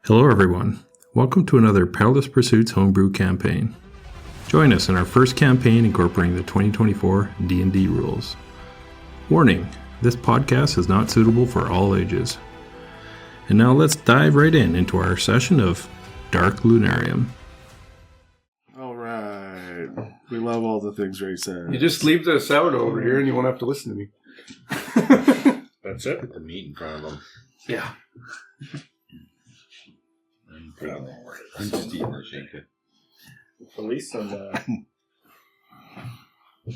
Hello everyone, welcome to another Perilous Pursuits homebrew campaign. Join us in our first campaign incorporating the 2024 D&D rules. Warning, this podcast is not suitable for all ages. And now let's dive right into our session of Dark Lunarium. Alright, we love all the things Ray said. You just leave the sound over here and you won't have to listen to me. That's it. Put the meat in front of them. Yeah. I'm just eating the shinka. Police and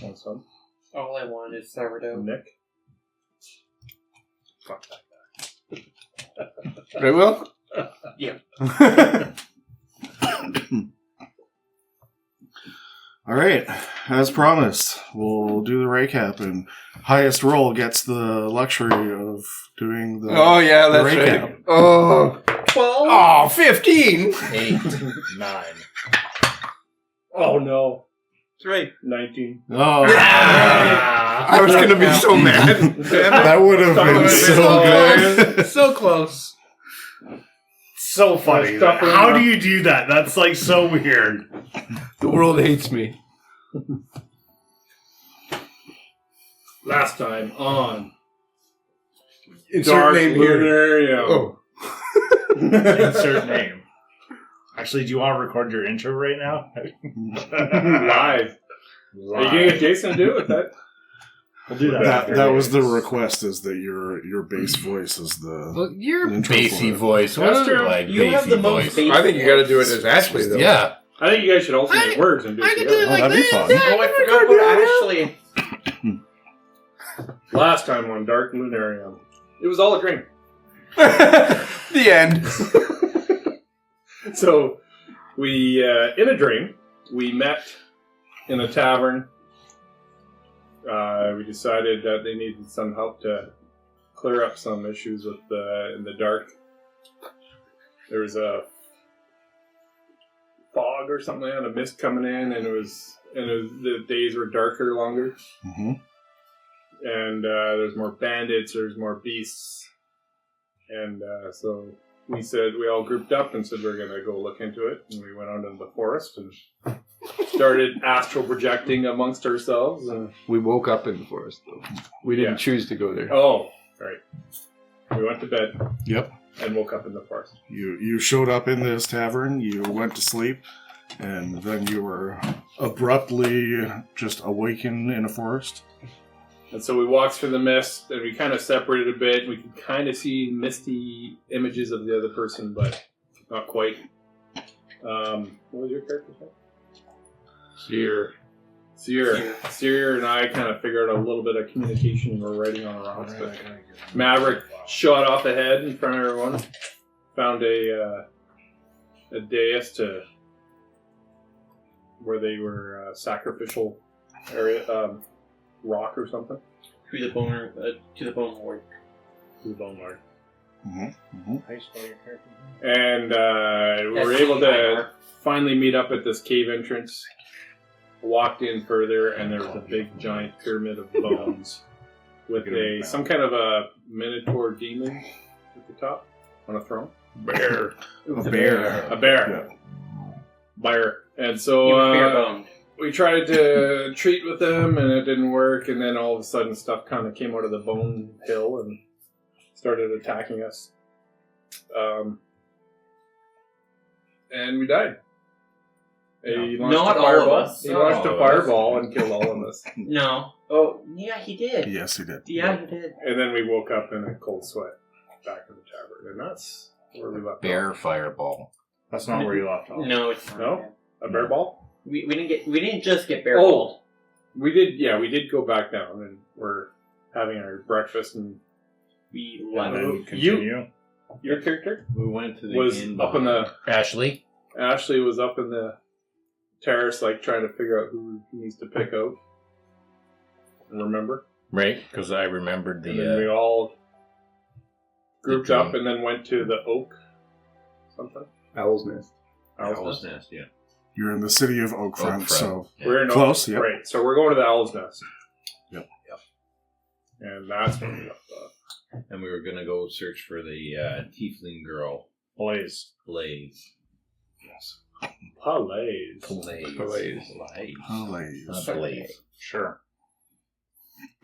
want some? All I want is sourdough. Nick? Fuck that guy. Right, Will? Yeah. Alright, as promised, we'll do the recap, and highest roll gets the luxury of doing the Oh, yeah, that's recap. right. Oh, 12? oh, 15! 8, 9. Oh no. That's right. 19. Oh, I was going to be so mad. that would have been so good. So close. So funny. How do you do that? That's like so weird. The world hates me. Last time on Insert Dark name here. Lunarium. Oh. Insert name. Actually, do you want to record your intro right now? Live. Are you going to get Jason to do it with that? We'll do that. That was the request, is that your bass voice is the Well, your intro bassy for it. voice. What That's is true. like You have bassy the most voice? bass- I think you got to do it as Ashley, though. Yeah. I think you guys should alternate words and do it together. Oh, that'd be fun. Oh, I forgot about Ashley. Last time on Dark Lunarium. It was all a dream. The end. So, we, in a dream, we met in a tavern. We decided that they needed some help to clear up some issues with in the dark. There was a fog or something, and a mist coming in, and the days were darker, longer. Mhm. And there's more bandits, there's more beasts. And so we all grouped up and said we were going to go look into it. And we went out into the forest and started astral projecting amongst ourselves. And We woke up in the forest, though. We didn't Yeah. choose to go there. oh, right. We went to bed. Yep. And woke up in the forest. You showed up in this tavern, you went to sleep, and then you were abruptly just awakened in a forest. And so we walked through the mist, and we kind of separated a bit. We could kind of see misty images of the other person, but not quite. What was your character's name? Seer and I kind of figured out a little bit of communication. We're writing on rocks, but Maverick shot off ahead in front of everyone. Found a dais where they were sacrificial area rock or something. To the bone lord. To the bone lord. Mm-hmm. How you spell your character? And we were able to finally meet up at this cave entrance. Walked in further, and there was a big, giant pyramid of bones with some kind of a minotaur demon at the top on a throne. Bear. A bear. A bear. Bear. And so You were bare-boned. we tried to treat with them, and it didn't work. And then all of a sudden, stuff kind of came out of the bone hill and started attacking us. And we died. He launched Not a all of fireball. us. He Not launched all a of fireball and killed all of us. No. Oh, yeah, he did. Yes, he did. Yeah, he did. And then we woke up in a cold sweat back in the tavern. And that's where we left Bear off. fireball. That's not where you left off. No, it's not. No? A bear ball? We didn't just get bare-boned. We did go back down, and we're having our breakfast, and We And left. then continue. your character We went to the was inn up in the... Ashley. Ashley was up in the terrace, like, trying to figure out who he needs to pick out. And remember? Right, because I remembered And then we the... all grouped the up and then went to the oak. Something? Owl's nest. Owl's Nest, yeah. You're in the city of Oakfront, Oakfront, so yeah. We're in Close, Oak. yep. Right, so we're going to the Owl's Nest. Yep. And that's when we left off. And we were going to go search for the tiefling girl Blaze. Palays. Blaze. Sure.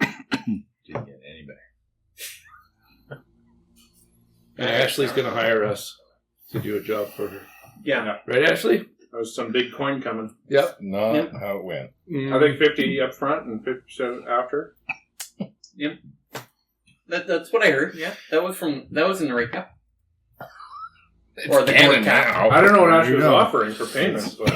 Didn't get any better. And Ashley's going to hire us to do a job for her. Yeah. Right, Ashley? There's some big coin coming. Yep. Not how it went. I think 50 up front and 50% after. That's what I heard. Yeah, that was in the recap. It's Or the canon court cap. now. I don't know what There Ashley you was go. offering for payments, but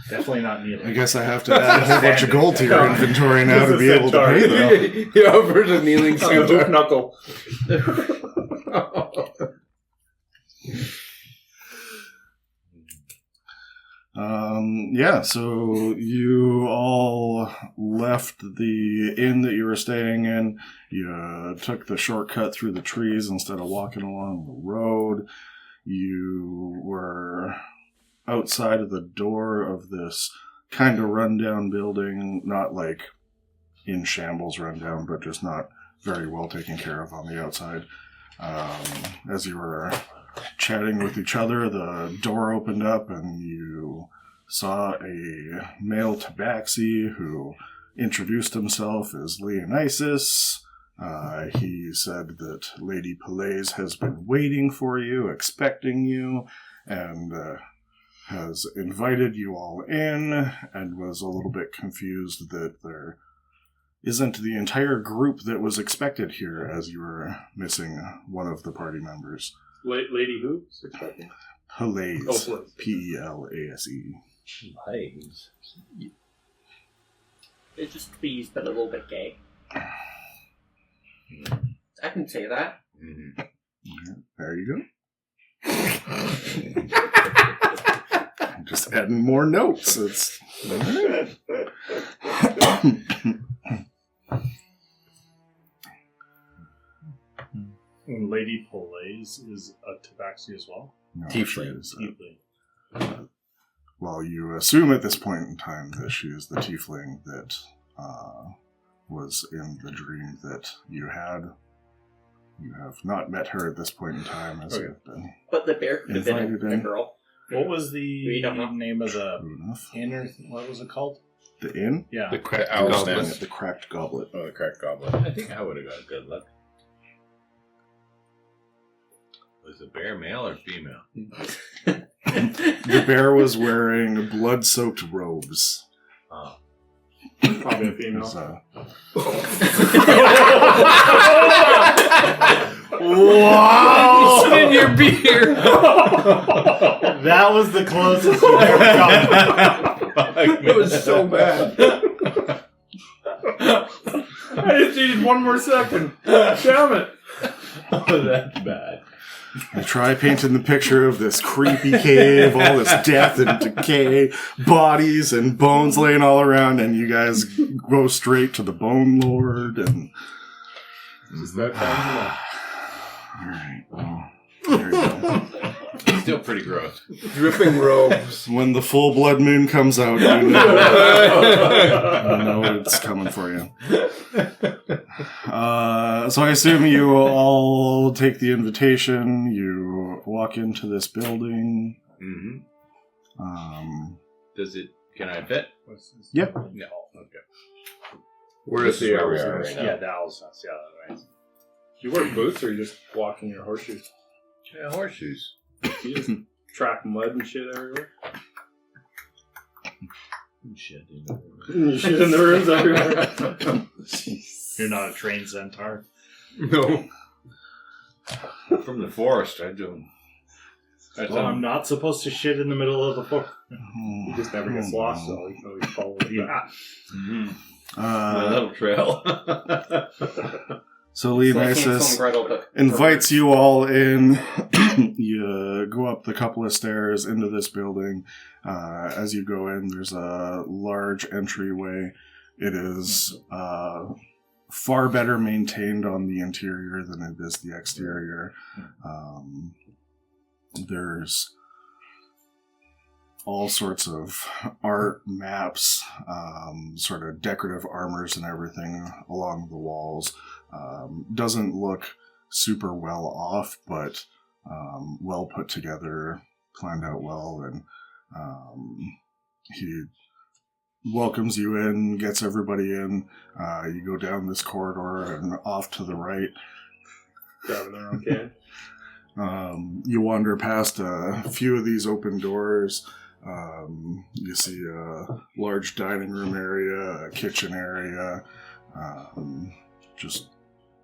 Definitely not needed. I guess I have to add a whole bunch of gold to your inventory now to be able to pay them. He offers a kneeling on the hoof centaur. knuckle. Yeah, so you all left the inn that you were staying in. You took the shortcut through the trees instead of walking along the road. You were outside of the door of this kind of rundown building, not like in shambles rundown, but just not very well taken care of on the outside. As you were chatting with each other, the door opened up and you saw a male tabaxi who introduced himself as Leonisis. He said that Lady Palays has been waiting for you, expecting you, and has invited you all in, and was a little bit confused that there isn't the entire group that was expected here, as you were missing one of the party members. Lady who? 6 Palays. Oh, Palays. P-E-L-A-S-E. Blaze. It's just pleased, but a little bit gay. I can say that. Mm-hmm. Yeah, there you go. Just adding more notes. It's Lady Polays is a tabaxi as well. no, Tiefling. she is, well, you assume at this point in time that she is the tiefling that was in the dream that you had. You have not met her at this point in time, as Okay. you've been. But the bear could have been Invited a in. girl. What was We the don't know. name of the True enough. inn, or what was it called? The inn? Yeah. The cracked Owl's goblet. nest. The cracked goblet. Oh, the cracked goblet. I think I would have got good luck. Was the bear male or female? The bear was wearing blood-soaked robes. Oh. Probably a It female. was, Wow! Spit in your beer. That was the closest we've ever gotten. It was so bad. I just needed one more second. Damn it. Oh, that's bad. I try painting the picture of this creepy cave, all this death and decay, bodies and bones laying all around, and you guys go straight to the Bone Lord, and... Is that time? Alright, well, there you go. Still pretty gross. Dripping robes. When the full blood moon comes out, you know it's coming for you. So I assume you all take the invitation, you walk into this building. Mm-hmm. Can I fit? Yep. No. Okay. Where This is is the where we owl's are nest? right now. Yeah, the owl's nest. Yeah, right. Do you wear boots or you just walk in your horseshoes? Yeah, horseshoes. You just track mud and shit everywhere? Shit. Shit in the rooms everywhere. You're not a trained centaur. No. From the forest, I do. Well, I'm not supposed to shit in the middle of the forest. He just never gets lost, so you can always follow it back. Mm-hmm. My little trail. So Leonisis Gretel invites you all in. You go up the couple of stairs into this building. As you go in, there's a large entryway. It is far better maintained on the interior than it is the exterior. There's all sorts of art, maps, sort of decorative armors and everything along the walls. Doesn't look super well off, but well put together, planned out well, and he welcomes you in, gets everybody in. You go down this corridor and off to the right. Grabbing their own can. You wander past a few of these open doors. You see a large dining room area, a kitchen area, just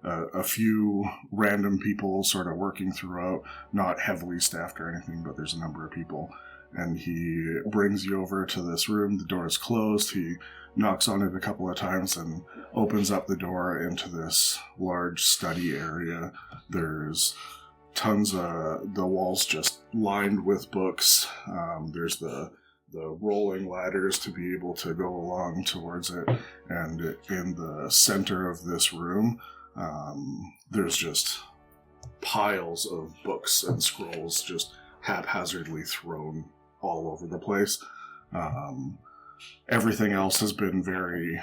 a few random people sort of working throughout, not heavily staffed or anything, but there's a number of people. And he brings you over to this room. The door is closed. He knocks on it a couple of times and opens up the door into this large study area. There's tons of the walls just lined with books. There's the rolling ladders to be able to go along towards it. And in the center of this room, there's just piles of books and scrolls just haphazardly thrown all over the place. Everything else has been very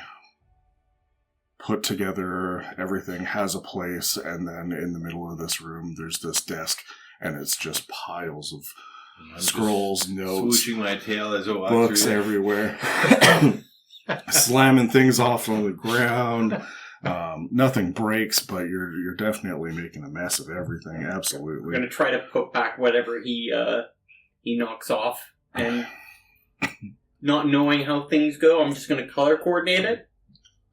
put together. Everything has a place, and then in the middle of this room there's this desk, and it's just piles of scrolls, notes, swooshing my tail as I walk books through everywhere. Slamming things off on the ground. Nothing breaks, but you're definitely making a mess of everything. Absolutely. We're gonna try to put back whatever he knocks off, and not knowing how things go, I'm just gonna color coordinate it.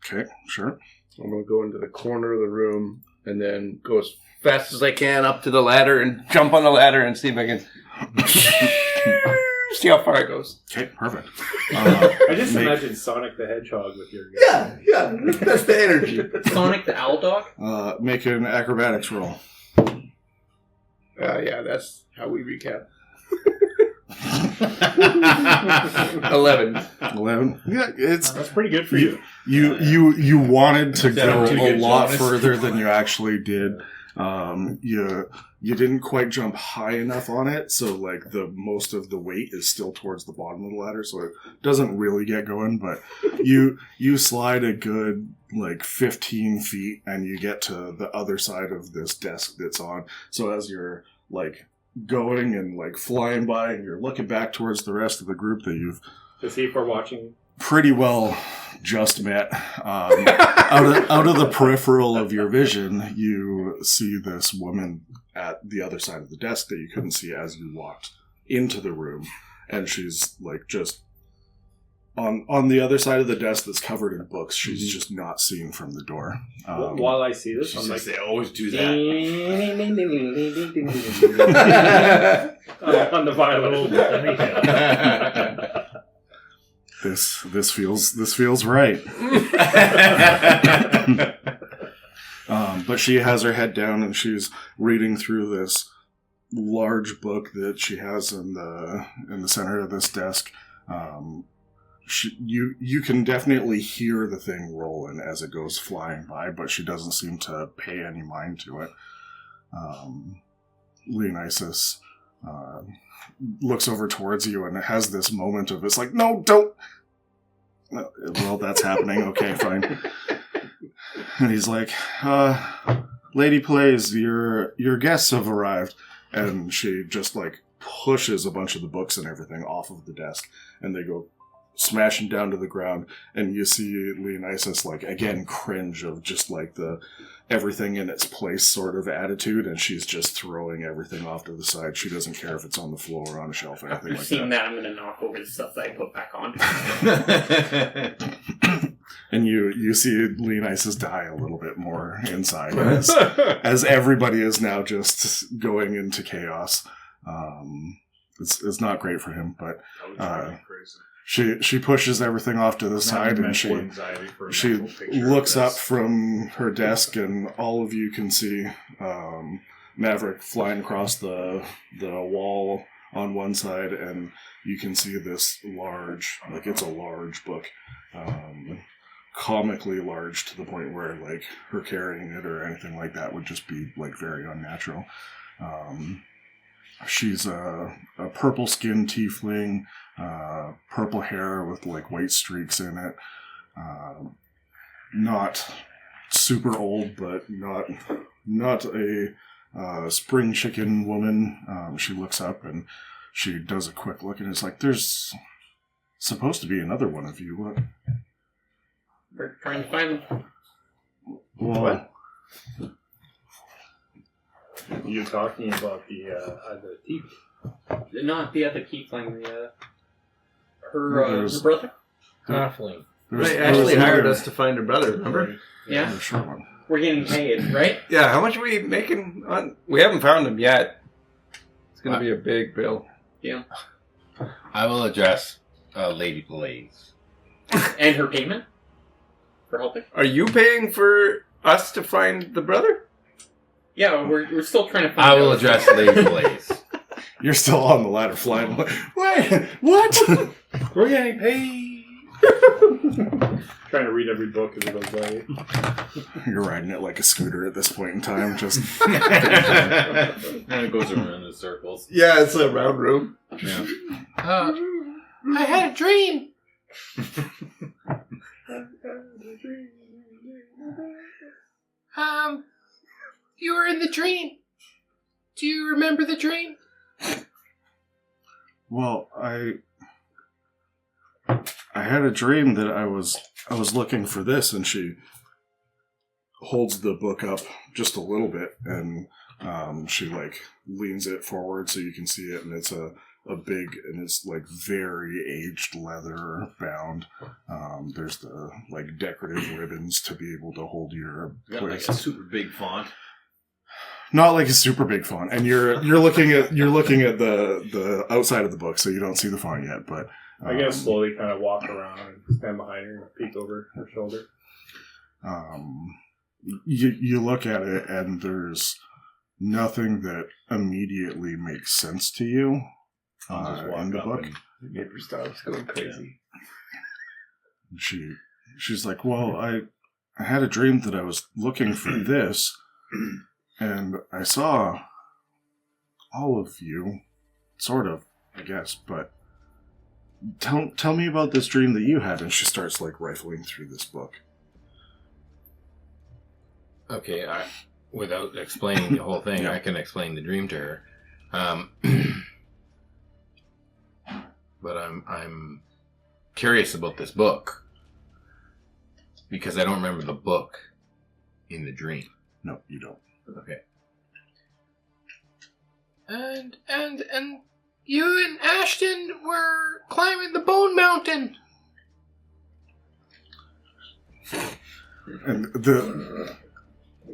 Okay, sure. I'm going to go into the corner of the room and then go as fast as I can up to the ladder and jump on the ladder and see if I can see how far it goes. Okay, perfect. I just imagine Sonic the Hedgehog with your guy. Yeah, that's the energy. Sonic the Owl Dog? Make an acrobatics roll. Yeah, that's how we recap. 11. 11. Yeah, That's pretty good for you. You wanted to go too a good, lot Jonas? further than you actually did. You didn't quite jump high enough on it, so like the most of the weight is still towards the bottom of the ladder, so it doesn't really get going. But you slide a good like 15 feet, and you get to the other side of this desk that's on. So as you're like going and like flying by, and you're looking back towards the rest of the group that you've To see if we're watching. pretty well just met. Out of the peripheral of your vision, you see this woman at the other side of the desk that you couldn't see as you walked into the room, and she's like just on the other side of the desk that's covered in books. She's just not seen from the door. While I see this, I'm like, they always do that. on the violin. This feels right. But she has her head down and she's reading through this large book that she has in the center of this desk. You can definitely hear the thing rolling as it goes flying by, but she doesn't seem to pay any mind to it. Leonisis looks over towards you and has this moment of it's like, no, don't. Well, that's happening. Okay, fine. And he's like, Lady Plays, your guests have arrived. And she just like pushes a bunch of the books and everything off of the desk, and they go smashing down to the ground. And you see Leonisis like again cringe of just like the everything in its place sort of attitude, and she's just throwing everything off to the side. She doesn't care if it's on the floor or on a shelf or anything After like seeing that. that, I'm gonna knock over the stuff that I put back on. And you see Leonisis die a little bit more inside as everybody is now just going into chaos. It's not great for him, but she pushes everything off to the side, and she looks up from her desk, and all of you can see Maverick flying across the wall on one side, and you can see this large, like it's a large book, comically large to the point where like her carrying it or anything like that would just be like very unnatural. She's a purple-skinned tiefling, purple hair with like white streaks in it. Not super old, but not a spring chicken woman. She looks up and she does a quick look, and it's like, there's supposed to be another one of you. What? We're trying to find them. Well, What? You're talking about the thief. Not the other tiefling, her there's- brother? Halfling. They actually hired us to find her brother, remember? Yeah. The short one. We're getting paid, right? Yeah, how much are we making on... We haven't found him yet. It's going to be a big bill. I will address Lady Blaze. And her payment? For helping? Are you paying for us to find the brother? Yeah, we're still trying to find I will out. address Lady Blaze. You're still on the ladder flying. Wait, what? We're getting paid. Trying to read every book as it goes by. You're riding it like a scooter at this point in time. Just And it goes around in circles. Yeah, it's a round room. Yeah. I had a dream. You were in the dream. Do you remember the dream? well, I had a dream that I was looking for this, and she holds the book up just a little bit, and she like leans it forward so you can see it, and it's a big, and it's like very aged leather bound. There's the like decorative ribbons to be able to hold your Got like place. a super big font. Not like a super big font, and you're looking at the outside of the book, so you don't see the font yet. But I guess slowly kind of walk around and stand behind her and peek over her shoulder. You look at it, and there's nothing that immediately makes sense to you I'll just walk in the up book. The neighbor stops going crazy. She's like, well, I had a dream that I was looking for this, and I saw all of you, sort of, I guess, but tell me about this dream that you had. And she starts like rifling through this book. Okay, without explaining the whole thing, Yeah. I can explain the dream to her. But I'm curious about this book because I don't remember the book in the dream. No, you don't. Okay. And you and Ashton were climbing the Bone Mountain. And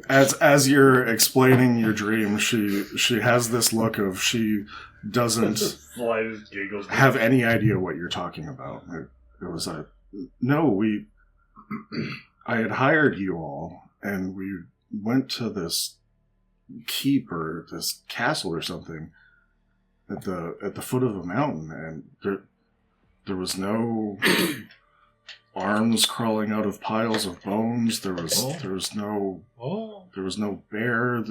as you're explaining your dream, she has this look of she doesn't Flies, giggles. have any idea what you're talking about. It was I had hired you all, and we went to this keep or this castle or something at the foot of a mountain, and there was no arms crawling out of piles of bones. There was no bear.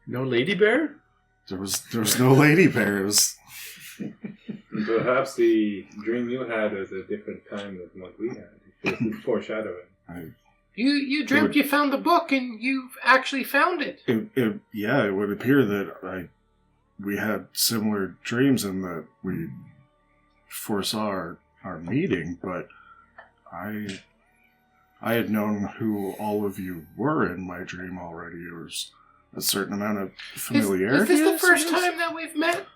No lady bear? There was no lady bears. Perhaps the dream you had was a different time than what we had. It's foreshadowing. You dreamt you found the book, and you've actually found it. It would appear that we had similar dreams and that we foresaw our meeting, but I had known who all of you were in my dream already. There was a certain amount of familiarity. Is this the first time that we've met?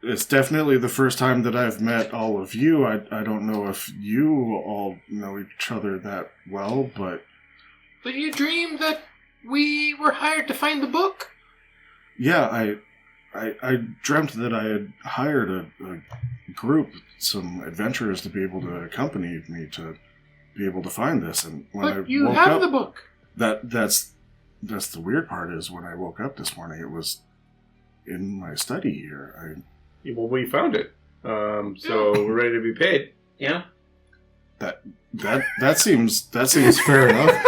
It's definitely the first time that I've met all of you. I don't know if you all know each other that well, but... But you dreamed that we were hired to find the book? Yeah, I dreamt that I had hired a group, some adventurers, to be able to accompany me to be able to find this. And when But I you woke have up, the book. That's the weird part is when I woke up this morning, it was in my study here. Well, we found it. So we're ready to be paid. Yeah. That seems fair enough.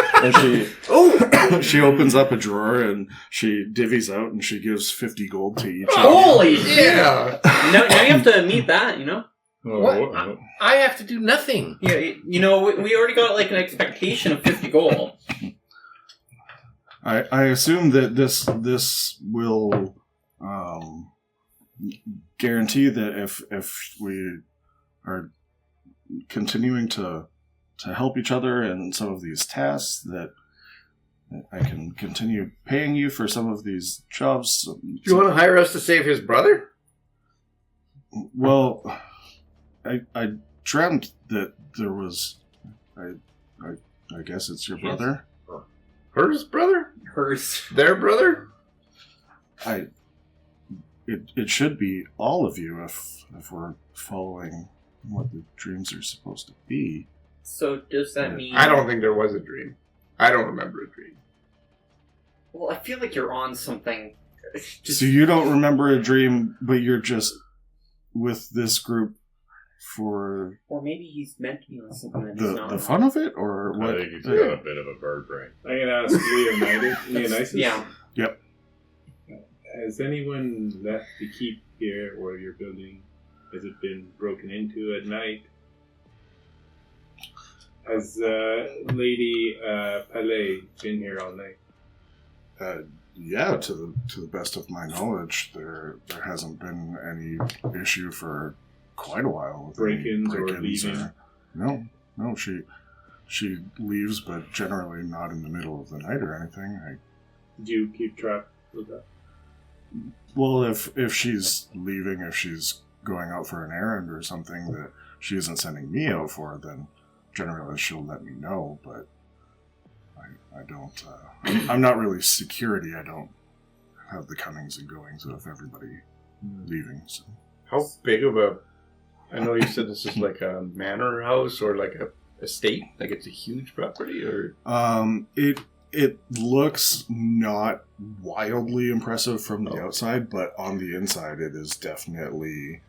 And she opens up a drawer and she divvies out and she gives 50 gold to each. Holy Yeah! now you have to meet that, you know? What? I have to do nothing. Yeah, you know, we already got like an expectation of 50 gold. I assume that this will guarantee that if we are continuing to help each other in some of these tasks, that I can continue paying you for some of these jobs. Do you want to hire us to save his brother? Well, I dreamt that there was. I guess it's your brother. Hers brother? Hers. Their brother? It should be all of you if we're following what the dreams are supposed to be. So does that mean... I don't think there was a dream. I don't remember a dream. Well, I feel like you're on something. So you don't remember a dream, but you're just with this group for... Or maybe he's meant to be on something that he's not. The fun of it, or what? I think he's got a bit of a bird brain. I'm going to ask Leonidas. Yeah. Yep. Has anyone left the keep here or your building? Has it been broken into at night? Has Lady Palais been here all night? Yeah, to the best of my knowledge, there hasn't been any issue for quite a while with break-ins or leaving. No, she leaves, but generally not in the middle of the night or anything. Do you keep track of that? Well, if she's leaving, if she's going out for an errand or something that she isn't sending me out for, then generally she'll let me know, but I don't, I'm not really security. I don't have the comings and goings of everybody leaving. So. How big of a... I know you said this is like a manor house or like a estate, like it's a huge property, or... It looks not wildly impressive from the outside, but on the inside it is definitely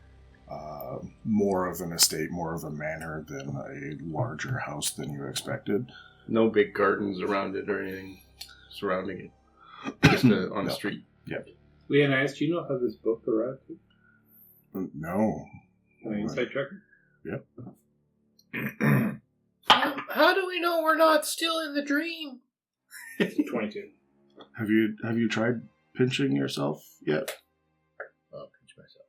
more of an estate, more of a manor than a larger house than you expected. No big gardens around it or anything surrounding it. Just on the street. Yep. Leonidas, do you know how this book arrived? No. An insight checker? Yep. How do we know we're not still in the dream? 22. Have you tried pinching yourself yet? I'll pinch myself.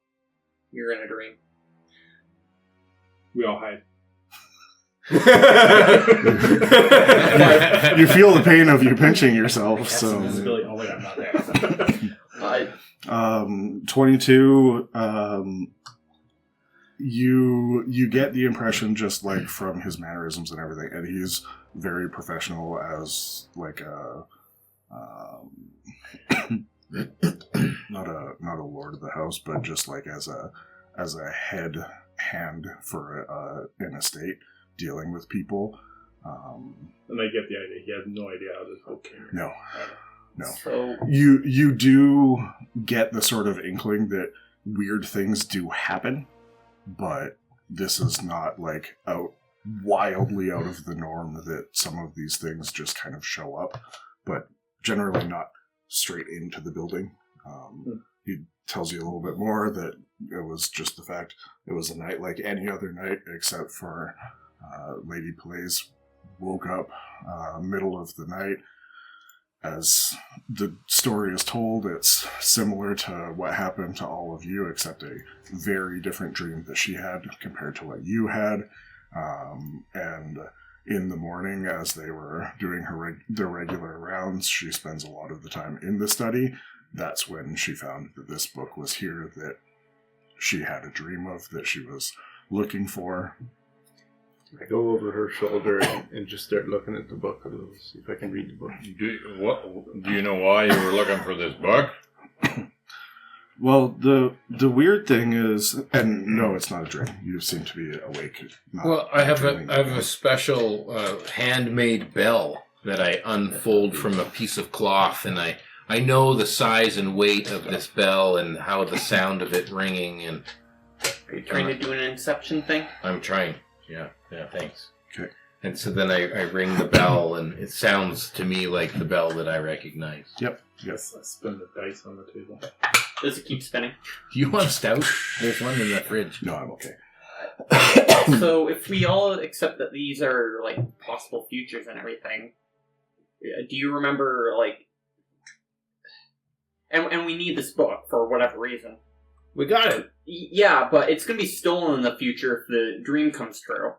You're in a dream. We all hide. You feel the pain of you pinching yourself, so... Oh wait, I'm not there. 22, you get the impression, just like from his mannerisms and everything, and he's very professional as like a not a lord of the house, but just like as a head hand for an estate dealing with people. And I get the idea. He has no idea how this book came. No. So You do get the sort of inkling that weird things do happen, but this is not like wildly out of the norm that some of these things just kind of show up, but generally not straight into the building. He tells you a little bit more that it was just the fact it was a night like any other night, except for Lady Palais woke up middle of the night. As the story is told, it's similar to what happened to all of you, except a very different dream that she had compared to what you had. And in the morning, as they were doing their regular rounds, she spends a lot of the time in the study. That's when she found that this book was here, that she had a dream of, that she was looking for. I go over her shoulder and just start looking at the book a little, see if I can read the book. Do you know why you were looking for this book? Well, the weird thing is, and no, it's not a dream. You seem to be awake. Well, I have a special handmade bell that I unfold from a piece of cloth, and I know the size and weight of this bell and how the sound of it ringing. And are you trying to do an Inception thing? I'm trying. Yeah, thanks. Okay. And so then I ring the bell, and it sounds to me like the bell that I recognize. Yep. Yes, I spin the dice on the table. Does it keep spinning? Do you want stout? There's one in the fridge. No, I'm okay. So if we all accept that these are like possible futures and everything, do you remember like And we need this book for whatever reason. We got it. Yeah, but it's going to be stolen in the future if the dream comes true.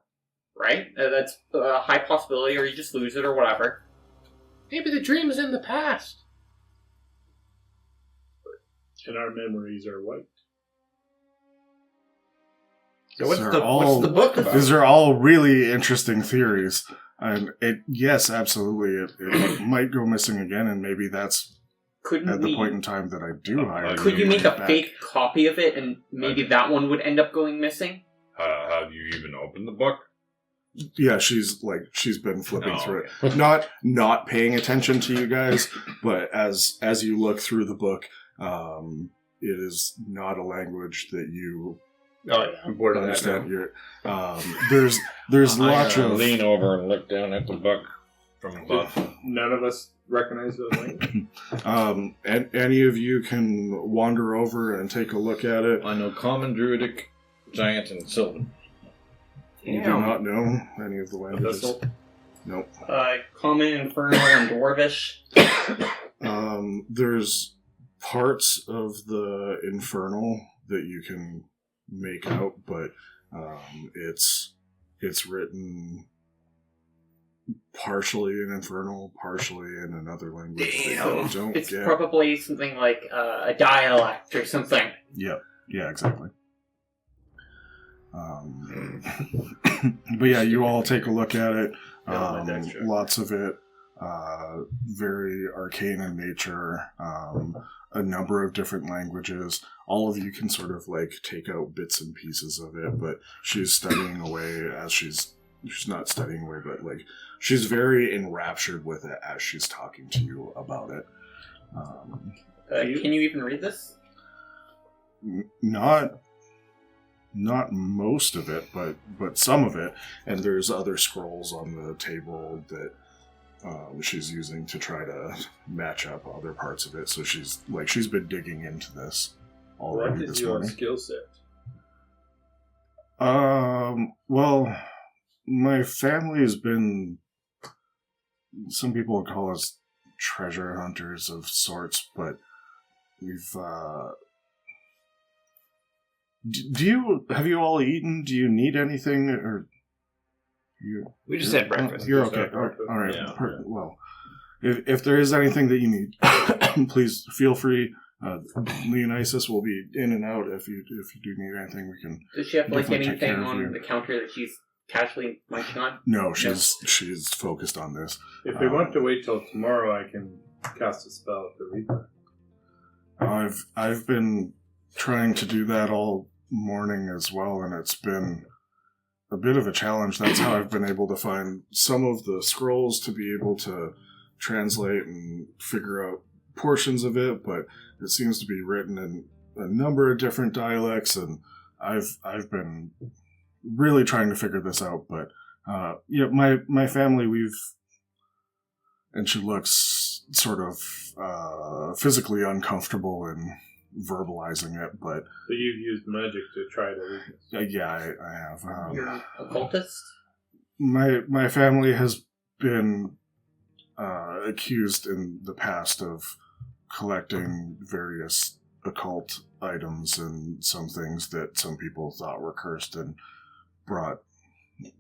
Right? That's a high possibility, or you just lose it, or whatever. Maybe the dream's in the past. And our memories are wiped. So what's the book about? These are all really interesting theories. And yes, absolutely, it might go missing again, and maybe that's at the point in time that I do hire. Could you make a fake copy of it, and maybe that one would end up going missing? How do you even open the book? Yeah, she's been flipping through it, not paying attention to you guys, but as you look through the book, it is not a language that you. Oh yeah, I'm bored of that understand. now. There's lots of lean over and look down at the book from above. None of us recognize those language. and any of you can wander over and take a look at it. I know Common, Druidic, Giant, and Sylvan. You do not know any of the languages. Nope. Common, Infernal, and Dwarvish. There's parts of the Infernal that you can make out, but it's written partially in Infernal, partially in another language that you don't It's get. probably something like a dialect or something. Yep. Yeah, exactly. But yeah, you all take a look at it. Lots of it very arcane in nature. A number of different languages. All of you can sort of like take out bits and pieces of it, but she's studying away as she's not studying away, but like she's very enraptured with it as she's talking to you about it. Can you even read this? Not most of it, but some of it. And there's other scrolls on the table that she's using to try to match up other parts of it. So she's been digging into this already What this is your morning. skill set? Well, my family has been. Some people would call us treasure hunters of sorts, but we've. Have you all eaten? Do you need anything, or We just had breakfast. You're okay. All right. Yeah. Well, if there is anything that you need, please feel free. Leonisis will be in and out if you do need anything. We can. Does she have like definitely take anything care of you. on the counter that she's casually munching on? No, she's focused on this. If we want to wait till tomorrow, I can cast a spell to read that. I've been trying to do that all morning as well, and it's been a bit of a challenge. That's how I've been able to find some of the scrolls to be able to translate and figure out portions of it, but it seems to be written in a number of different dialects, and I've been really trying to figure this out. But my family, and she looks sort of physically uncomfortable in verbalizing it, but So you've used magic to try to read this. yeah, I have. You're an occultist? My family has been accused in the past of collecting various occult items and some things that some people thought were cursed and brought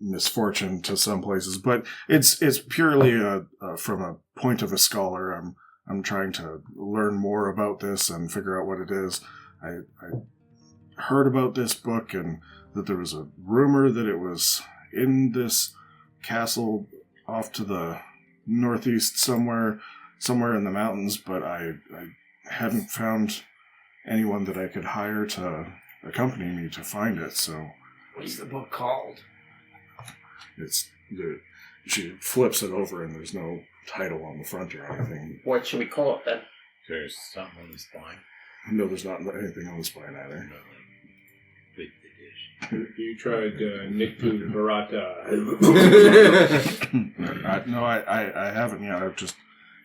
misfortune to some places. But it's purely from a point of a scholar. I'm trying to learn more about this and figure out what it is. I heard about this book and that there was a rumor that it was in this castle off to the northeast somewhere in the mountains, but I hadn't found anyone that I could hire to accompany me to find it. So What's the book called? she flips it over and there's no title on the front or anything. What should we call it then? There's something on the spine. No, there's not anything on the spine either. Big dish. You tried Niktu Barata. No, I haven't yet. I've just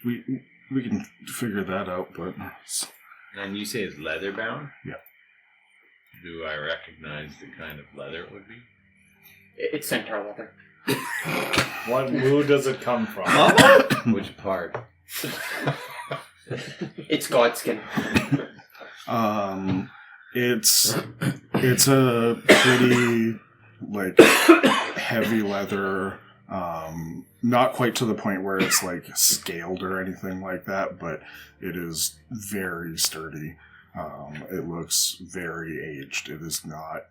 we can figure that out, but And you say it's leather bound? Yeah. Do I recognize the kind of leather it would be? It's centaur leather. What mood does it come from? Which part? It's Godskin. It's a pretty like heavy leather, not quite to the point where it's like scaled or anything like that, but it is very sturdy. It looks very aged. It is not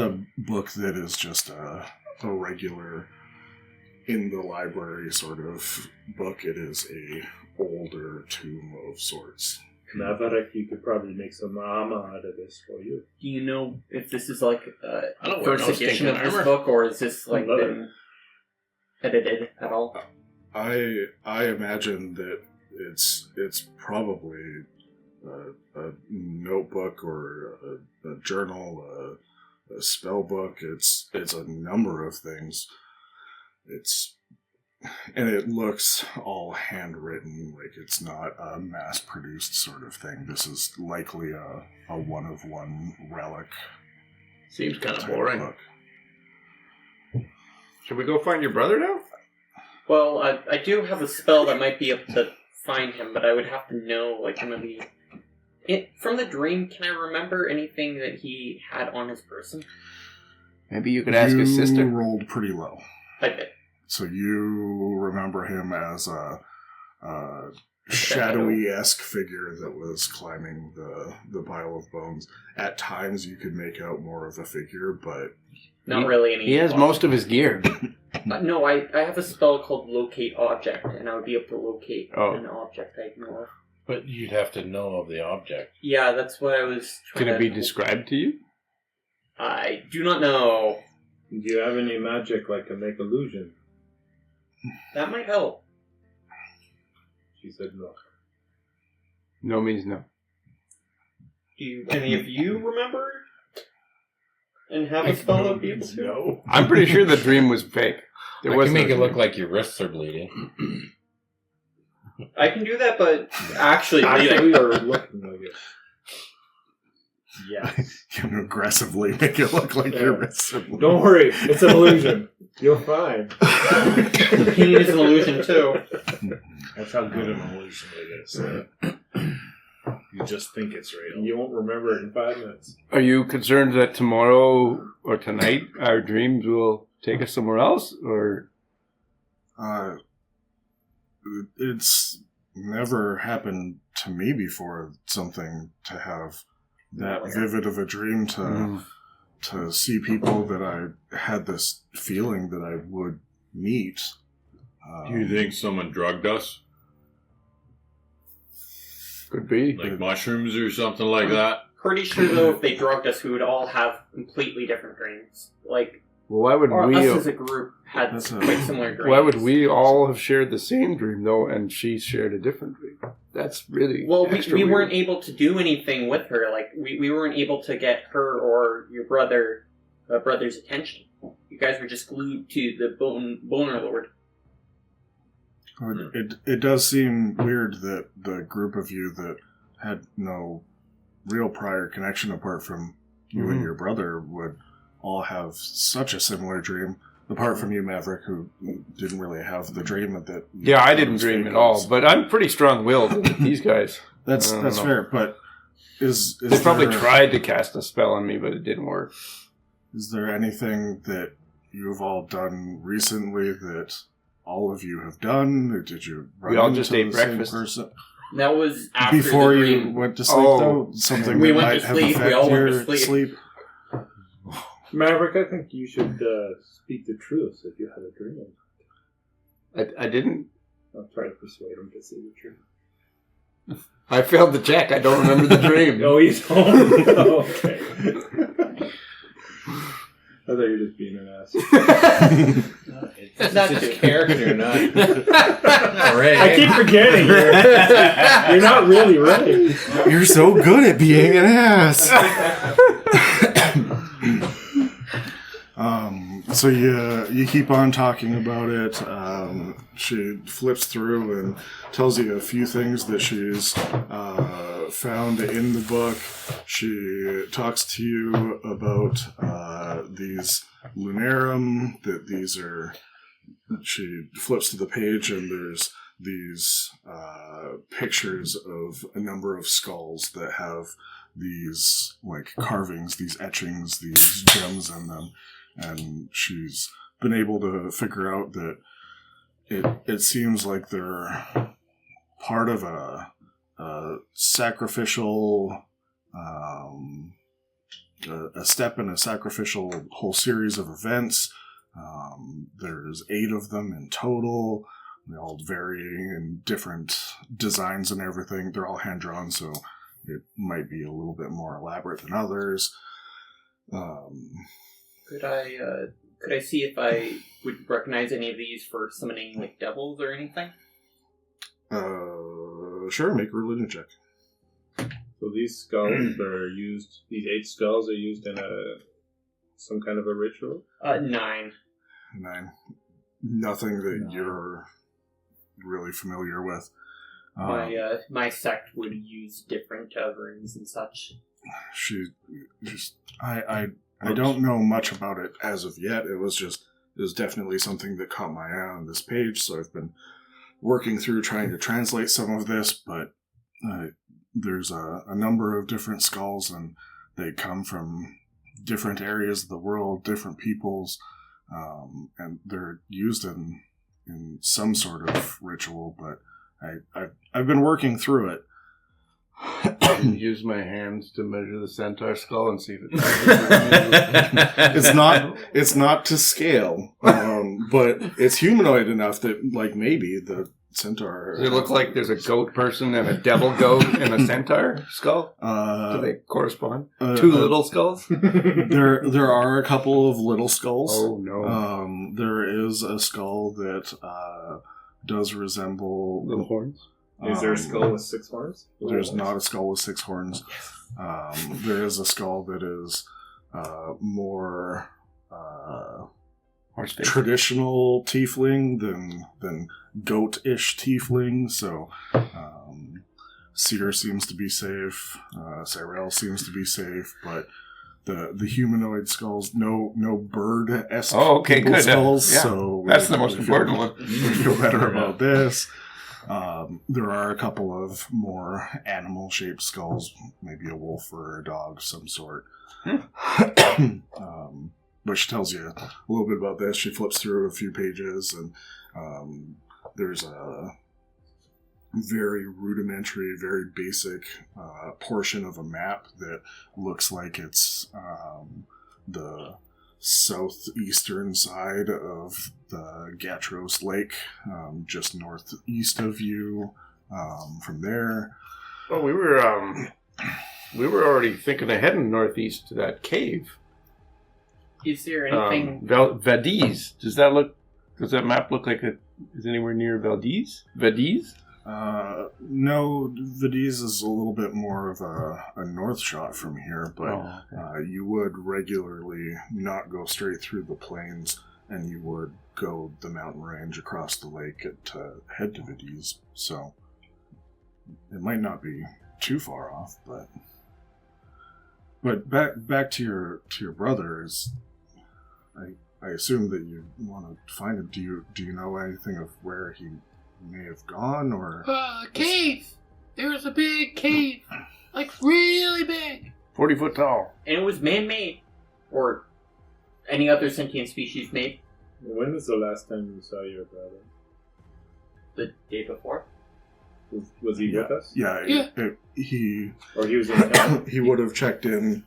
a book that is just a regular in the library sort of book. It is a older tome of sorts. Maverick, you could probably make some armor out of this for you. Do you know if this is like I don't wear first no edition stinking of this armor. book, or is this like Leather. been edited at all? I imagine that it's probably a notebook or a journal, a spell book. It's a number of things. And it looks all handwritten, like it's not a mass-produced sort of thing. This is likely a one-of-one relic. Seems kind of type boring. book. Should we go find your brother now? Well, I do have a spell that might be able to find him, but I would have to know, like, some of the... From the dream, can I remember anything that he had on his person? Maybe you could ask his sister. You rolled pretty low. I did. So you remember him as a shadowy-esque figure that was climbing the pile of bones. At times you could make out more of a figure, but... Not really any... He has most of his gear. No, I have a spell called Locate Object, and I would be able to locate Oh. an object I know of. But you'd have to know of the object. Yeah, that's what I was trying Can it to... be described to you? I do not know. Do you have any magic like to make illusion? That might help. She said no. No means no. Do any of you remember? And have a spell that would be able to? No. I'm pretty sure the dream was fake. There I was can make no it look dream. like your wrists are bleeding. I can do that, but actually Actually, or looking like it. Yeah, you can aggressively make it look like Yeah. you're missing. Don't worry, it's an illusion. You'll find. Pain is an illusion too. That's how good an illusion it is. You just think it's real. You won't remember it in 5 minutes. Are you concerned that tomorrow or tonight our dreams will take us somewhere else? Or It's never happened to me before, something to have that vivid of a dream to see people that I had this feeling that I would meet. Do you think someone drugged us? could be. Like mushrooms or something like that? Pretty sure though, if they drugged us, we would all have completely different dreams. Like, Well, why would or we? us as a group had That's a- quite similar dreams. Why would we all have shared the same dream though, and she shared a different dream? That's really Well, extra we weird. weren't able to do anything with her. Like, we weren't able to get her or your brother's attention. You guys were just glued to the boner lord. It does seem weird that the group of you that had no real prior connection apart from you and your brother would all have such a similar dream. Apart from you, Maverick, who didn't really have the dream that. Yeah, I didn't dream at all, but I'm pretty strong-willed. These guys, That's I don't know. fair, but is they probably there, tried to cast a spell on me, but it didn't work. Is there anything that you've all done recently that all of you have done? Or did you run We all into just ate the same breakfast. person? That was after Before the you dream. went to sleep, Oh. though? Something We that went to might have sleep, we affected all went to your sleep. sleep? Maverick, I think you should speak the truth if you had a dream. I didn't. I'll try to persuade him to say the truth. I failed the check. I don't remember the dream. No, you don't. Oh, okay. I thought you were just being an ass. That's It's his it. character, not Ray. I keep forgetting. You're not really right. You're so good at being an ass. So you keep on talking about it. She flips through and tells you a few things that she's found in the book. She talks to you about these Lunarium, that these are she flips to the page, and there's these pictures of a number of skulls that have these like carvings, these etchings, these gems in them, and she's been able to figure out that it seems like they're part of a sacrificial, a step in a sacrificial whole series of events. There's 8 of them in total. They're all varying in different designs and everything. They're all hand drawn, so it might be a little bit more elaborate than others. Could I see if I would recognize any of these for summoning like devils or anything? Sure, make a religion check. So these skulls are used. These 8 skulls are used in some kind of a ritual. 9. 9. Nothing that you're really familiar with. My sect would use different runes and such. I don't know much about it as of yet. It was definitely something that caught my eye on this page, so I've been working through trying to translate some of this, but there's a number of different skulls, and they come from different areas of the world, different peoples, and they're used in some sort of ritual, but I've been working through it. Use my hands to measure the centaur skull and see if It's not to scale, but it's humanoid enough that like maybe the centaur. Does it look like there's a goat person and a devil goat and a centaur skull? Do they correspond? 2 little skulls? There are a couple of little skulls. Oh no! There is a skull that does resemble Little horns. Is there a skull with 6 horns? There's not a skull with 6 horns. There is a skull that is more traditional tiefling than goat-ish tiefling. So Cedar seems to be safe. Cyrell seems to be safe, but the humanoid skulls, no bird-esque good. skulls. Yeah. So that's the most important one. We feel better about this. There are a couple of more animal-shaped skulls, maybe a wolf or a dog, some sort. But she tells you a little bit about this. She flips through a few pages, and there's a very rudimentary, very basic portion of a map that looks like it's the southeastern side of the Gatros Lake, just northeast of you. From there, Well, we were already thinking of heading northeast to that cave. Is there anything? Vadiz. Does that map look like is anywhere near Vadiz? Vadiz? No, Vadiz is a little bit more of a north shot from here, but you would regularly not go straight through the plains, and you would go the mountain range across the lake to head to Vadiz. So it might not be too far off, but back to your brothers. I assume that you want to find him. Do you know anything of where he may have gone, or cave? There was a big cave, like really big, 40 foot tall, and it was man-made, or any other sentient species made. When was the last time you saw your brother? The day before. Was he with us? Yeah. He or he was in town? He would have checked in.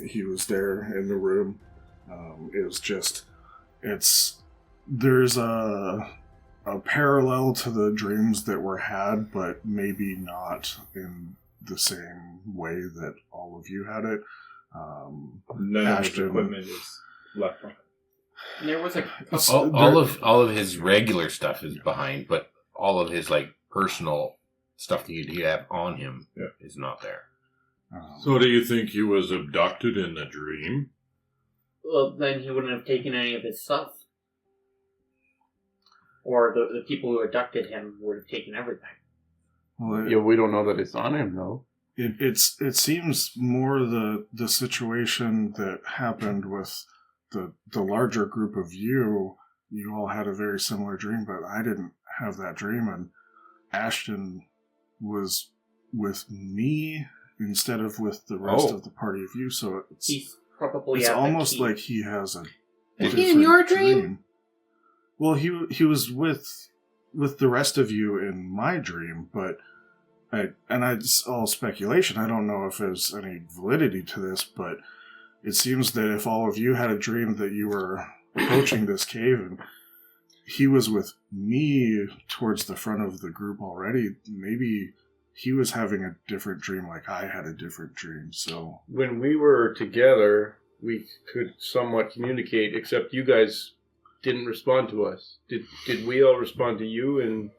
He was there in the room. It was just there's a parallel to the dreams that were had, but maybe not in the same way that all of you had it. None of his equipment is left behind. And there was all of his regular stuff is behind, but all of his like personal stuff that he'd have on him is not there. So do you think he was abducted in the dream? Well, then he wouldn't have taken any of his stuff. Or the people who abducted him would have taken everything. Well, we don't know that it's on him, though. It seems more the situation that happened with the larger group of you you all had a very similar dream, but I didn't have that dream, and Ashton was with me instead of with the rest of the party of you, so He's probably it's at the almost key. like he has a Is he in your dream? Well, he was with the rest of you in my dream, but it's all speculation. I don't know if there's any validity to this, but it seems that if all of you had a dream that you were approaching this cave and he was with me towards the front of the group already, maybe he was having a different dream like I had a different dream. So When we were together, we could somewhat communicate, except you guys didn't respond to us. Did we all respond to you in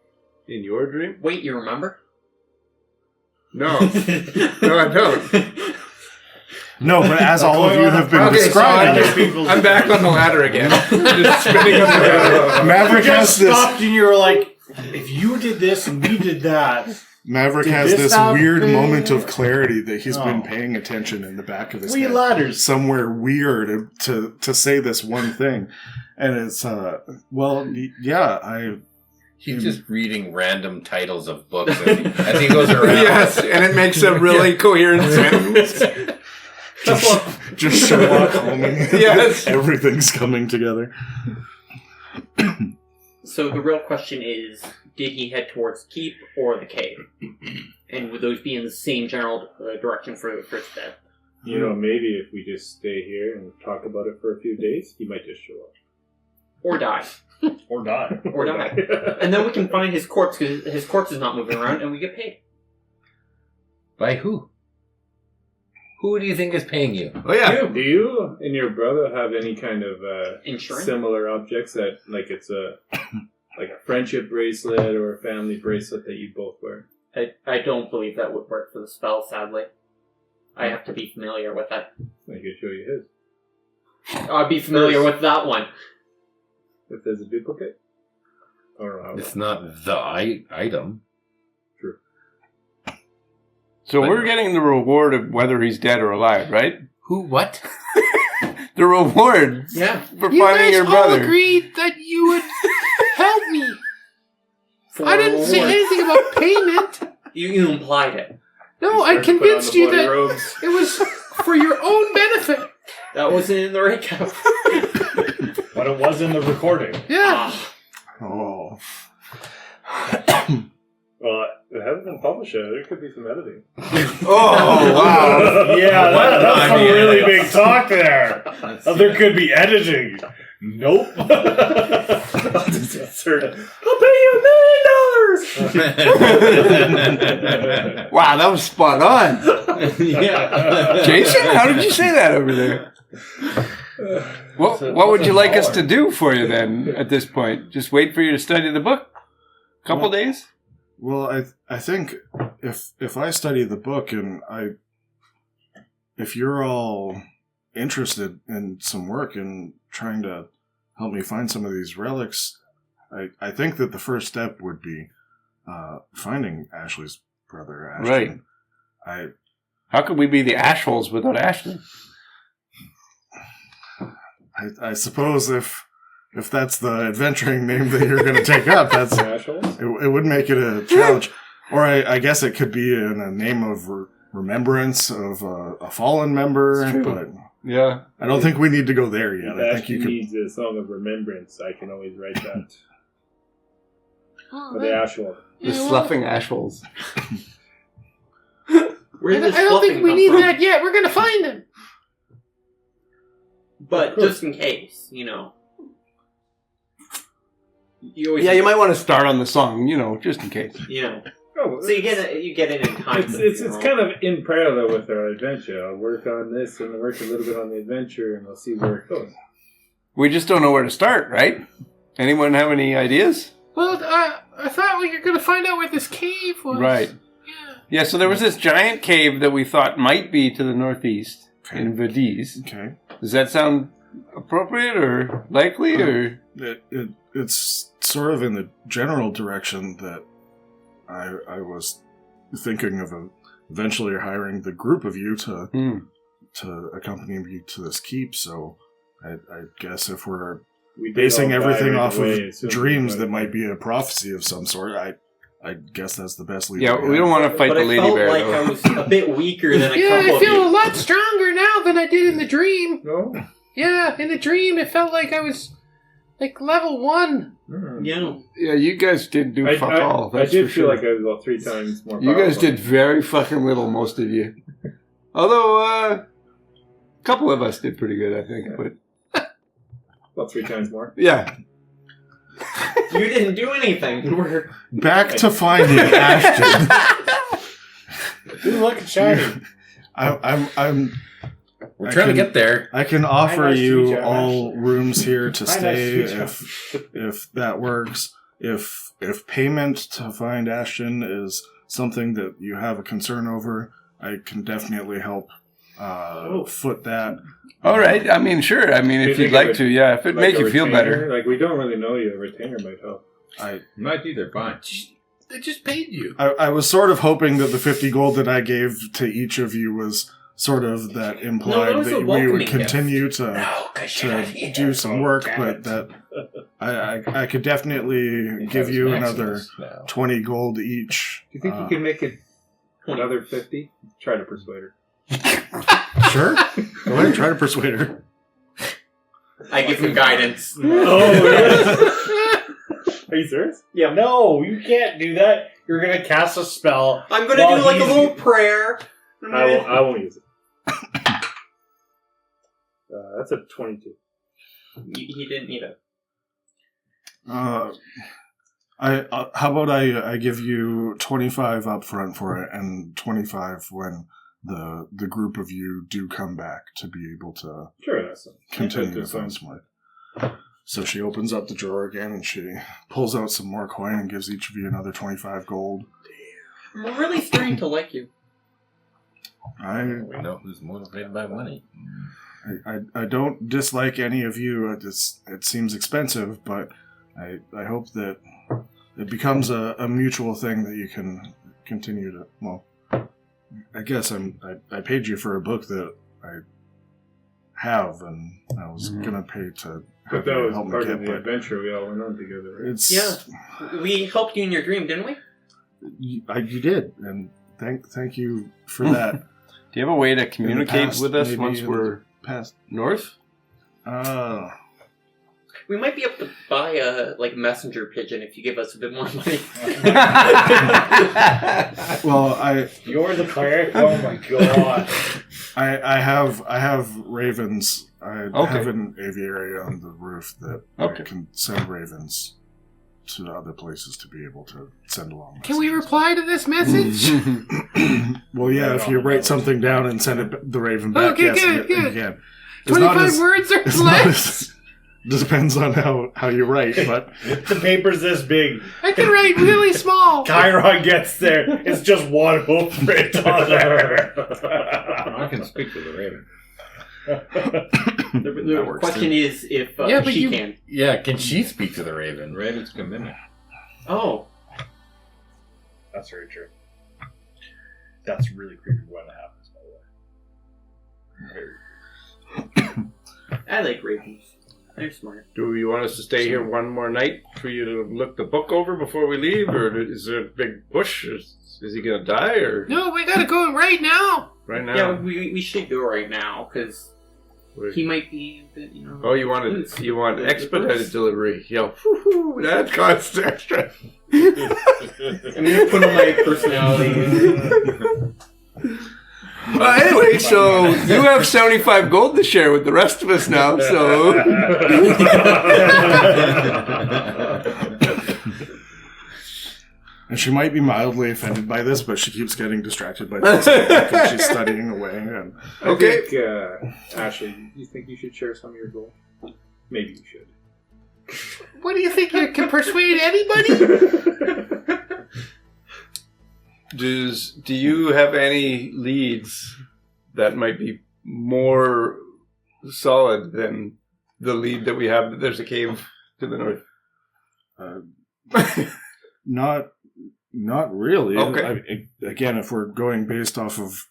your dream? Wait, you remember? No. No, I don't. no, but as all of you have been Okay, so describing, I'm back on the ladder again. Just spinning up the ladder. Maverick has this. Stopped and you were like, if you did this and we did that. Maverick Did has this this happen? weird moment of clarity that he's been Oh. paying attention in the back of his We head. ladders. Somewhere weird to say this one thing. And it's, He's just reading random titles of books as he goes around. Yes, and it makes a really coherent sentence. just Sherlock Holmes. Yes. Everything's coming together. So the real question is, did he head towards the keep or the cave? And would those be in the same general direction for the first step? You know, maybe if we just stay here and talk about it for a few days, he might just show up. Or die. Or die. Or die. And then we can find his corpse, because his corpse is not moving around, and we get paid. By who? Who do you think is paying you? Oh, yeah. Do you and your brother have any kind of Insurance? similar objects that, like, it's a like a friendship bracelet or a family bracelet that you both wear? I don't believe that would work for the spell, sadly. I have to be familiar with that. I could show you his. I'd be familiar with that one. If there's a duplicate? I don't know how It's not the item. True. So we're getting the reward of whether he's dead or alive, right? Who? What? The reward Yeah. for You finding guys your all brother. agreed that you would help me. For I didn't say reward. anything about payment. You implied it. No, I convinced you that it was for your own benefit. That wasn't in the recap. But it was in the recording. Yeah. Oh. Well, it hasn't been published yet. There could be some editing. Oh, wow. Yeah, that's some idea. really big talk there. There could be editing. Nope. I'll pay you $1 million! Wow, that was spot on. Yeah. Jason, how did you say that over there? What would you like us to do for you then at this point? Just wait for you to study the book? Couple days? Well, I think if I study the book and if you're all interested in some work and trying to help me find some of these relics, I think that the first step would be finding Ashley's brother, Ashton. Right. How could we be the Ashholes without Ashton? I suppose if that's the adventuring name that you're going to take up, that's Assholes? it would make it a challenge. Or I guess it could be in a name of remembrance of a fallen member, It's true. but Yeah. I don't think we need to go there yet. If I think Ashton you could. needs a song of remembrance, I can always write that. Oh, For the Ashwell. The sloughing Ashholes. Where did this I don't think fluffing we come need from? that yet. We're gonna find him. But just in case, you know. You always, Yeah, you might want to start on the song, just in case. You know. Oh, So you get it in time. it's kind of in parallel with our adventure. I'll work on this and work a little bit on the adventure, and we'll see where it goes. We just don't know where to start, right? Anyone have any ideas? Well, I thought we were gonna find out where this cave was. Right. Yeah. Yeah, so there was this giant cave that we thought might be to the northeast in Vadis. Okay. Does that sound appropriate or likely or? It's sort of in the general direction that I was thinking of eventually hiring the group of you to accompany me to this keep. So I guess if we're basing all die everything right off away of as soon as dreams we that got might it. be a prophecy of some sort. I guess that's the best lead. Yeah, we don't want to fight But the I lady felt bear, like though. I was a bit weaker than a Yeah, couple I of feel you. a lot stronger now than I did in the dream. No? Yeah, in the dream it felt like I was like level 1. Yeah. Yeah, you guys did do fuck all. I That's did for feel sure. like I was about 3 times more You guys powerful. did very fucking little, most of you. Although, a couple of us did pretty good, I think. But About 3 times more. yeah, You didn't do anything. We're Back to finding Ashton. Dude, look at shiny. We're I trying can- to get there. I can offer nice to meet you you, all Ashley. rooms here to Hi, nice stay to meet you. if that works. If payment to find Ashton is something that you have a concern over, I can definitely help foot that. all right. I mean, sure. I mean, Do you if you'd think it like would- to, yeah. If it Like make a you feel retainer? better. Like, we don't really know you. A retainer might help. Might either, fine. They just paid you. I was sort of hoping that the 50 gold that I gave to each of you was sort of that implied that was a that we welcoming would continue to do some work, but that I could definitely give you another 20 gold each. Do you think you could make it another 50? Try to persuade her. Sure. Go ahead and try to persuade her. I give him guidance. Are you serious? Yeah. No, you can't do that. You're gonna cast a spell. I'm gonna Well, do like a he's- little prayer. I won't use it. That's a 22. He didn't need it. How about I give you 25 up front for it and 25 when the group of you do come back to be able to Sure, that's continue to that's find some work. So she opens up the drawer again and she pulls out some more coin and gives each of you another 25 gold. I'm really starting to like you. We know who's motivated by money. I don't dislike any of you. It seems expensive, but I hope that it becomes a mutual thing that you can continue to. Well, I guess I paid you for a book that I have, and I was gonna pay to But have that you was help me part get. of the But adventure we all went on together. Right? it's Yeah. We helped you in your dream, didn't we? you did, and thank you for that. Do you have a way to communicate past, with us maybe once in we're Past. north? We might be able to buy a messenger pigeon if you give us a bit more money. Well, You're the cleric? Oh my god. I have ravens. I Okay. have an aviary on the roof that Okay. I can send ravens to other places to be able to send along. Can we reply to this message? Well, yeah, if you write something down and send the raven back, Okay, yes, good, you good. can. It's not 25 as- words or it's not less? as- depends on how you write, but The paper's this big. I can write really small. Chiron gets there. It's just one hoof written on there. I can speak to the raven. The works, question is if Yeah, but she you- can. Yeah, can she speak to the raven? Ravens can mimic. Oh. That's very true. That's really creepy when that happens, by the way. I like ravens. They're smart. Do you want us to stay here one more night for you to look the book over before we leave, or is there a big bush? Is he gonna die, or No, we gotta go right now. right now? Yeah, we should go right now because he might be a bit, Oh, you want expedited delivery? Yo, that costs extra. I'm gonna put on my personality. Anyway, so you have 75 gold to share with the rest of us now, so... and she might be mildly offended by this, but she keeps getting distracted by this because she's studying away. And Okay. I think, Ashley, you think you should share some of your gold? Maybe you should. What do you think? You can persuade anybody? Do you have any leads that might be more solid than the lead that we have that there's a cave to the north? Not really. Okay. Again, if we're going based off of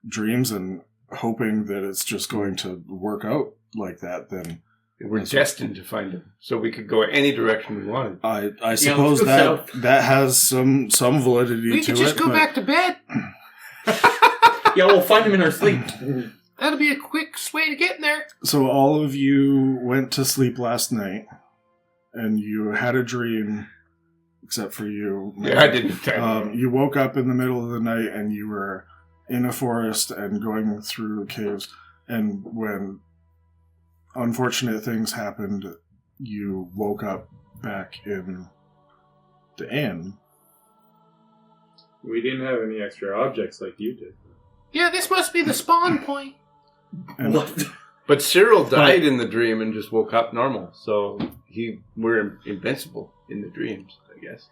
dreams and hoping that it's just going to work out like that, then We're destined to find him, so we could go any direction we wanted. I suppose that has some validity We to could just it. go but back to bed. Yeah, we'll find him in our sleep. That'll be a quick way to get in there. So all of you went to sleep last night, and you had a dream, except for you. Yeah, I didn't. You woke up in the middle of the night, and you were in a forest and going through caves. And when unfortunate things happened, you woke up back in the inn. We didn't have any extra objects like you did. Yeah, this must be the spawn point. And But Cyril died in the dream and just woke up normal, so we're invincible in the dreams, I guess.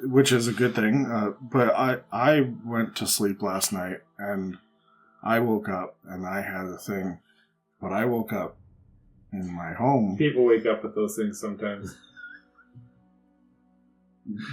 which is a good thing. But I went to sleep last night, and I woke up, and I had a thing. But I woke up in my home. People wake up with those things sometimes.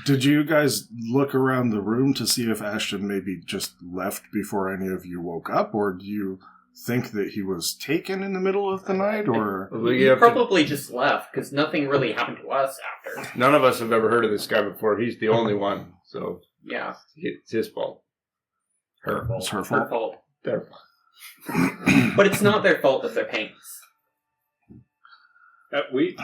Did you guys look around the room to see if Ashton maybe just left before any of you woke up, or do you think that he was taken in the middle of the night, or... He probably just left, because nothing really happened to us after. None of us have ever heard of this guy before. He's the only one, so Yeah. it's his fault. Her fault. It's her Our fault. fault. Their fault. But it's not their fault that they're paying us.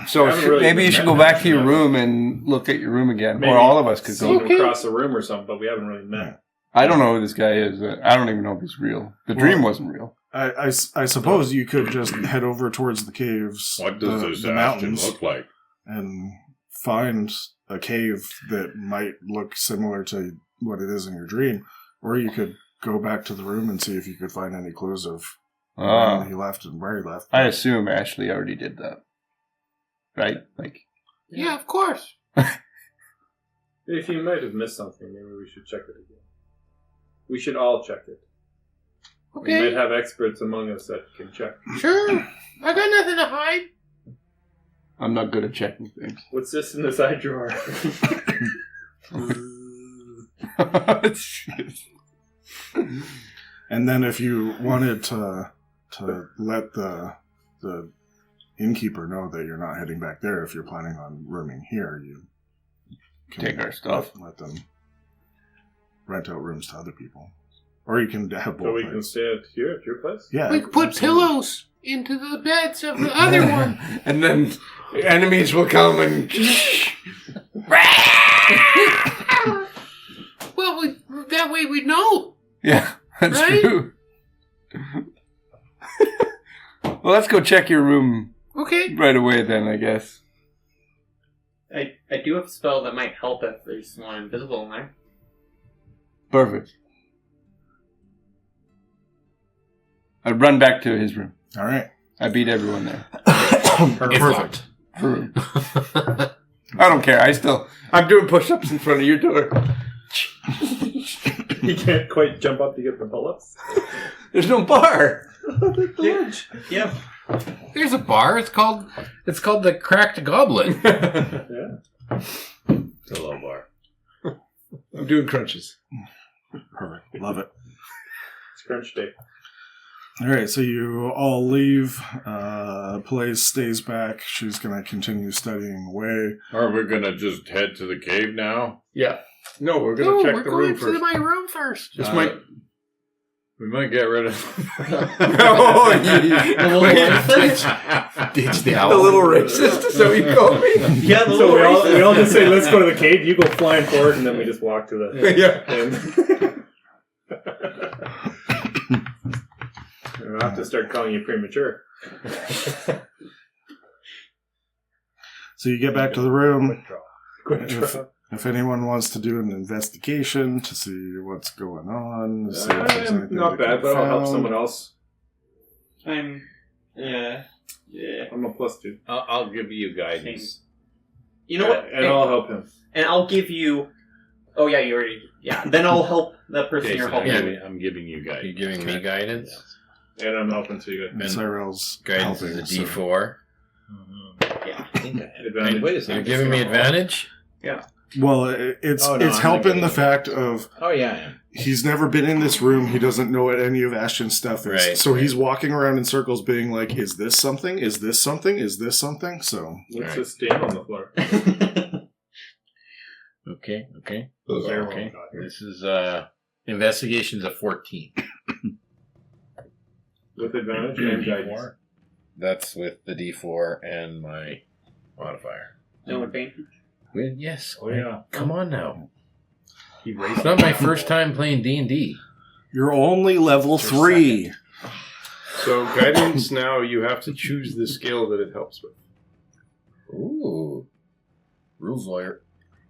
So haven't really maybe you should met go back to him your yet. room and look at your room again. Maybe Or all of us could see go. him across the room or something, but we haven't really met. I don't know who this guy is. I don't even know if he's real. The dream wasn't real. I suppose you could just head over towards the caves, What does this the Ashton mountains, look like? and find a cave that might look similar to what it is in your dream. Or you could go back to the room and see if you could find any clues of when he left and where he left. I assume Ashley already did that. Right? Like, Yeah, of course. If you might have missed something, maybe we should check it again. We should all check it. We might Okay, have experts among us that can check. sure. I got nothing to hide. I'm not good at checking things. What's this in the side drawer? And then if you wanted to let the innkeeper know that you're not heading back there, if you're planning on rooming here, you can Take our stuff. Let them rent out rooms to other people. Or you can have both. So we can ways. stay here at your place? Yeah. We could put absolutely. pillows into the beds of the other one. And then enemies will come and... Well, that way we'd know. Yeah, that's Right? true. Well, let's go check your room Okay. right away then, I guess. I do have a spell that might help if there's someone invisible in there. Perfect. I'd run back to his room. All right. I beat everyone there. Perfect. Her room. I don't care. I'm doing push-ups in front of your door. You can't quite jump up to get the pull-ups? There's no bar. Yeah. There's a bar. It's called the Cracked Goblin. Yeah. It's a low bar. I'm doing crunches. Perfect. Love it. It's crunch day. All right, so you all leave. Blaze stays back. She's going to continue studying away. Are we going to just head to the cave now? Yeah. No, we're No, going to we're check the going room to first. my room first. This might... We might get rid of... Oh, Ditch the the owl. little racist, so you call me? Yeah, the So little we all just say, let's go to the cave, you go flying forward, and then we just walk to the... Yeah. We'll have to start calling you premature. So you get back to the room. Quick If, draw. if anyone wants to do an investigation to see what's going on, see if there's anything Not that bad, can but I'll help found. someone else. I'm... Yeah. I'm a +2. I'll give you guidance. You know what? And I'll help him. And I'll give you... Oh, yeah, you already... Yeah, then I'll help the person Okay, you're so helping. I'm giving you Are you guidance. giving me guidance? And I'm helping so you And And Cyril's Guidance helping. is a so- D4. Yeah. Wait a You're second. giving me advantage? Yeah. Well, it's Oh, no, it's I'm helping not the getting fact of Oh, yeah. he's never been in this room. He doesn't know what any of Ashton's stuff is. Right, So he's walking around in circles being like, is this something? Is this something? Is this something? So What's Right. this stain on the floor? Okay. Those are Okay. This is investigations of 14. With advantage and guidance. That's with the D4 and my modifier. No advantage. Well, yes. Oh, yeah. Come on now. He It's raised not my first time playing D&D. you're only level 3. So guidance now, you have to choose the skill that it helps with. Ooh. Rules lawyer.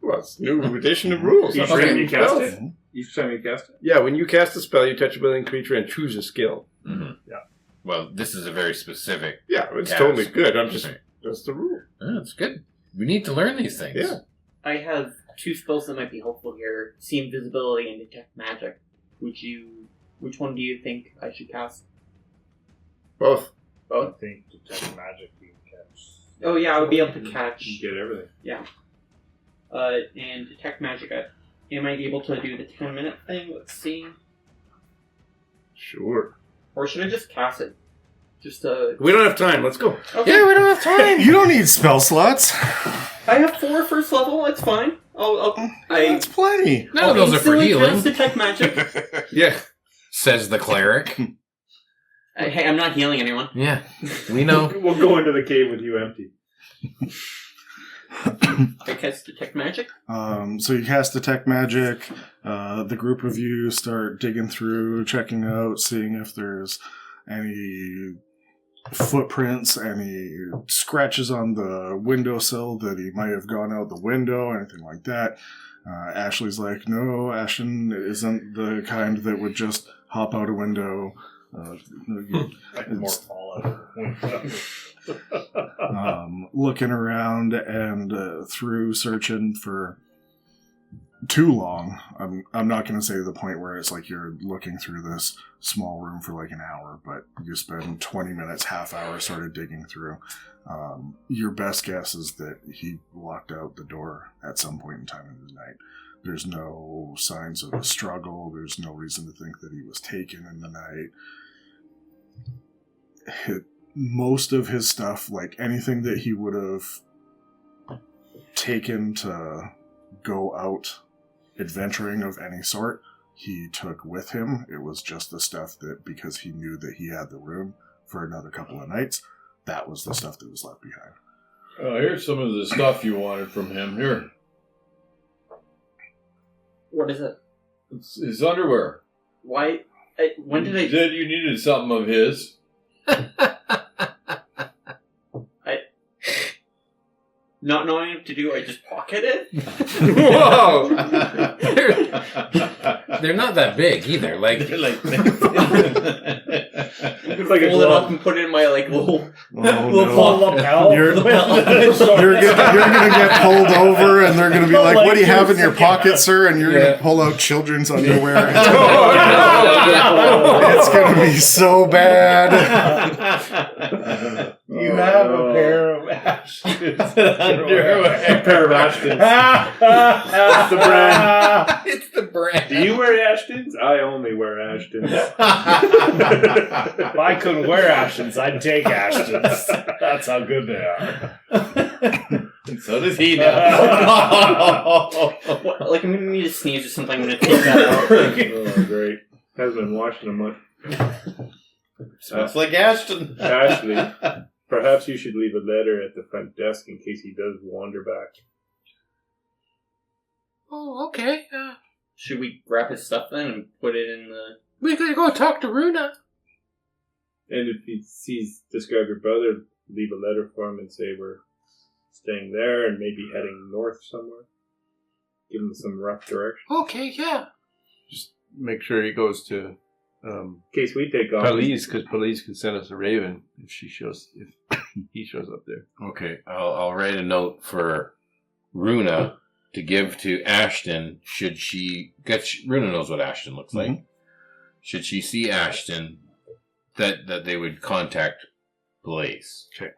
Well, it's new edition of rules. Each Not time you cast spells. it? Each time you cast it? Yeah, when you cast a spell, you touch a living creature and choose a skill. Mm-hmm. Yeah. Well, this is a very specific. Yeah, it's cast. totally good. I'm just Okay. that's the rule. That's good. We need to learn these things. Yeah. I have 2 spells that might be helpful here: see invisibility and detect magic. Which one do you think I should cast? Both. I think detect magic you can catch. Oh yeah, I would be able to catch. You get everything. And detect magic. Am I able to do the 10-minute thing? Let's see. Sure. Or should I just cast it? We don't have time. Let's go. Okay. Yeah, we don't have time. You don't need spell slots. I have 4 first level. It's fine. That's plenty. None of those are for instantly healing, cast detect magic. Yeah. says the cleric. Hey, I'm not healing anyone. Yeah, we know. We'll go into the cave with you empty. I cast detect magic. So you cast detect magic. The group of you start digging through, checking out, seeing if there's any footprints, any scratches on the windowsill that he might have gone out the window, anything like that. Ashley's like, no, Ashton isn't the kind that would just hop out a window. More fall out of the window. Looking around and through searching for too long. I'm not going to say the point where it's like you're looking through this small room for like an hour, but you spend 20 minutes, half hour sort of digging through. Your best guess is that he walked out the door at some point in time in the night. There's no signs of a struggle. There's no reason to think that he was taken in the night. Most of his stuff, like anything that he would have taken to go out adventuring of any sort, he took with him. It was just the stuff that, because he knew that he had the room for another couple of nights, that was the stuff that was left behind. Here's some of the stuff you wanted from him. Here. What is it? It's his underwear. Why? When did I? You said you needed something of his. Not knowing what to do, I just pocket it. Whoa! They're not that big either. Like, It's like a Pull it up glove. and put it in my like little. Pull lapel. You're gonna get pulled over, and they're gonna be like, "What do you have in your pocket, sir?" And you're gonna pull out children's underwear. It's gonna be so bad. You have a pair of Ashton's underwear. A pair of Ashtons. That's the brand. it's the brand. Do you wear Ashtons? I only wear Ashtons. If I couldn't wear Ashton's, I'd take Ashton's. That's how good they are. And so does he now. What, like I'm gonna need to sneeze or something. I'm gonna take that out. Oh, great. Has been washed in a month. Smells like Ashton. Ashley, perhaps you should leave a letter at the front desk in case he does wander back. Oh, okay. Should we grab his stuff then and put it in the? We could go talk to Runa. And if he sees describe your brother, leave a letter for him and say we're staying there and maybe heading north somewhere. Give him some rough direction. Okay, yeah. Just make sure he goes to In case we take off. police, because police can send us a raven if he shows up there. Okay, I'll write a note for Runa to give to Ashton. Should she get? Runa knows what Ashton looks like. Mm-hmm. Should she see Ashton, that they would contact police. Okay.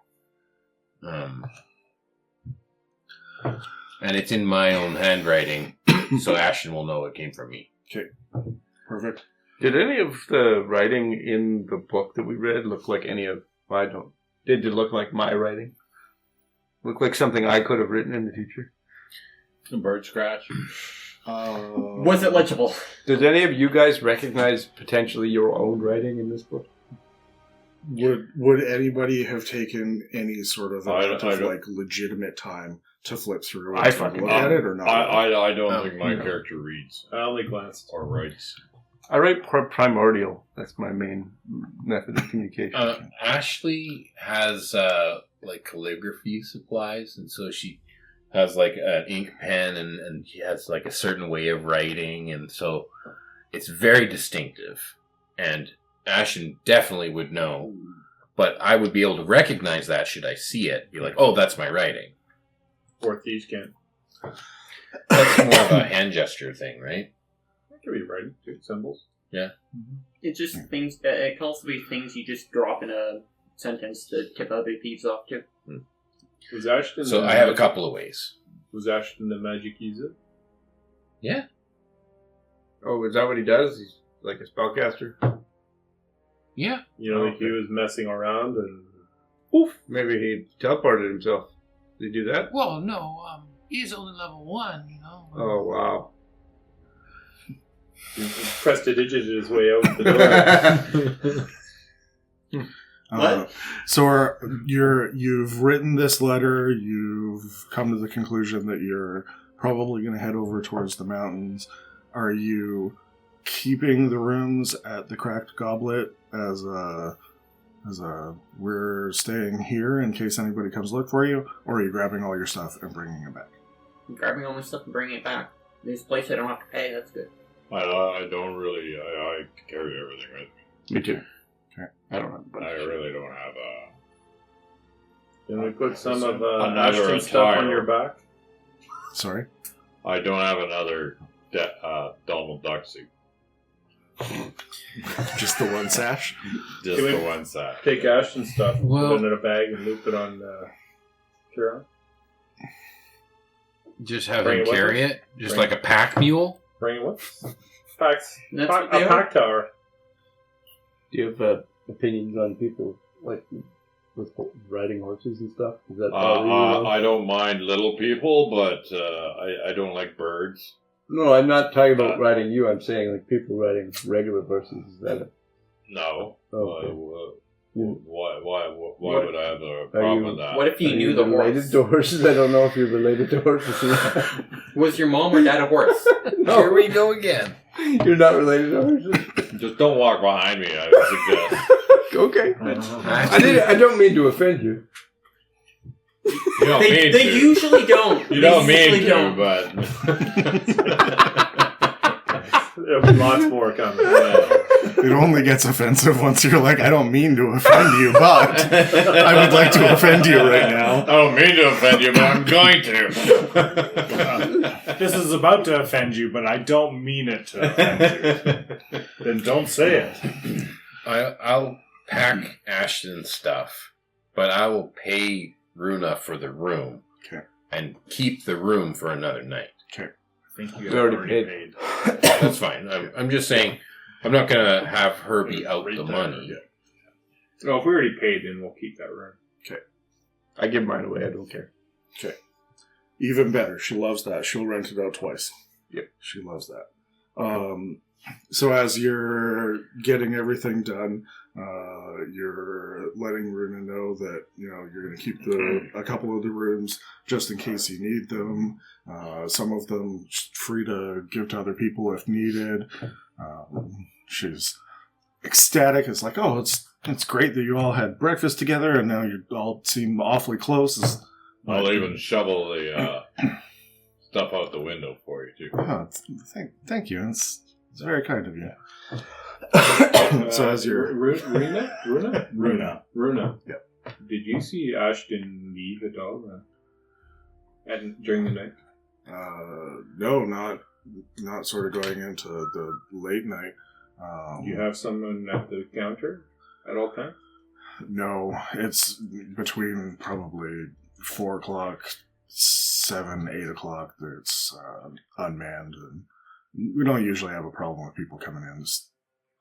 And it's in my own handwriting, so Ashton will know it came from me. Okay. Perfect. Did any of the writing in the book that we read look like any of... I don't... Did it look like my writing? Look like something I could have written in the future? A bird scratch. Was it legible? Does any of you guys recognize potentially your own writing in this book? Would anybody have taken any sort of I amount don't- of like legitimate time to flip through it I and fucking- look at it or not? I don't think my character reads I only glanced. or writes. I write primordial. That's my main method of communication. Ashley has like calligraphy supplies, and so she has like an ink pen, and she has like a certain way of writing, and so it's very distinctive. And Ashton definitely would know, but I would be able to recognize that should I see it. Be like, oh, that's my writing. Or thieves can't. That's more of a hand gesture thing, right? It could be writing too. Symbols. Yeah. It's just things. It can also be things you just drop in a sentence to tip other thieves off to. Was Ashton? So the I have a magic- couple of ways. Was Ashton the magic user? Yeah. Oh, is that what he does? He's like a spellcaster? Yeah. You know, like he Okay. was messing around and Oof. Maybe he teleported himself. Did he do that? Well, no, he's only level 1, you know. Oh, wow. he prestidigited his way out the door. What? So you've written this letter. You've come to the conclusion that you're probably going to head over towards the mountains. Are you keeping the rooms at the Cracked Goblet as a we're staying here in case anybody comes look for you, or are you grabbing all your stuff and bringing it back? Grabbing all my stuff and bringing it back. This place I don't have to pay. That's good. I don't really. I carry everything with me. Me too. Okay. I don't have a bunch. I really don't have a. Can we put some of Another Ashton's stuff on attire. your back? Sorry. I don't have another Donald Duck suit. Just the one sash? Just Can we- the one side. Take Ashton's stuff, Well- put it in a bag, and loop it on Kira. Just have Bring him it with carry us? it, just Bring like a pack mule. Bring it with. Packs. That's A what they are. pack tower. Do you have opinions on people like with riding horses and stuff? Is that I don't mind little people, but I don't like birds. No, I'm not talking about riding you. I'm saying like people riding regular horses. Is that No. okay? Why would I have a problem with that? What if you Are knew the related horse? to horses? I don't know if you're related to horses. Was your mom or dad a horse? Here we go again. You're not related to horses. Just don't walk behind me, I suggest. Okay. I don't mean to offend you. You don't mean They to. usually don't. You don't They mean usually to, don't. but... There'll be lots more coming. It only gets offensive once you're like, I don't mean to offend you, but I would like to offend you right now. I don't mean to offend you, but I'm going to. This is about to offend you, but I don't mean it to offend you. Then don't say it. I'll pack Ashton's stuff, but I will pay Runa for the room. Okay. And keep the room for another night. I think you We already paid. That's fine. I'm just saying, I'm not going to have her be out the money. No, if we already paid, then we'll keep that room. I give mine away. I don't care. Okay. Even better. She loves that. She'll rent it out twice. Yep. She loves that. So as you're getting everything done, you're letting Runa know that, you're going to keep a couple of the rooms just in case you need them. Some of them free to give to other people if needed. She's ecstatic. It's like, oh, it's great that you all had breakfast together and now you all seem awfully close. I'll even shovel the stuff out the window for you, too. Oh, thank you. It's very kind of you. So as you're... Runa. Yep. Did you see Ashton leave at all during the night? No, not sort of going into the late night. Do you have someone at the counter at all times? No, it's between probably 4 o'clock, 6 7, 8 o'clock, it's unmanned, and we don't usually have a problem with people coming in. It's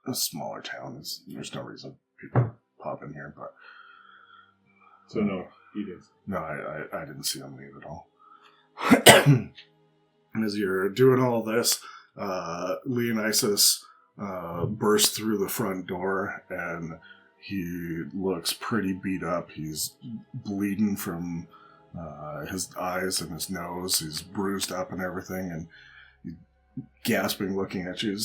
a smaller town. There's no reason people pop in here, but So no, you didn't. no, I didn't see them leave at all. As you're doing all this, Leonisis bursts through the front door, and he looks pretty beat up. He's bleeding from his eyes and his nose. He's bruised up and everything, and he's gasping, looking at you.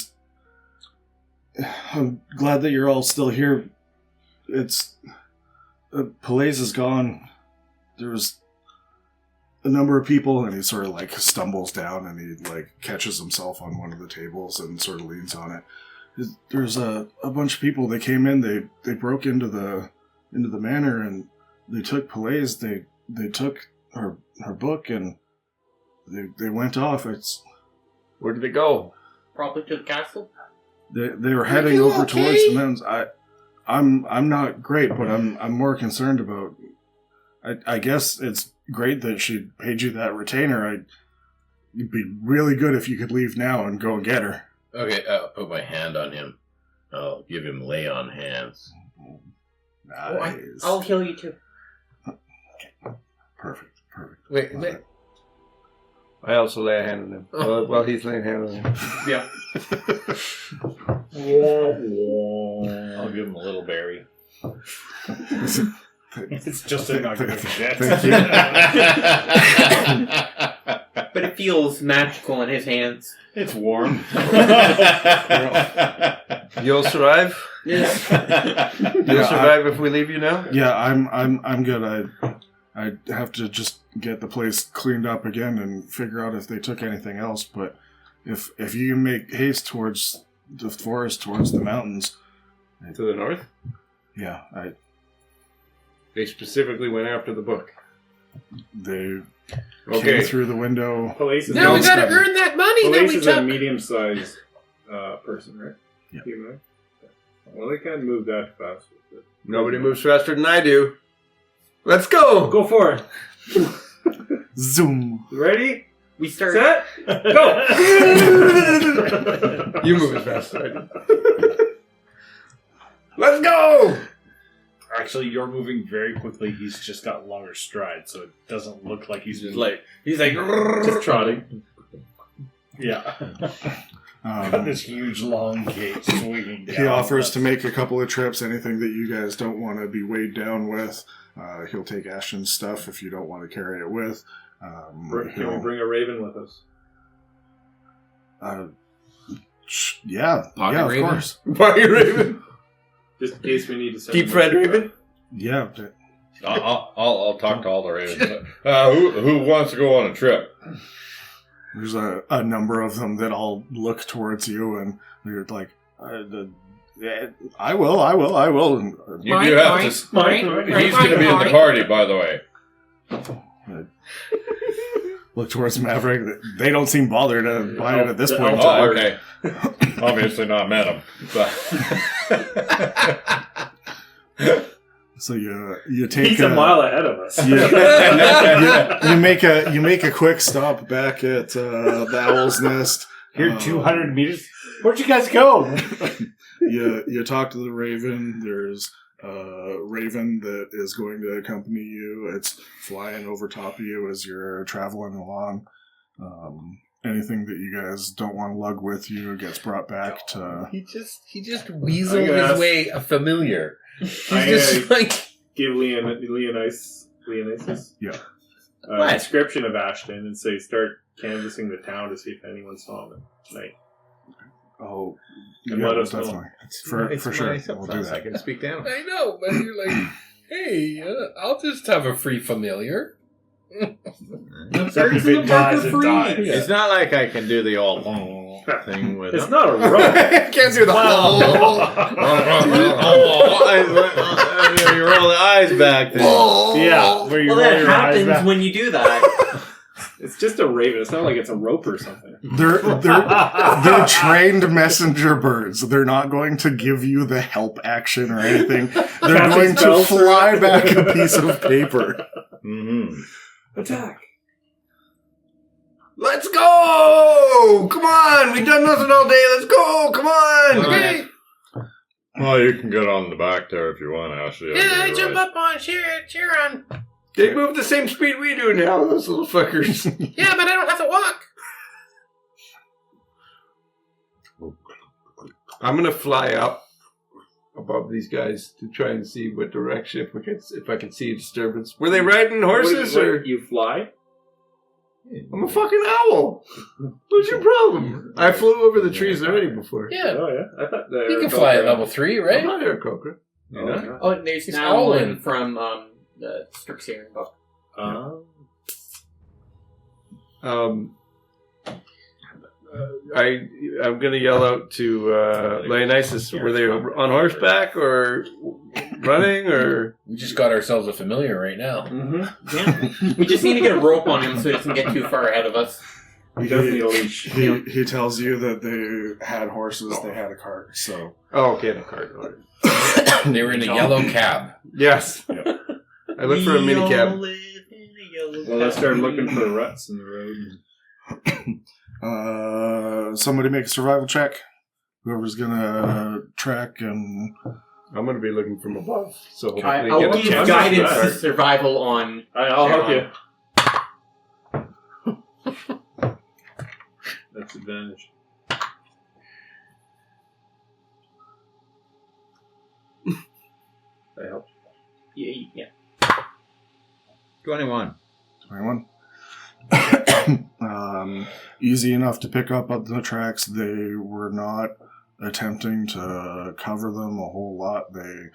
I'm glad that you're all still here. It's... Palais is gone. There was a number of people, and he sort of like stumbles down, and he like catches himself on one of the tables and sort of leans on it. There's a bunch of people. They came in. They broke into the manor, and they took Palais. They took her book, and they went off. Where did they go? Probably to the castle. They were heading over towards the mountains. I'm not great, but I'm more concerned about. I guess it's great that she paid you that retainer. It'd be really good if you could leave now and go and get her. Okay, I'll put my hand on him. I'll give him lay on hands. Nice. I'll heal you too. Perfect. Wait. I also lay a hand on him. Well, he's laying a hand on him. Yeah. I'll give him a little berry. It's just a not giving a shit. Thank you. But it feels magical in his hands. It's warm. You'll survive? Yes. You'll survive if we leave you now? Yeah, I'm good. I have to just get the place cleaned up again and figure out if they took anything else. But if you make haste towards the forest, towards the mountains, To the north? yeah, They specifically went after the book. they Okay. came through the window. Police is Now we gotta Stubborn. earn that money that Police we is a took. medium-sized person, right? Yeah. Human. Well, they can't move that fast. Nobody moves faster than I do. Let's go! Go for it. Zoom. Ready? We start. Set. Go. You move as fast as I do. Let's go! Actually, you're moving very quickly. He's just got longer strides, so it doesn't look like he's He's been... like Just trotting. Yeah. Got this huge long gate swinging down. He offers to make a couple of trips. Anything that you guys don't want to be weighed down with, he'll take Ashton's stuff if you don't want to carry it with. Can we bring a raven with us? Yeah, Pocket yeah, raven? of course. Pocket raven. Just in case we need to send Keep him Fred a- Raven. Yeah, I'll talk to all the ravens. Who wants to go on a trip? there's a number of them that all look towards you, and they're like, I will. And, You do have to. He's going to be in the party, by the way. look towards Maverick. They don't seem bothered by it at this point. Oh, okay. Obviously not met him. But So you take He's a mile ahead of us. you make a quick stop back at the Owl's Nest. Here, 200 meters. Where'd you guys go? You talk to the Raven. There's a Raven that is going to accompany you. It's flying over top of you as you're traveling along. Anything that you guys don't want to lug with you gets brought back to... He just weaseled his way a familiar. He's just like... Give Leonisis Yeah. a description of Ashton and say start canvassing the town to see if anyone saw him at night. Oh, And yeah, let us know. definitely. For sure. We'll do I that. can speak down. I know, but you're like, hey, I'll just have a free familiar. Second big dies and dies. it's not like I can do the old thing with It's him. not a rope. Can't do the You roll the eyes back then. Yeah, where you Well, roll that your eyes happens back. when you do that. It's just a raven. It's not like it's a rope or something. They're trained messenger birds. They're not going to give you the help action or anything. They're Casting going to spells through fly it. back a piece of paper. Mm-hmm. Attack. Let's go! Come on! We've done nothing all day. Let's go! Come on! Okay. Well, you can get on the back there if you want, Ashley. Yeah, jump up on, cheer on. They move the same speed we do now, those little fuckers. Yeah, but I don't have to walk. I'm gonna fly up above these guys to try and see what direction, if I can see a disturbance. Were they riding horses or? You fly? I'm a fucking owl. What's your problem? I flew over the trees already before. Yeah. Oh, yeah. I thought You can fly at level 3, I'm right? not Aarakocra. You know? Oh, there's He's now owling. one from the Strixhaven book. I'm gonna yell out to Leonidas. Were they on horseback or running or? We just got ourselves a familiar right now. Mm-hmm. Yeah. We just need to get a rope on him so he doesn't get too far ahead of us. He tells you that they had horses, they had a cart, so... Oh, okay, the cart. They were in a yellow cab. Yes. Yep. I looked for a minicab. Well, let's start looking for ruts in the road. Somebody make a survival check. Whoever's gonna track and... I'm gonna be looking from above, so hopefully I'll get a give chance. guidance to survival on... I'll help you. That's advantage. I help. Yeah. 21. 21. Easy enough to pick up on the tracks. They were not attempting to cover them a whole lot. They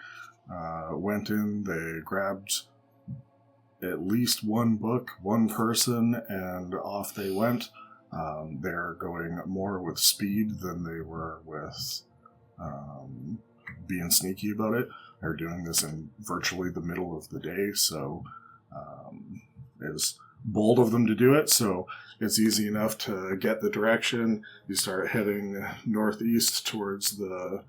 went in, they grabbed at least one book, one person, and off they went. They're going more with speed than they were with being sneaky about it. They're doing this in virtually the middle of the day, so it's bold of them to do it. So it's easy enough to get the direction. You start heading northeast towards the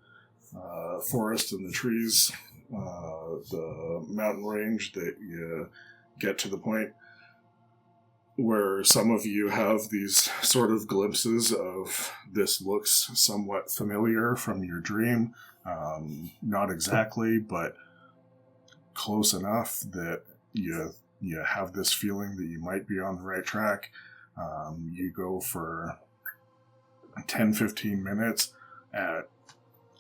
forest and the trees, the mountain range, that you get to the point where some of you have these sort of glimpses of this looks somewhat familiar from your dream. Not exactly, but close enough that you have this feeling that you might be on the right track. You go for 10-15 minutes at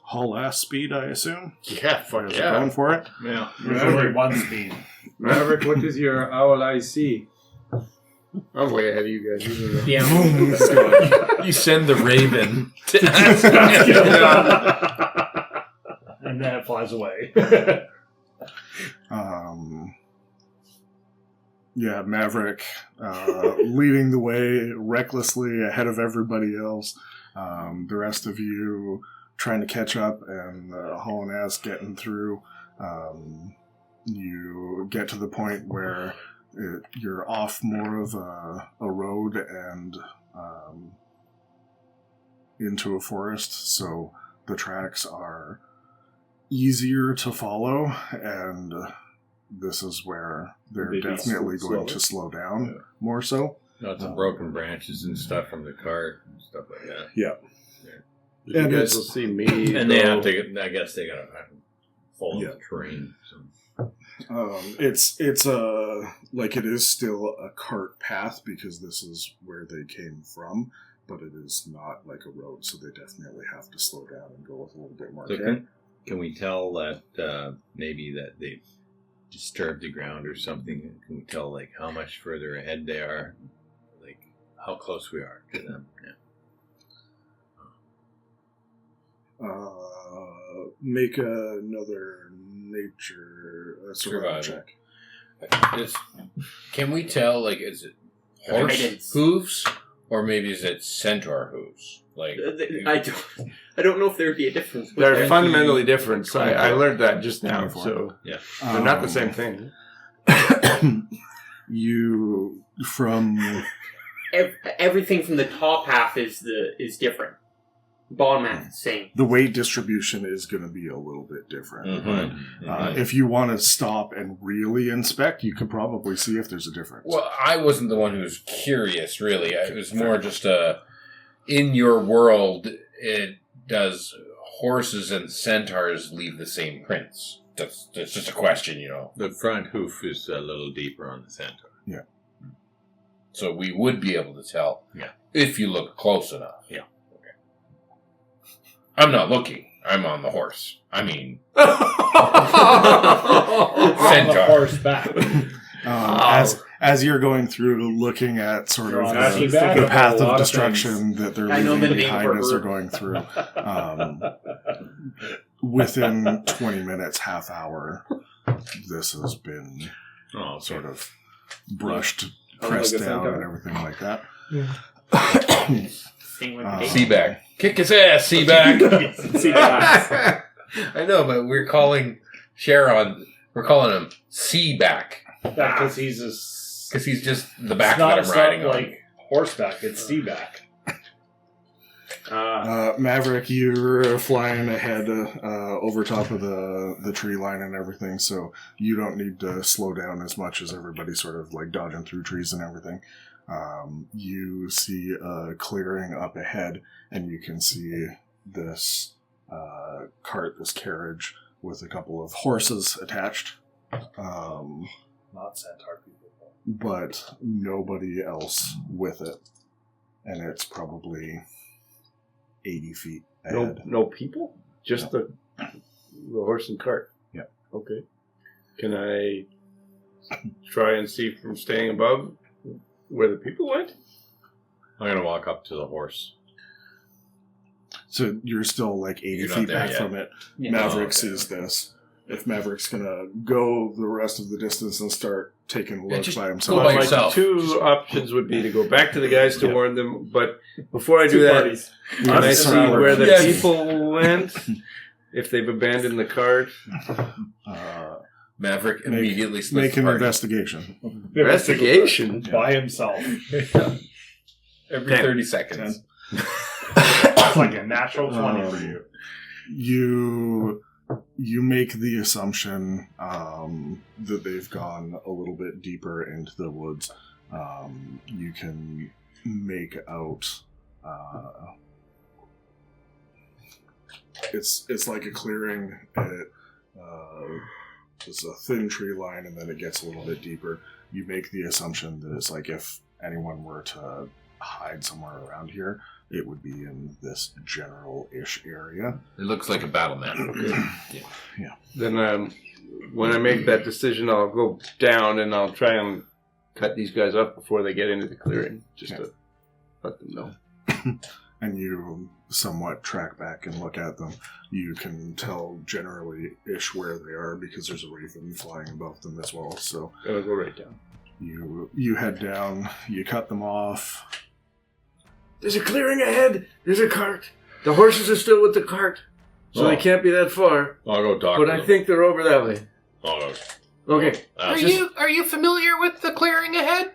haul-ass speed, I assume? Yeah, fuck You're going for it? Yeah. Usually one speed. Maverick, what is your owl IC? I'm way ahead of you guys. Yeah. You send the raven to And then it flies away. Yeah, Maverick leading the way recklessly ahead of everybody else. The rest of you trying to catch up and hauling ass getting through. You get to the point where you're off more of a road and into a forest, so the tracks are easier to follow, and this is where they're Maybe definitely slower. going to slow down more so. Lots of broken branches and stuff from the cart and stuff like that. Yeah. You And guys it's- will see me. And they have to, I guess they gotta follow Yeah. the terrain. So. It's like it is still a cart path because this is where they came from, but it is not like a road, so they definitely have to slow down and go with a little bit more So care. can we tell that maybe that they've disturbed the ground or something? Can we tell like how much further ahead they are? Like how close we are to them? Yeah. Make another nature survival check. Can we tell, like, is it horse Guidance. hooves or maybe is it centaur hooves? Like, I don't know if there would be a difference. They're Would there? fundamentally different. So I learned that just now. So Yeah. they're not the same thing. You from Everything from the top half is different. Ball math, same. The weight distribution is going to be a little bit different. Mm-hmm. But if you want to stop and really inspect, you could probably see if there's a difference. Well, I wasn't the one who was curious, really. It was more just in your world, does horses and centaurs leave the same prints? That's just a question, The front hoof is a little deeper on the centaur. Yeah. So we would be able to tell if you look close enough. Yeah. Okay. I'm not looking. I'm on the horse. I mean, centaur. Horseback. As you're going through looking at sort of Actually, the path a lot of of destruction that they're I know leaving the name behind for as her. they're going through, within 20 minutes, half hour, this has been sort of brushed, pressed like a down, centaur. and everything like that. Same with the Seaback. Kick his ass, Seaback. Seaback. I know, but we're calling Sharon, we're calling him Seaback. Because he's Because he's just the back not, that I'm riding on. like horseback, it's seaback. Maverick, you're flying ahead over top of the tree line and everything, so you don't need to slow down as much as everybody sort of like dodging through trees and everything. You see a clearing up ahead, and you can see this cart, this carriage, with a couple of horses attached. Not centaur people. But nobody else with it. And it's probably 80 feet ahead. No people? Just the horse and cart? Yeah. Okay. Can I try and see from staying above where the people went? I'm going to walk up to the horse. So you're still like 80 You're not feet there back yet. from it. Yeah. Maverick sees this. If Maverick's gonna go the rest of the distance and start taking looks just by go himself, by My yourself. two options would be to go back to the guys to warn them, but before I do Two that, parties. can I see where the Yes. people went? If they've abandoned the cart? Maverick Make- immediately splits make the an party. investigation. Investigation? By himself. Every 30 seconds. It's like a natural 20 for you. You make the assumption that they've gone a little bit deeper into the woods. You can make out it's like a clearing. It's a thin tree line, and then it gets a little bit deeper. You make the assumption that it's like if anyone were to hide somewhere around here, it would be in this general-ish area. It looks like a battle map. Then when I make that decision, I'll go down and I'll try and cut these guys up before they get into the clearing, just to let them know. And you somewhat track back and look at them. You can tell generally-ish where they are because there's a raven flying above them as well. So I'll go right down. you head down, you cut them off. There's a clearing ahead. There's a cart. The horses are still with the cart, so they can't be that far. I'll go talk But to I them. think they're over that way. I'll go. Okay. Are you familiar with the clearing ahead?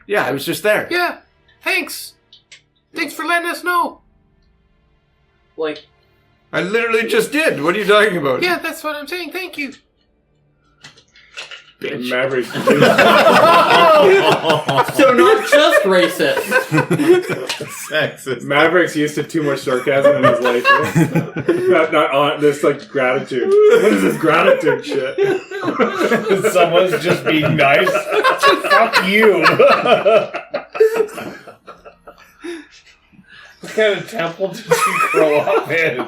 Yeah, I was just there. Yeah. Thanks. Thanks for letting us know. Like, I literally just did. What are you talking about? Yeah, that's what I'm saying. Thank you. Maverick. so not just racist. Sexist. Maverick's used to too much sarcasm in his life. Not this like gratitude. What is this gratitude shit? Someone's just being nice. Fuck you. What kind of temple did you grow up in?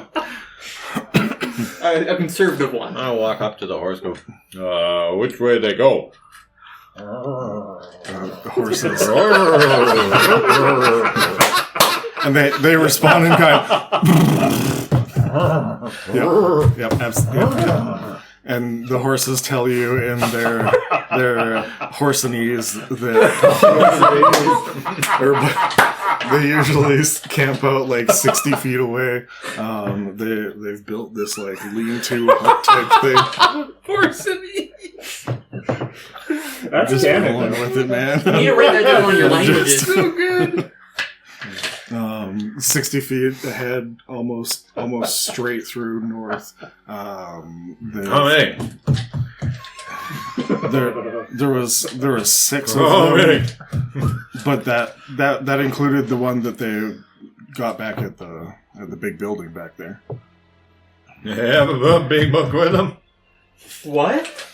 A conservative one. I'll walk up to the horse and go, which way they go? The horses. And they respond in kind. Yep, absolutely. And the horses tell you in their horsenese that they usually camp out like 60 feet away. They've built this like lean-to hut type thing. Horsenese. That's Just canon. rolling with it, man. You need to write that down on your languages. So good. 60 feet ahead, almost straight through north. How many? There was 6 of them, but that included the one that they got back at the big building back there. They have a big book with them. What?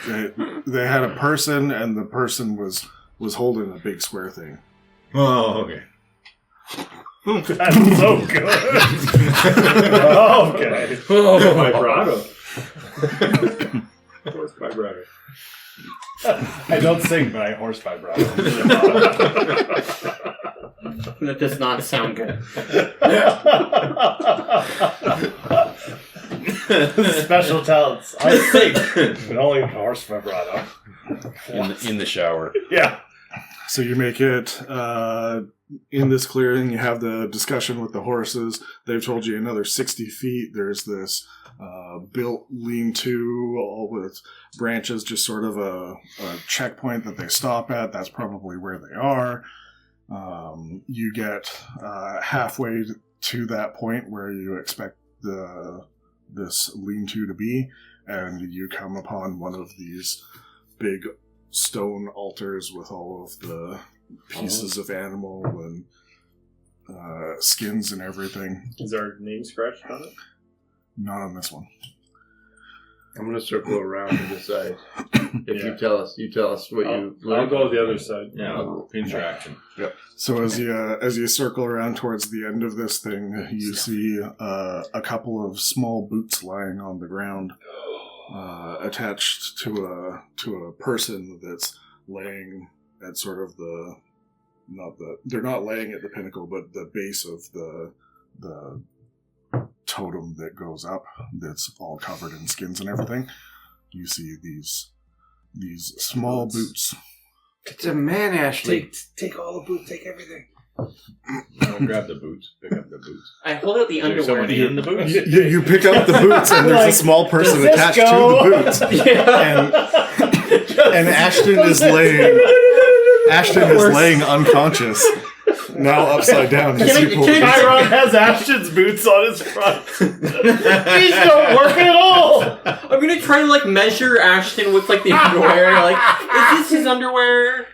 They had a person, and the person was holding a big square thing. Oh, okay. That's so good. Okay. Oh, vibrato. Horse vibrato. I don't sing, but I horse vibrato. That does not sound good. Special talents. I sing, but only horse vibrato. In the shower. Yeah. So you make it in this clearing. You have the discussion with the horses. They've told you another 60 feet. There's this built lean-to, all with branches, just sort of a checkpoint that they stop at. That's probably where they are. You get halfway to that point where you expect this lean-to to be, and you come upon one of these big stone altars with all of the pieces of animal and skins and everything. Is our name scratched on it? Not on this one. I'm gonna circle around to decide. If you tell us what you. I'll go the other side. Yeah, interaction. Yep. So as you circle around towards the end of this thing, you see a couple of small boots lying on the ground, attached to a person that's laying at sort of they're not laying at the pinnacle, but the base of the totem that goes up, that's all covered in skins and everything. You see these small boots. It's a man, Ashley. Take all the boots. Take everything. Don't grab the boots. Pick up the boots. I hold out the Is there underwear. somebody in the boots? You pick up the boots, and there's Like, a small person does this attached go? to the boots. And Ashton is laying unconscious, now upside down. As you pull Chiron has Ashton's boots on his front. These don't work at all. I'm gonna try to measure Ashton with the underwear. Is this his underwear?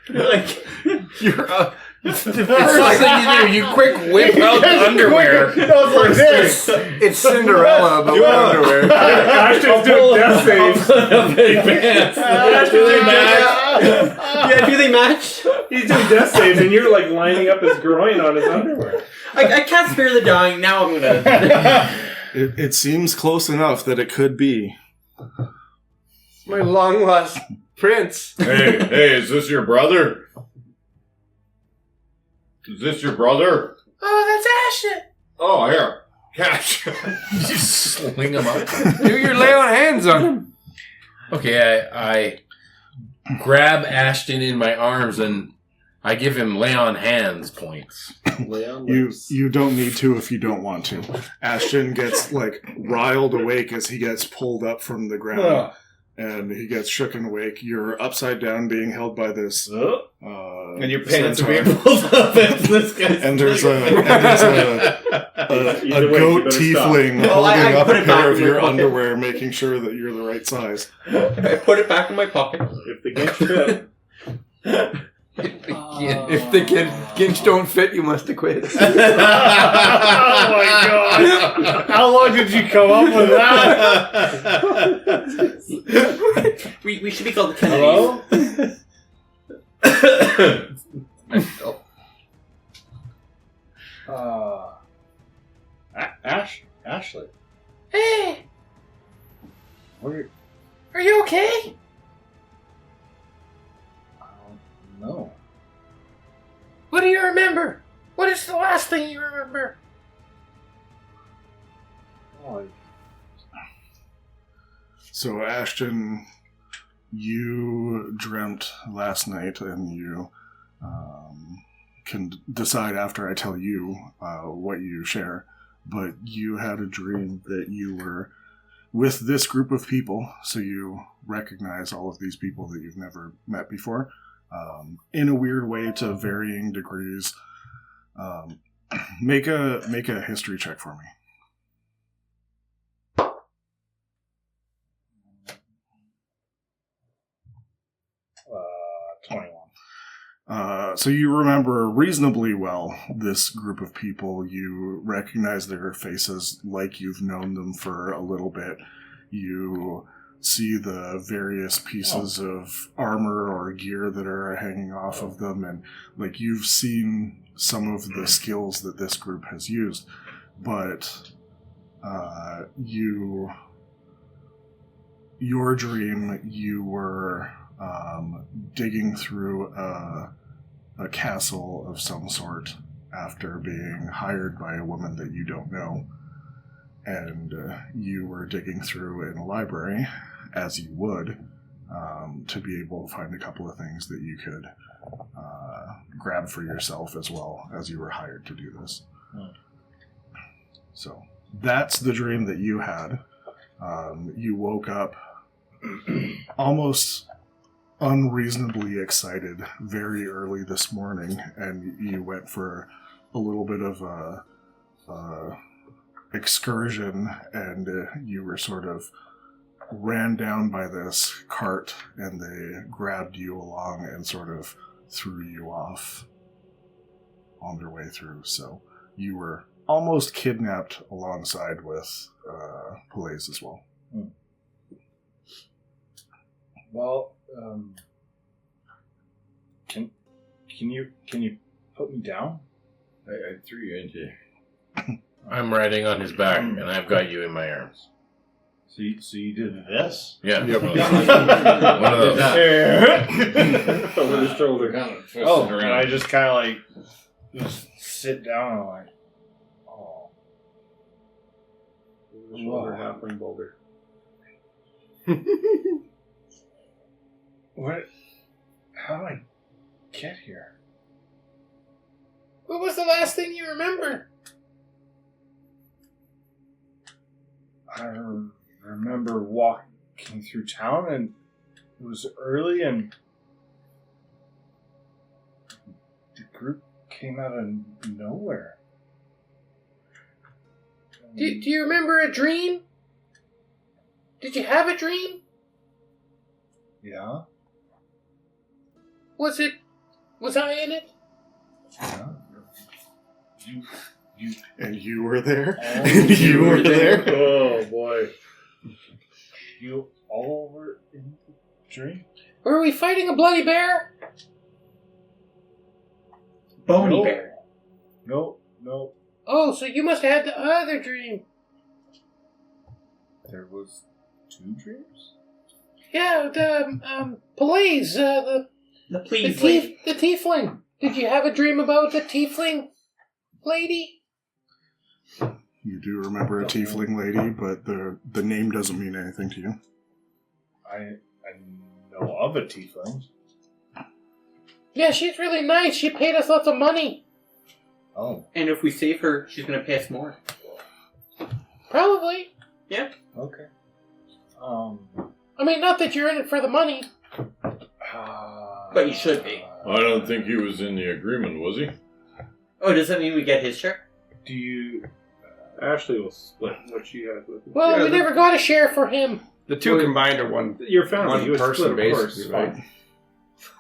You're It's the first thing you do. You quick whip out the underwear. It was like this. It's Cinderella, but with underwear. Ashton's doing death saves. Do they match? Yeah, do they match? He's doing death saves, and you're lining up his groin on his underwear. I can't spare the dying. Now I'm gonna. It seems close enough that it could be. My long lost prince. Hey, is this your brother? Is this your brother? Oh, that's Ashton. Oh, here. Catch. You sling him up. Do your lay on hands on him. Okay, I grab Ashton in my arms and I give him lay on hands points. You don't need to if you don't want to. Ashton gets riled awake as he gets pulled up from the ground. And he gets shooken awake. You're upside down, being held by this. And your pants are centaur. being pulled up. And there's a goat tiefling holding up a pair of your underwear, making sure that you're the right size. I put it back in my pocket. If the ginch fit. If the ginch don't fit, you must have quit. Oh my god! How long did you come up with that? We should be called the Kennedys. Hello? Ashley. Hey, What are you okay? No. What do you remember? What is the last thing you remember? So, Ashton, you dreamt last night, and you can decide after I tell you what you share, but you had a dream that you were with this group of people, so you recognize all of these people that you've never met before. In a weird way, to varying degrees, Make a history check for me. 21. So you remember reasonably well this group of people. You recognize their faces like you've known them for a little bit. You see the various pieces of armor or gear that are hanging off of them, and like you've seen some of the skills that this group has used, but your dream, you were digging through a castle of some sort after being hired by a woman that you don't know, and you were digging through in a library, as you would, to be able to find a couple of things that you could grab for yourself as well, as you were hired to do this. So that's the dream that you had. You woke up almost unreasonably excited very early this morning, and you went for a little bit of a excursion, and you were sort of ran down by this cart, and they grabbed you along and sort of threw you off on their way through. So you were almost kidnapped alongside with Pelays as well. Well, can you put me down? I threw you into. I'm riding on his back, and I've got you in my arms. So you did this? Yeah. Yep. One of those. Over his shoulder. Kind of twisted Oh, and around. I just kind of like just sit down and like, oh, Over his shoulder, halfling boulder. what? How do I get here? What was the last thing you remember? I remember walking through town, and it was early, and the group came out of nowhere. Do you remember a dream? Did you have a dream? Yeah. Was I in it? Yeah. You And you were there? Oh, And you were there? Oh boy. You all were in the dream? Were we fighting a bloody bear? Bony No. bear. No. Oh, so you must have had the other dream. There was 2 dreams? Yeah, the Pelays, the Please, lady. the tiefling. Did you have a dream about the tiefling lady? You do remember a tiefling lady, but the name doesn't mean anything to you. I know of a tiefling. Yeah, she's really nice. She paid us lots of money. Oh, And if we save her, she's going to pay us more. Probably. okay. I mean, not that you're in it for the money. But you should be. I don't think he was in the agreement, was he? Oh, does that mean we get his share? Do you... Ashley will split what she has with him. Well, Yeah, we the- never got a share for him. The two combined are one Your family, one you would person, split, of course. basically, right?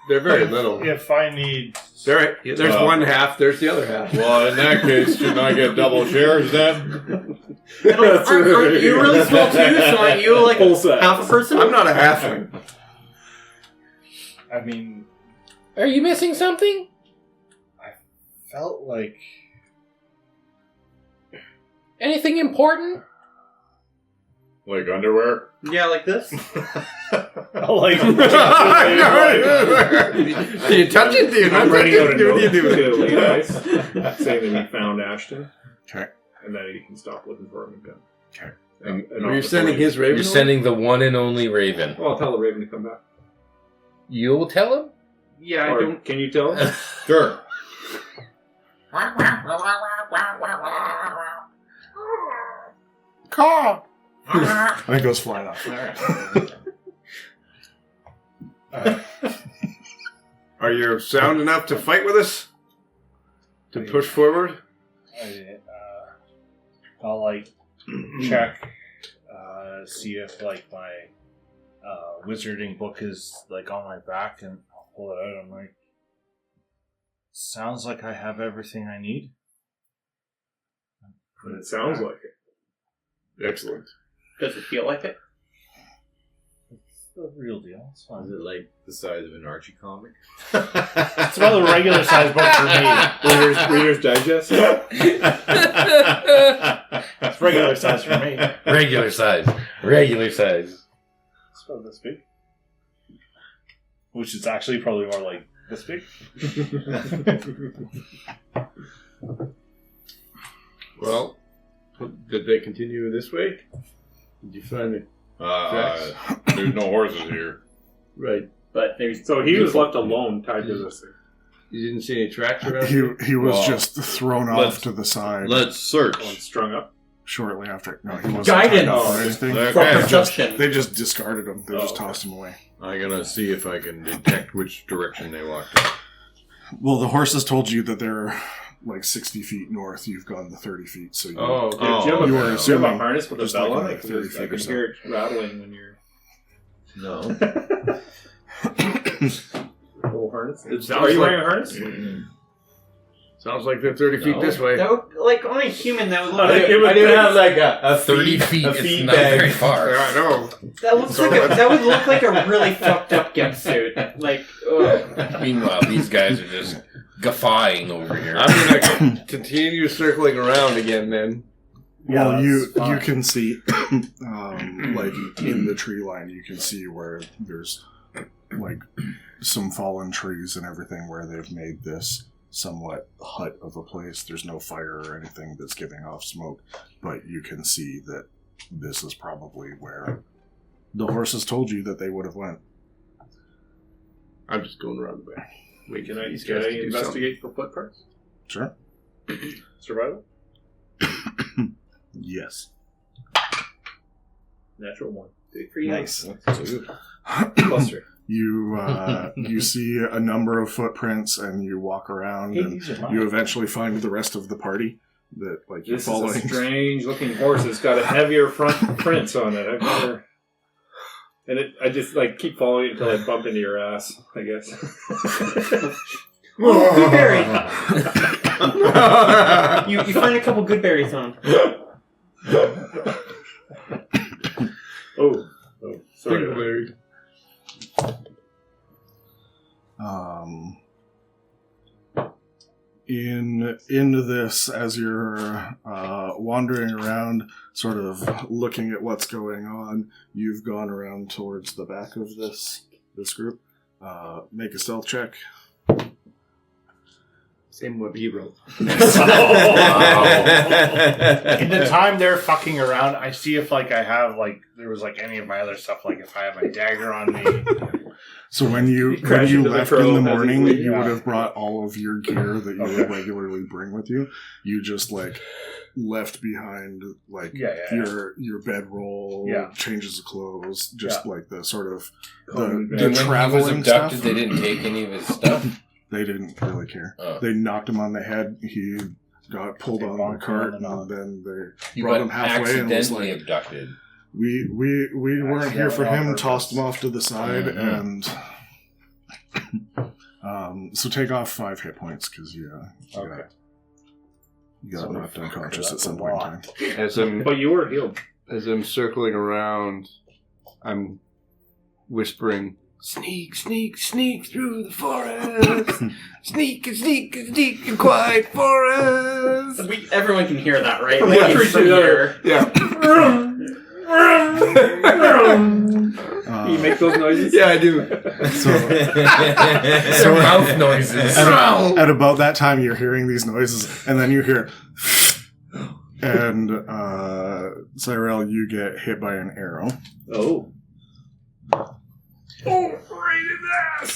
They're very little. If I need... There's Well- one half, there's the other half. Well, in that case, shouldn't I get double shares then? Aren't you really small too? So aren't you like Full size. half a person? I'm not a halfling. I mean, Are you missing something? felt like... Anything important? Like underwear? Yeah, like this. like... Do you touch it? Do you not I'm touch writing out a it? Do note you do to it? Levi's saying that we found Ashton. Okay. And that he can stop looking for him again. Okay. And Are you sending his raven? You're sending the one and only Raven. Well, I'll tell the Raven to come back. You'll tell him? Yeah, I Or don't. can you tell him? Sure. Carl. I think it goes flying off. Are you sound enough to fight with us? To push forward? I'll like check, see if like my wizarding book is like on my back, and I'll pull it out. I'm like, sounds like I have everything I need. It sounds like it. Excellent. Does it feel like it? It's the real deal. It's fine. Is it like the size of an Archie comic? It's about the regular size book for me. Reader's Digest? It's regular size for me. Regular size. Regular size. It's about this big. Which is actually probably more like this big. Well, did they continue this way? Did you find it? There's no horses here. Right. But there's So he was left alone tied to this thing. You didn't see any tracks around here? He was Well, just thrown off to the side Let's search. Oh, it's strung up. shortly after. No, he wasn't Guidance. tied up or anything. Okay. for They perception. just discarded him. They just tossed him away. I'm gonna see if I can detect which direction they walked in. Well, the horses told you that they're like 60 feet north. You've gone the 30 feet, so you, Oh, okay. Oh. Do you have a, You were do you have assuming a harness with a just bell like on a it? 30 'Cause I feet or can so. hear it rattling when you're... No. Little harness? sounds Are you like- wearing a harness? Sounds like they're 30 feet No. this way. That would, like, on a human, that would look I like... think it I didn't have like a 30 feet a is feed not bag. very far. I know. That looks like that would look like a really fucked up get suit. Like, ugh. Meanwhile, these guys are just guffawing over here. I'm going to continue circling around again then. well, Yeah, you that's fine. you can see, like in the tree line, you can see where there's like some fallen trees and everything where they've made this somewhat hut of a place. There's no fire or anything that's giving off smoke, but you can see that this is probably where the horses told you that they would have went. I'm just going around the back. Wait, Can I these guys to do investigate for footprints? Sure. Survival? Yes. Natural one. Good for you. Nice. Plus 3. You see a number of footprints, and you walk around, Hey, and these are mine. you eventually find the rest of the party that like you're This following. is a strange looking horse. It's got a heavier front prints on it. I've never... And I just like keep following it until I bump into your ass, I guess. Oh, good berry! you find a couple good berries on. Oh, sorry. Larry. Into this, as you're wandering around, sort of looking at what's going on, you've gone around towards the back of this group. Make a stealth check. Same what he wrote. In the time they're fucking around, I see if like I have like there was like any of my other stuff, like if I have my dagger on me. So when you crash into the left crow in the as morning, he leaves. you would have brought all of your gear that you would Okay. regularly bring with you. You just like left behind like Yeah. your bedroll, Yeah. changes of clothes, just like the sort of the And when he was traveling abducted, stuff. they didn't take any of his stuff. They didn't really care. Oh. They knocked him on the head. He got pulled They on the bonked cart, him and then they He brought got him halfway and was accidentally like, abducted. "We weren't here for him." Tossed him off to the side, Mhm. and so take off 5 hit points because you Okay. got knocked unconscious at that's some a point in lot. time. As I'm But you were healed. circling around, I'm whispering, "Sneak, sneak, sneak through the forest. Sneak and sneak and sneak in quiet forest." Everyone can hear that, right? Yeah, Like, pretty from sure. here. Yeah. You make those noises? Yeah, I do. Their mouth noises. At about that time, you're hearing these noises, and then you hear, and Cyrell, you get hit by an arrow, Oh.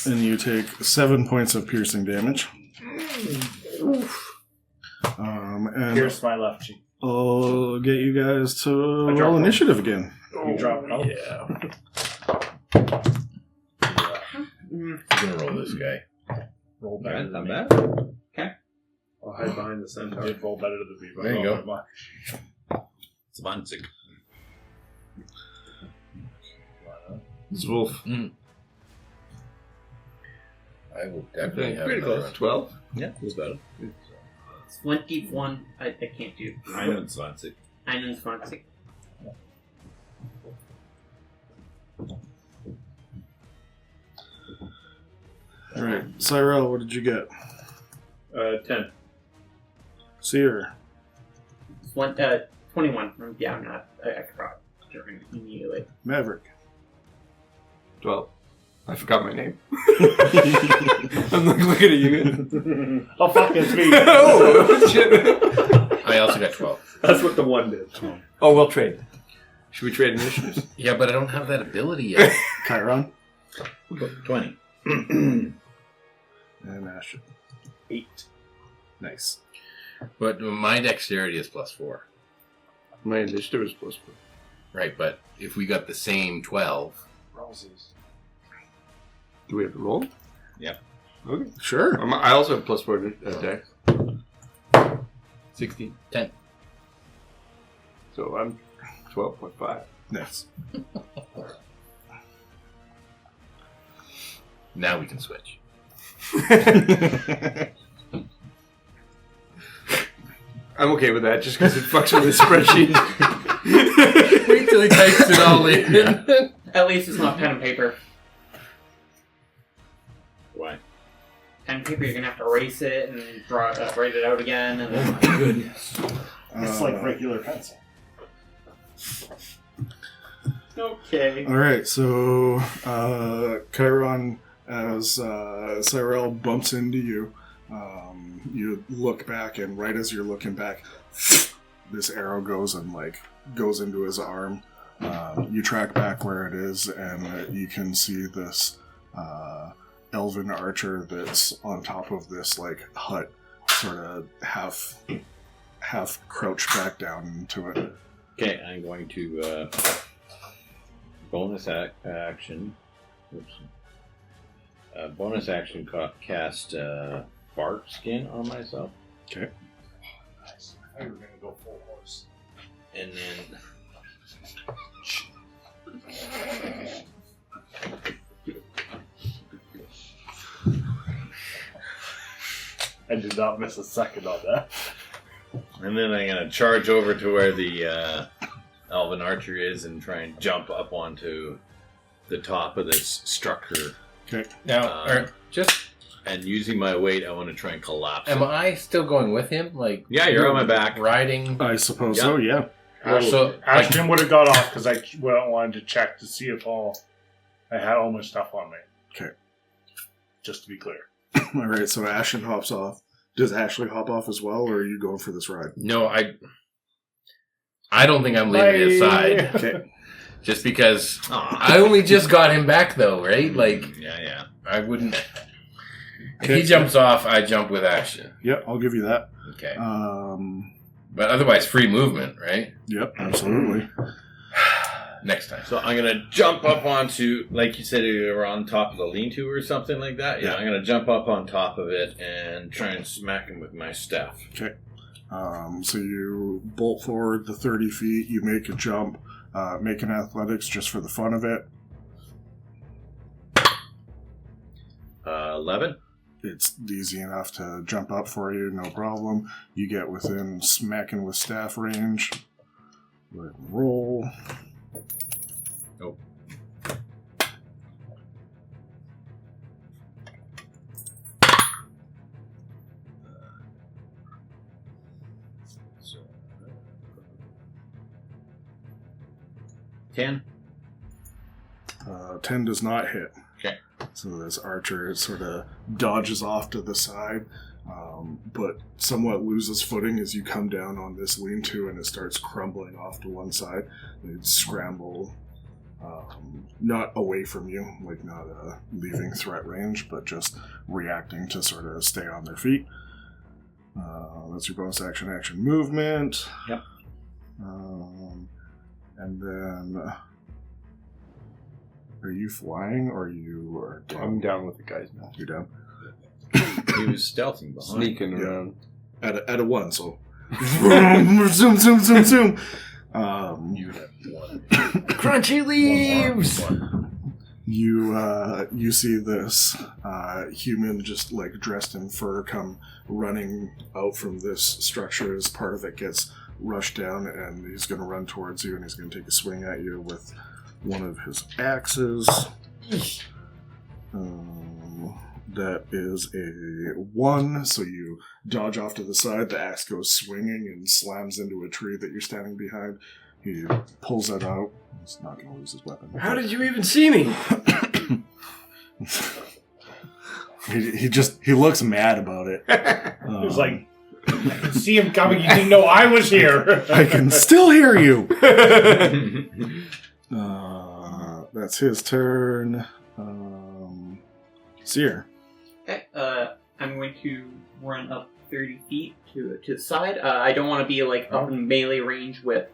and you take 7 points of piercing damage. And Here's my left cheek. I'll get you guys to drop roll one. initiative again. You drop it off? Yeah. I'm gonna roll this guy. Roll back. Not bad. I'll hide behind the centaur. Did roll better than me. There you go. Much. 20. It's Wolf. I will definitely have Pretty another close. run. 12. Yeah, it was better. 21. I can't do. 21. 21. All right, Cyrell, what did you get? 10. Seer. 21. Yeah, I'm not. I forgot during immediately. Maverick. 12. I forgot my name. I'm looking at you. Oh, fuck, it's me. Oh, shit. I also got 12. That's what the 1 did. Oh, we'll trade. Should we trade initiatives? Yeah, but I don't have that ability yet. Chiron. 20. And Ashton. 8. Nice. But my dexterity is +4. My initiative is +4. Right, but if we got the same 12... Roses. Do we have to roll? Yep. Okay. Sure. I also have +4 dex. 16. 10. So I'm 12.5. Nice. Now we can switch. I'm okay with that just because it fucks with the spreadsheet. Wait till he types it all in. At least it's not pen and paper. Why? Pen and paper, you're gonna have to erase it and write it out again. And Oh my goodness. It's like regular pencil. Okay. All right, so Chiron, as Cyrell bumps into you, you look back, and right as you're looking back, this arrow goes into his arm. You track back where it is, and you can see this elven archer that's on top of this hut, sort of half crouched back down into it. Okay, I'm going to bonus action. Oops. Bonus action cast bark skin on myself. Okay. Nice. I thought you were going to go full horse. And then I did not miss a second on that. I'm gonna charge over to where the elven archer is and try and jump up onto the top of this structure. Okay. Now, And using my weight, I want to try and collapse am it. I still going with him? Yeah, you're on my back. Riding? I suppose so, yeah. Ashton would have got off because I wanted to check to see if I had all my stuff on me. Okay. Just to be clear. All right, so Ashton hops off. Does Ashley hop off as well, or are you going for this ride? No, I don't think I'm leaving his side. Okay. Just because I only just got him back, though, right? Yeah. I wouldn't. If he jumps off, I jump with Ashton. Yep, I'll give you that. Okay. But otherwise, free movement, right? Yep, absolutely. Next time. So I'm going to jump up onto, like you said, you were on top of the lean-to or something like that? Yeah, I'm going to jump up on top of it and try and smack him with my staff. Okay. So you bolt forward the 30 feet, you make a jump, make an athletics just for the fun of it. 11. It's easy enough to jump up for you, no problem. You get within smacking with staff range. Go ahead and roll. Nope. So, 10. 10 does not hit. Okay. So this archer sort of dodges off to the side, but somewhat loses footing as you come down on this lean-to, and it starts crumbling off to one side. They'd scramble, not away from you, not leaving threat range, but just reacting to sort of stay on their feet. That's your bonus action movement. Yep. And then... Are you flying, or you are down? I'm down with the guys now. You're down? He was stealthing behind. Sneaking around. at a 1, so zoom, zoom, zoom, zoom. You have one. Crunchy leaves! You see this human just like dressed in fur come running out from this structure as part of it gets rushed down, and he's going to run towards you, and he's going to take a swing at you with one of his axes. That is a 1, so you dodge off to the side. The axe goes swinging and slams into a tree that you're standing behind. He pulls it out. He's not going to lose his weapon. How did you even see me? he looks mad about it. It's like, I can see him coming. You didn't know I was here. I can still hear you. That's his turn. Seer. Okay, I'm going to run up 30 feet to the side. I don't want to be like up in melee range with.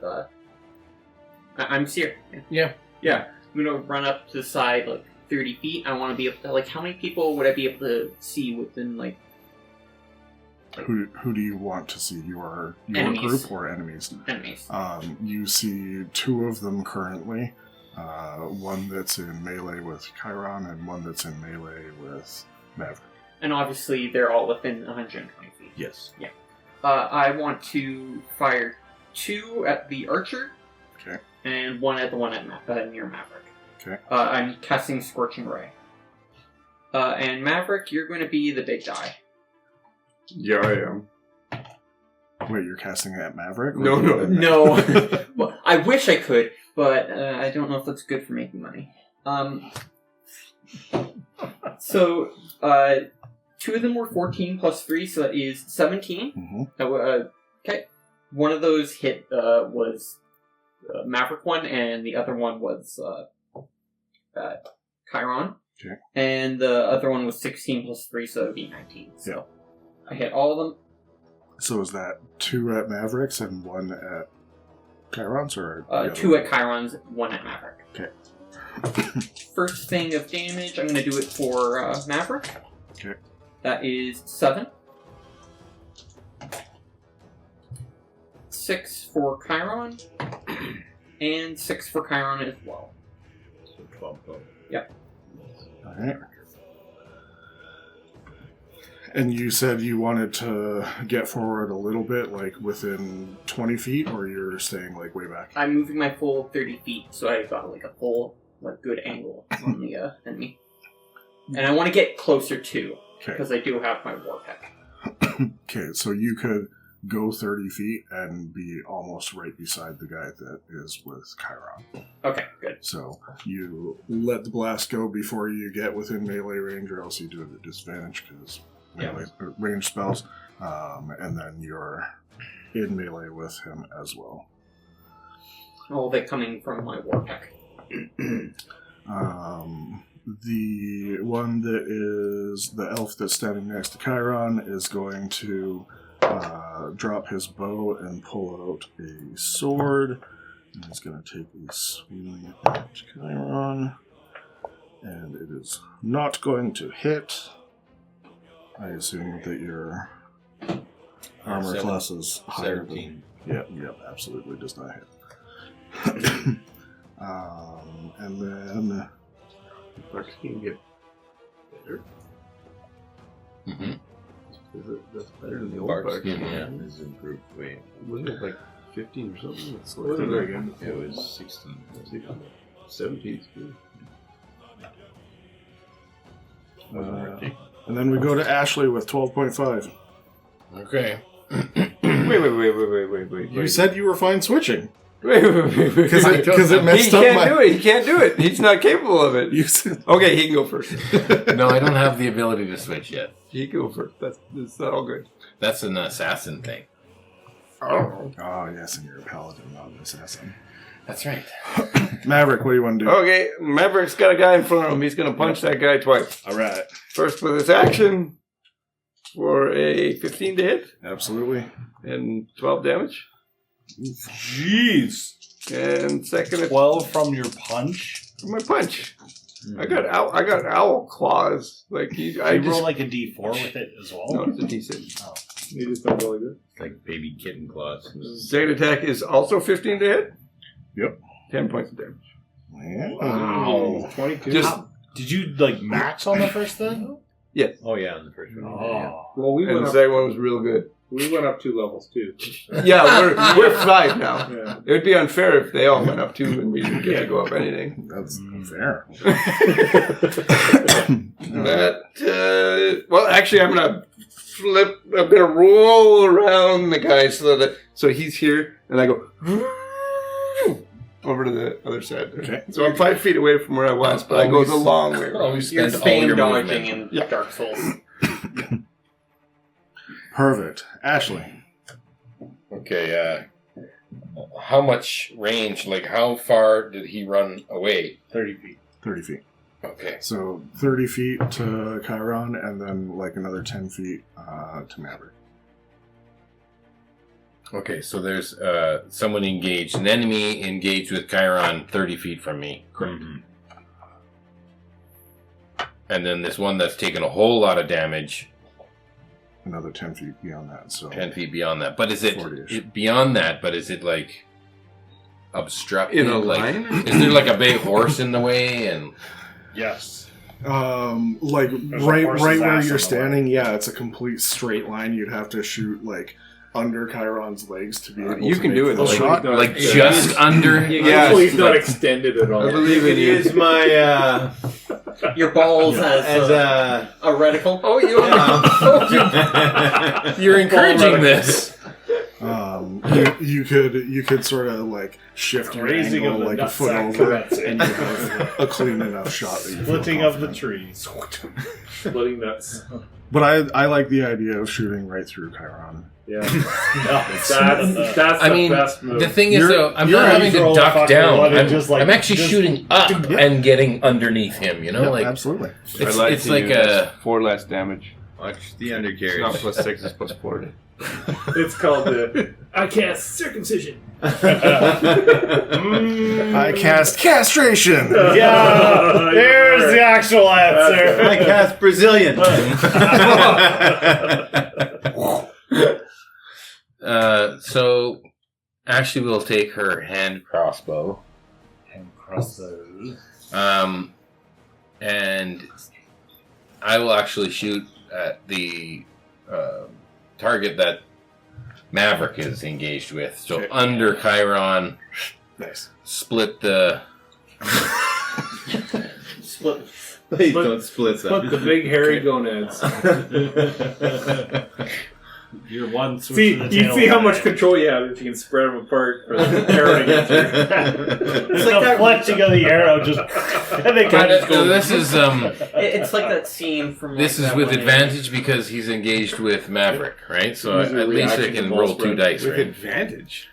I'm Seer. Yeah. Yeah. I'm gonna run up to the side like 30 feet. I want to be able to, like, how many people would I be able to see within, like... Who do you want to see? Your Enemies. group or enemies? Enemies. You see 2 of them currently. One that's in melee with Chiron and one that's in melee with Maverick. And obviously they're all within 120 feet. Yes. Yeah. I want to fire 2 at the archer. Okay. And 1 at the one at near Maverick. Okay. I'm casting Scorching Ray. And Maverick, you're going to be the big guy. Yeah, I am. Wait, you're casting at Maverick? No. No. Well, I wish I could, but I don't know if that's good for making money. So, 2 of them were 14 plus 3, so that is 17. Mm-hmm. Okay. One of those hit was Maverick one, and the other one was Chiron. Okay. And the other one was 16 plus 3, so it would be 19. So Yeah. I hit all of them. So is that 2 at Mavericks and 1 at Chiron's, or 2 at Chiron's, 1 at Maverick. Okay. First thing of damage, I'm going to do it for Maverick. Okay. That is 7. 6 for Chiron. And 6 for Chiron as well. So 12 total. Yep. Alright. And you said you wanted to get forward a little bit, like within 20 feet, or you're staying like way back? I'm moving my full 30 feet, so I got like a full, like, good angle on the enemy. And I want to get closer too, because I do have my war pack. Okay, so you could go 30 feet and be almost right beside the guy that is with Chiron. Okay, good. So you let the blast go before you get within melee range, or else you do it at disadvantage because range spells, and then you're in melee with him as well. All of it coming from my war pack. The one that is the elf that's standing next to Chiron is going to drop his bow and pull out a sword. And he's going to take a swing at Chiron. And it is not going to hit. I assume that your armor class is higher 17. than... Yep, absolutely does not hit. And then... Bucks can get better. Mm-hmm. That's better than the old Bark Buck. skin, yeah, is improved way. Wasn't it like 15 or something? It's What was it again? It was 16. 17's good. And then we go to Ashley with 12.5. Okay. Wait. You said you were fine switching. Wait. Because it messed He up can't my... do it. He can't do it. He's not capable of it. You said... Okay, he can go first. No, I don't have the ability to switch yet. He can go first. That's not all good. That's an assassin thing. Oh, yes, and you're a paladin, not an assassin. That's right. Maverick, what do you want to do? Okay, Maverick's got a guy in front of him. He's going to punch that guy twice. All right. First with his action for a 15 to hit. Absolutely. And 12 damage. Jeez. And second at 12 from your punch? my punch. I got owl claws. Like You roll like a d4 with it as well? No, it's a d6. Oh. You just don't really good. It's like baby kitten claws. Second attack is also 15 to hit. Yep. 10 points of damage. Wow. 22. Just Did you like max on the first thing? yes. Oh yeah, on the first one. Oh. Well, we And went the up. second one was real good. We went up 2 levels too. Yeah, we're 5 now. Yeah. It would be unfair if they all went up 2 and we didn't get to go up anything. That's fair. Well, actually, I'm gonna roll around the guy so he's here, and I go over to the other side. Okay. So I'm 5 feet away from where I was, but I go the long way around. Always You're spend all spam your dodging movement. in Dark Souls. Perfect. Ashley. Okay, how much range, like how far did he run away? 30 feet. 30 feet. Okay. So 30 feet to Chiron, and then like another 10 feet to Maverick. Okay, so there's someone engaged, an enemy engaged with Chiron 30 feet from me. Correct. And then this one that's taken a whole lot of damage, Another 10 feet beyond that. So 10 feet beyond that. But is it 40-ish. beyond that, but is it like obstructed? In a like, line? Is there like a big horse in the way? And Yes. like There's a right horse's where ass in you're the standing, yeah, it's a complete straight line. You'd have to shoot like under Chiron's legs to be able you to can make do it, the though. shot. like just under? Yeah. Hopefully he's not extended at all. I believe in you. Use my Your balls as a a reticle. Oh, you're encouraging this. You could sort of like shift your Raising angle of the like a foot nutsack over, cuts. and you have a clean enough shot that you feel Splitting of the confident. trees. Splitting nuts. But I like the idea of shooting right through Chiron. Yeah. That's the I mean, best move. the thing is, You're- though, I'm you're not having to roll a duck fucking down. 11, I'm, just like- I'm actually just- shooting up Yeah. and getting underneath him. You know, Yeah, like absolutely. it's, I'd it's to like use a 4 less damage. watch the It's undercarriage. not plus 6, it's plus 4. It's called the I cast circumcision. I cast castration. Yeah, there's the actual answer. I cast Brazilian. So Ashley will take her hand crossbow, And cross those. and I will actually shoot at the target that Maverick is engaged with. So Okay. under Chiron, Nice. split the. Split. Please don't split Put the big hairy gonads. You're one switch See, of the you tail see how away. much control you have if you can spread them apart for the arrow to get through. It's like the fletching of the arrow, just and they kind of go. This is It's like that scene from. this like, is that with one advantage because he's engaged with Maverick, right? So Use your at least I reaction can to roll ball 2 spread. dice, With right? advantage.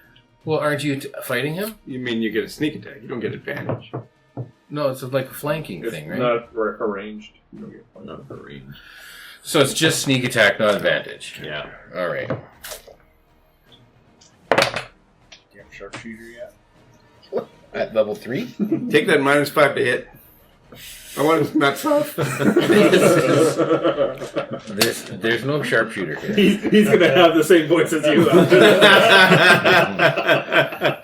Well, aren't you fighting him? You mean you get a sneak attack? You don't get advantage. No, it's like a flanking It's thing, right? not arranged. Not for range. So it's just sneak attack, not advantage. Yeah. All right. You have sharpshooter yet? At level 3? Take that -5 to hit. I want his nuts off. There's no sharpshooter here. He's going to have the same voice as you.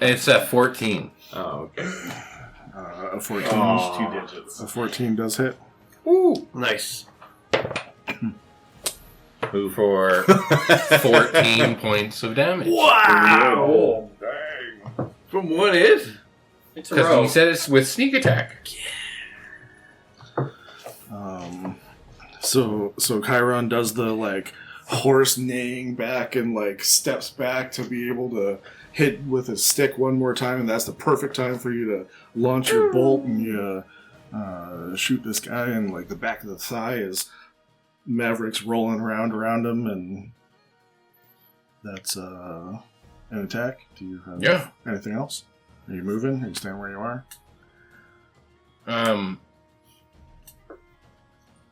It's a 14. Oh, okay. A 14. Just 2 digits. A 14 does hit. Ooh, nice. For 14 points of damage. Wow! Dang. From 1 hit? It's a Because row. you said it's with sneak attack. So Chiron does the like horse neighing back and like steps back to be able to hit with his stick one more time, and that's the perfect time for you to launch your bolt and you shoot this guy in like the back of the thigh as Maverick's rolling around him, and that's an attack. Do you have anything else? Are you moving? Are you staying where you are?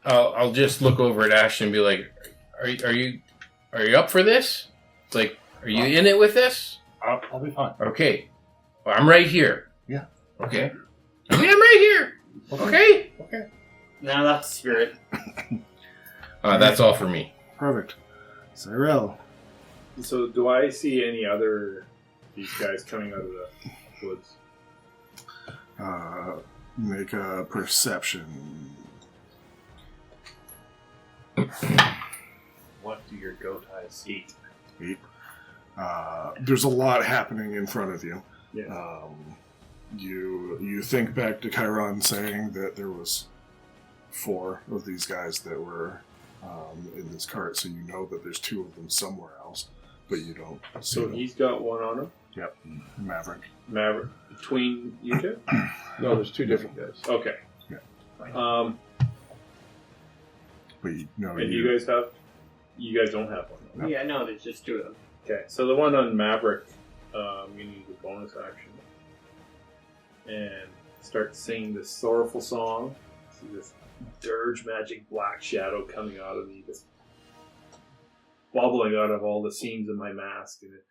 I'll just look over at Ash and be like, "Are you up for this? Like, are you in it with this?" I'll be fine. Okay, well, I'm right here. Yeah. Okay. I mean, I'm right here. Okay. Now that's spirit. That's all for me. Perfect. Cyril, So do I see any other these guys coming out of the woods? Make a perception. What do your goat eyes see? 8. There's a lot happening in front of you. Yeah. You think back to Chiron saying that there was 4 of these guys that were in this cart, so you know that there's 2 of them somewhere else, but you don't see So them. he's got one on him? Yep. Maverick. Maverick. Between you two? No, there's 2 different guys. Okay. Yeah. But you know, And you guys have? You guys don't have one. No. Yeah, no, there's just 2 of them. Okay, so the one on Maverick, you need a bonus action. And start singing this sorrowful song. See this dirge magic black shadow coming out of me, just bubbling out of all the seams of my mask, and it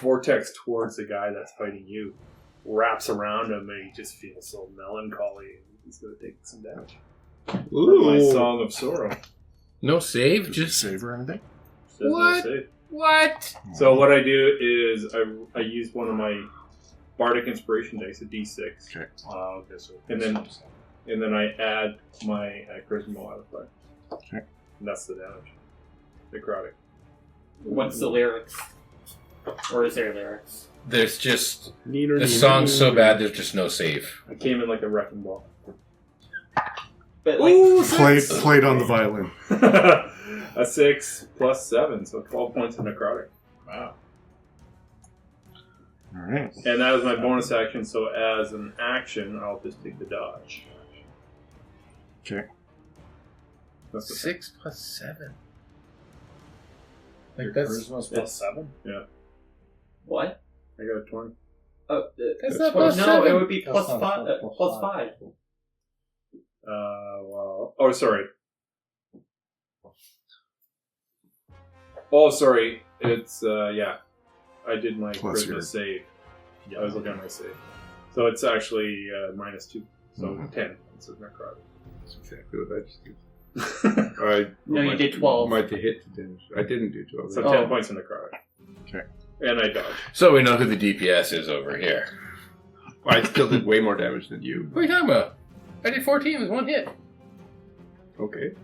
vortex towards the guy that's fighting you, wraps around him, and he just feels so melancholy, and he's going to take some damage. My song of sorrow. No save, Did you just save or anything? Says What? No save. What? So what I do is I use one of my bardic inspiration dice, a d6, Okay. Okay, so and then I add my charisma modifier. Okay. And that's the damage. Necrotic. What's the lyrics? Or is there lyrics? there's just Neener, the neener, song's so neener. bad. There's just no save. I came in like a wrecking ball. But like, Played on the violin. A 6 plus 7, so 12 points of necrotic. wow. All right. And that was my bonus action, so as an action, I'll just take the dodge. Okay. That's the 6 plus 7. Your Like that's charisma's plus 7? what? I got a 20. Oh, That's not no, plus 7. it would be That's plus not 5. plus Plus 5. 5. Well, oh, sorry. Oh, sorry. It's, yeah. I did my Plus charisma your- save. I was looking at my save. So it's actually -2. So Mhm. 10 points of necrotic. That's exactly what I just did. No, you did 12. Might have hit the damage. I didn't do 12. So Oh. 10 points of necrotic. Okay. And I dodged. So we know who the DPS is over here. I still did way more damage than you. What are you talking about? I did 14 with 1 hit. Okay.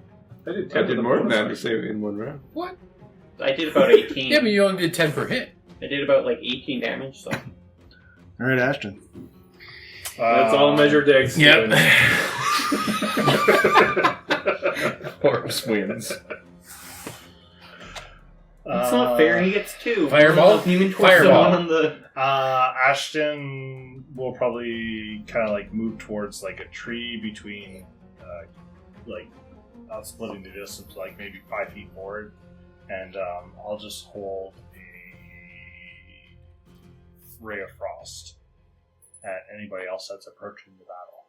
I did 10 I with did the more than bonus that to action. save in one round. What? I did about 18. Yeah, but you only did 10 per hit. I did about like 18 damage, so. All right, Ashton. That's all measured decks. Yep. Horse wins. It's not fair, he gets 2. Fireball? Human towards Fireball. the one on the... Ashton will probably kind of like move towards like a tree between, like, splitting the distance, like maybe 5 feet forward, and I'll just hold a ray of frost at anybody else that's approaching the battle.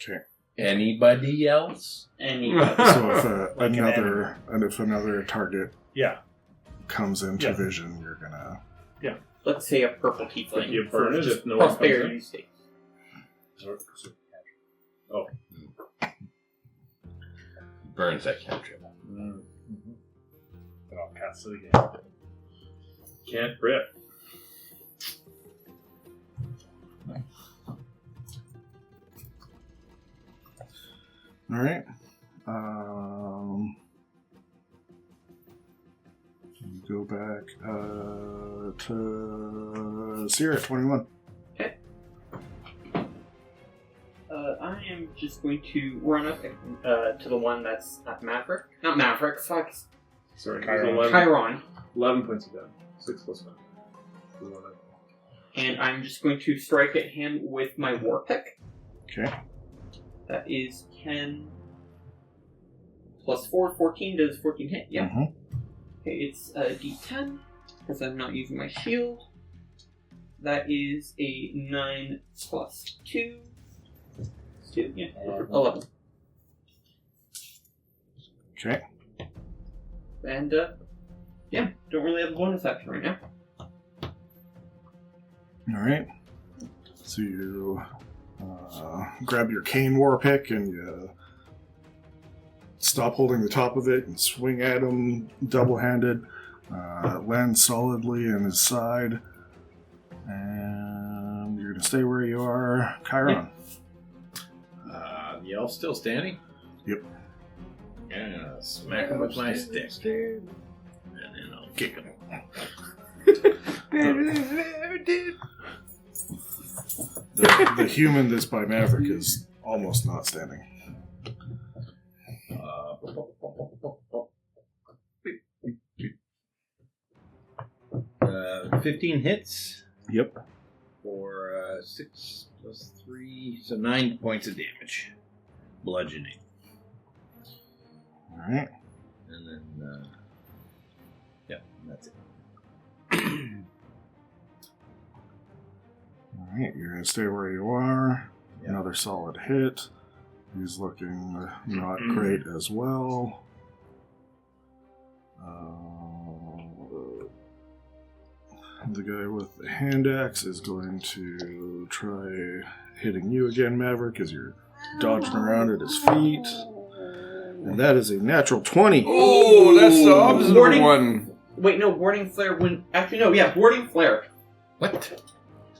Okay. Anybody else? Any... So Like if another target Yeah. comes into Yeah. vision, you're gonna. Let's say a purple tiefling. You burn it if no one comes Prosperity in. state. Burns that cantrip. And I'll cast it again. Can't crit. All right. Go back to Sierra 21. I am just going to run up to the one that's at Maverick. Not Maverick, fuck. Sorry, Chiron. 11, Chiron. 11 points of damage. 6 plus 5. And I'm just going to strike at him with my war pick. Okay. That is 10 plus 4. 14. Does 14 hit? Yeah. Mhm. Okay, it's a d10, because I'm not using my shield. That is a 9 plus 2. 2, yeah. 11. Okay. And, yeah, don't really have a bonus action right now. All right. So you grab your cane war pick and you stop holding the top of it and swing at him double-handed. Lands solidly in his side. And you're going to stay where you are. Chiron. The elf's still standing? Yep. Yeah, smack him with my stick. And then I'll kick him. The human that's by Maverick is almost not standing. 15 hits. Yep. For 6 plus 3, so 9 points of damage. Bludgeoning. Alright. And then, that's it. Alright, you're going to stay where you are. Yep. Another solid hit. He's looking not great as well. The guy with the hand axe is going to try hitting you again, Maverick, as you're dodging around at his feet. And that is a natural 20. Oh, that's the opposite Warding- one. Wait, no, Warding Flare when... Actually, no, yeah, Warding Flare. What?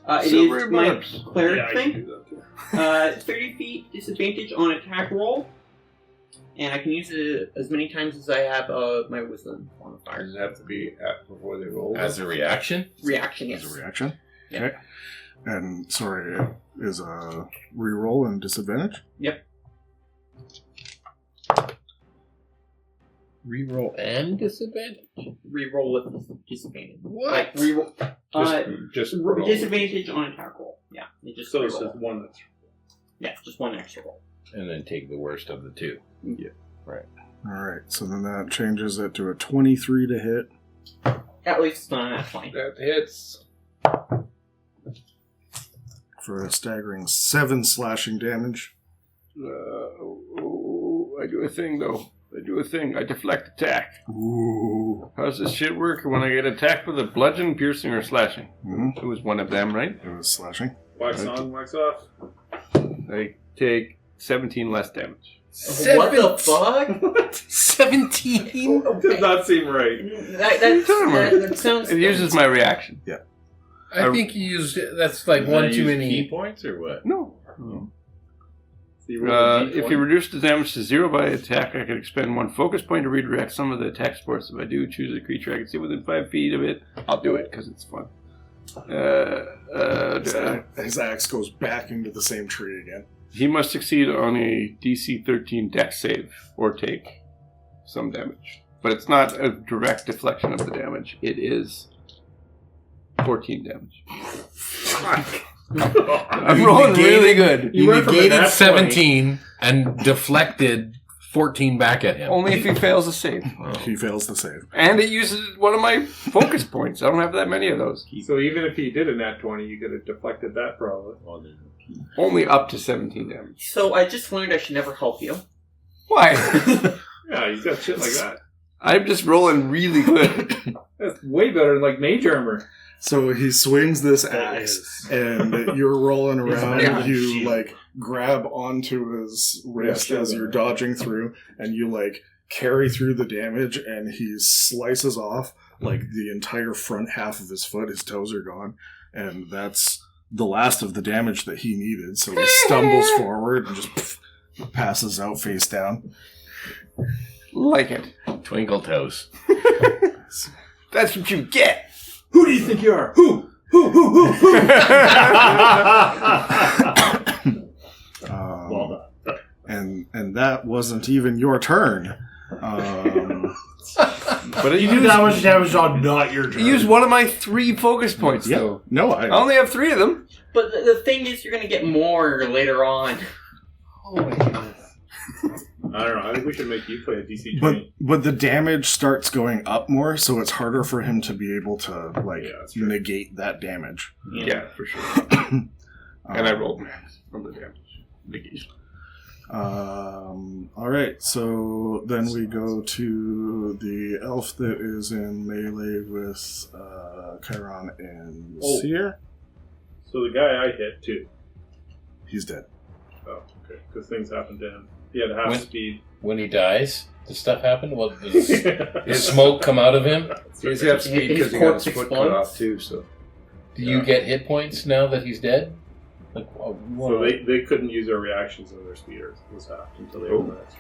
It Silvery is my barbs. cleric Yeah, I can thing. do that too. 30 feet disadvantage on attack roll. And I can use it as many times as I have my wisdom modifier. Does it have to be before they roll? As a reaction? Reaction, yes. As a reaction? Yeah. Okay. And, sorry, it is a reroll and disadvantage? Yep. Reroll and disadvantage? Reroll with disadvantage. What? Like, reroll. Just roll. Disadvantage on attack roll. Yeah. It just So it's reroll. just one that's Yeah, just one extra roll. And then take the worst of the two. Alright, so then that changes it to a 23 to hit. At least it's not that funny. That hits. For a staggering 7 slashing damage. I do a thing, though. I deflect attack. Ooh. How does this shit work when I get attacked with a bludgeon, piercing, or slashing? Mm-hmm. It was one of them, right? It was slashing. wax on, wax off. I take 17 less damage. What the fuck? What? 17? Does not seem right. That sounds... It uses my reaction. I think you used that's like one too many key points or what? No. So you roll a If D20. you reduce the damage to 0 by attack, I can expend 1 focus point to redirect some of the attack sports. If I do choose a creature I can see within 5 feet of it, I'll do it because it's fun. His axe goes back into the same tree again. He must succeed on a DC 13 dex save or take some damage. But it's not a direct deflection of the damage. It is 14 damage. I'm rolling really good. You went from a negated nat 17 and deflected 14 back at him. Only if he fails a save. He fails the save. And it uses one of my focus points. I don't have that many of those. So even if he did a nat 20, you could have deflected that probably. Only up to 17 damage. So I just learned I should never help you. Why? Yeah, he's got shit like that. I'm just rolling really good. That's way better than like mage armor. So he swings this axe, and you're rolling around. Yeah. You like grab onto his wrist sure, as you're dodging through, and you like carry through the damage. And he slices off like the entire front half of his foot. His toes are gone, and that's the last of the damage that he needed. So he stumbles forward and just passes out face down. Like it. Twinkle toes. That's what you get. Who do you think you are? Who? Well done. And that wasn't even your turn. But You do that much damage on not your turn. Use one of my 3 focus points, though. No, I only have 3 of them. But the thing is, you're going to get more later on. Oh my goodness. I don't know. I think we should make you play a DC 20. But the damage starts going up more, so it's harder for him to be able to negate that damage. Yeah, for sure. And I rolled max from the damage. Negation. All right, so then we go to the elf that is in melee with Chiron and Seer. So the guy I hit too. He's dead. Oh, okay. Because things happened to him. He had half When- speed. When he dies, this stuff happen? Well, does smoke come out of him? He's half speed because he got his foot cut off too. So, Do you get hit points now that he's dead? Like, So they couldn't use their reactions of their speeders this half until they open that.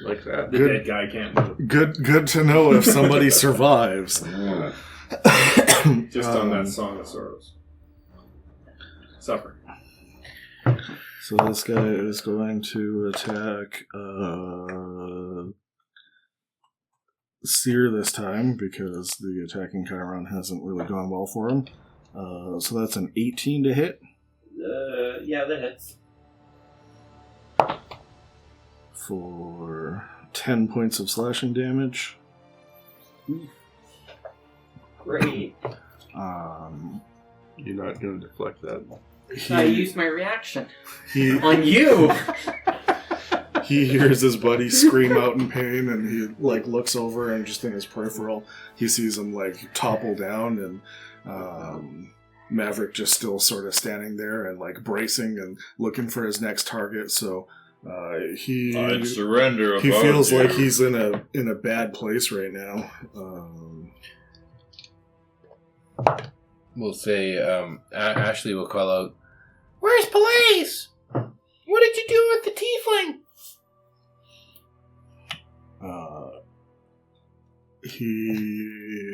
like that. The dead guy can't move. Good to know if somebody survives. Just on that Song of Sorrows. Suffer. So this guy is going to attack Seer this time because the attacking Chiron hasn't really gone well for him. So that's an 18 to hit. Yeah, that hits. For 10 points of slashing damage. Great. You're not going to deflect that. I used my reaction he on you. he hears his buddy scream out in pain, and he like looks over, and just in his peripheral, he sees him like topple down, and Maverick just still sort of standing there and like bracing and looking for his next target. So he I'd surrender. he feels like he's in a bad place right now. We'll say, Ashley will call out, "Where's police? What did you do with the tiefling?" He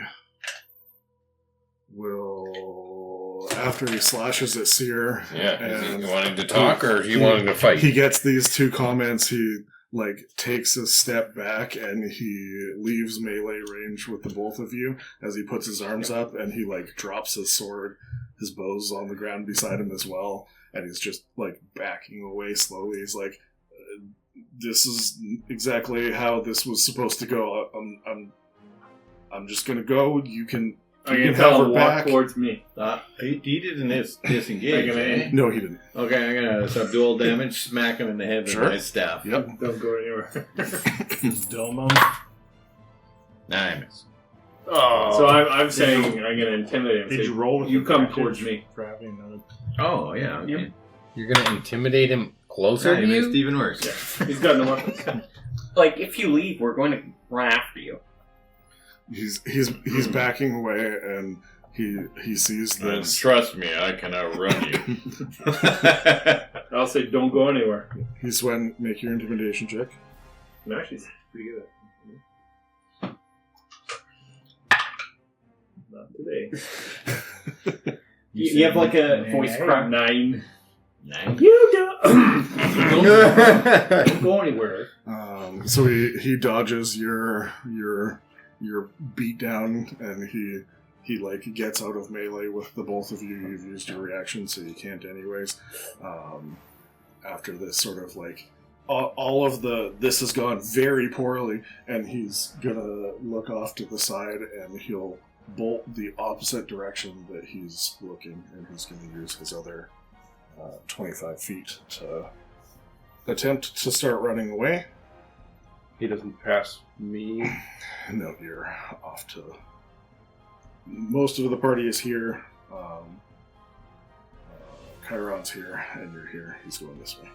will, after he slashes at Seer. Yeah, is and he wanting to talk or is he wanting to fight? He gets these two comments. He like takes a step back and he leaves melee range with the both of you as he puts his arms up, and he like drops his sword. His bow's on the ground beside him as well, and he's just like backing away slowly. He's like, "This is exactly how this was supposed to go. I'm just gonna go. You can can have her walk back towards me. He didn't disengage. Eh? No, he didn't. Okay, I'm gonna subdual damage, smack him in the head with my staff. Yep. Don't go anywhere. Dome him. Nah, I miss. Oh. So I'm saying I'm going to intimidate him. Did Say, you roll with you the come package towards me. for having another? Oh, yeah. Okay. Yep. You're going to intimidate him closer Nah, to he you? missed even worse. Yeah. He's got no weapons. Like, if you leave, we're going to run after you. He's backing away, and he sees And this. trust me, I can outrun you. I'll say, don't go anywhere. He's when make your intimidation check. No, she's pretty good at it. Not today. You have like a voice crack. 9. You don't Go anywhere. So he dodges your beat down, and he like gets out of melee with the both of you. You've used your reaction, so you can't anyways. After this sort of like all of this has gone very poorly, and he's gonna look off to the side, and he'll bolt the opposite direction that he's looking, and he's gonna use his other 25 feet to attempt to start running away. He doesn't pass me. No, you're off to... Most of the party is here. Chiron's here, and you're here. He's going this way.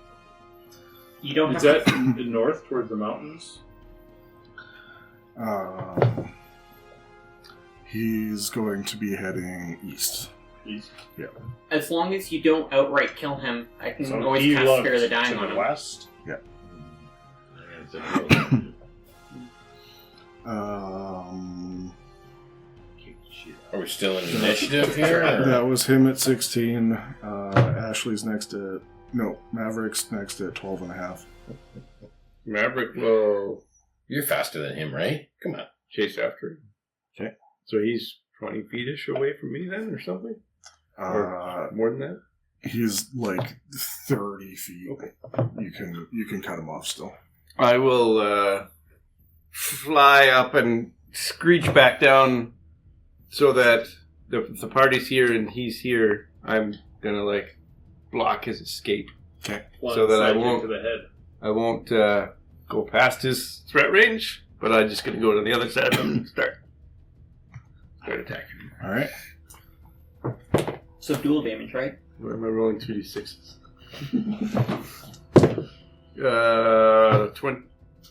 You don't Is have that north towards the mountains? He's going to be heading east. East? Yeah. As long as you don't outright kill him, I can So always he cast looked Spare the Dying to on the him. west. Are we still in initiative here? or- That was him at 16. Ashley's next at... No, Maverick's next at 12 and a half. Maverick will... You're faster than him, right? Come on. Chase after him. Okay. So he's 20 feet-ish away from me then, or something? Or more than that? He's like 30 feet. Okay. You can cut him off still. I will fly up and screech back down so that the party's here and he's here. I'm gonna like block his escape. Okay. So that I Slide you won't- to the head. I won't go past his threat range, but I'm just gonna go to the other side of him and start attacking him. All right. So dual damage, right? Where am I rolling 2d6s?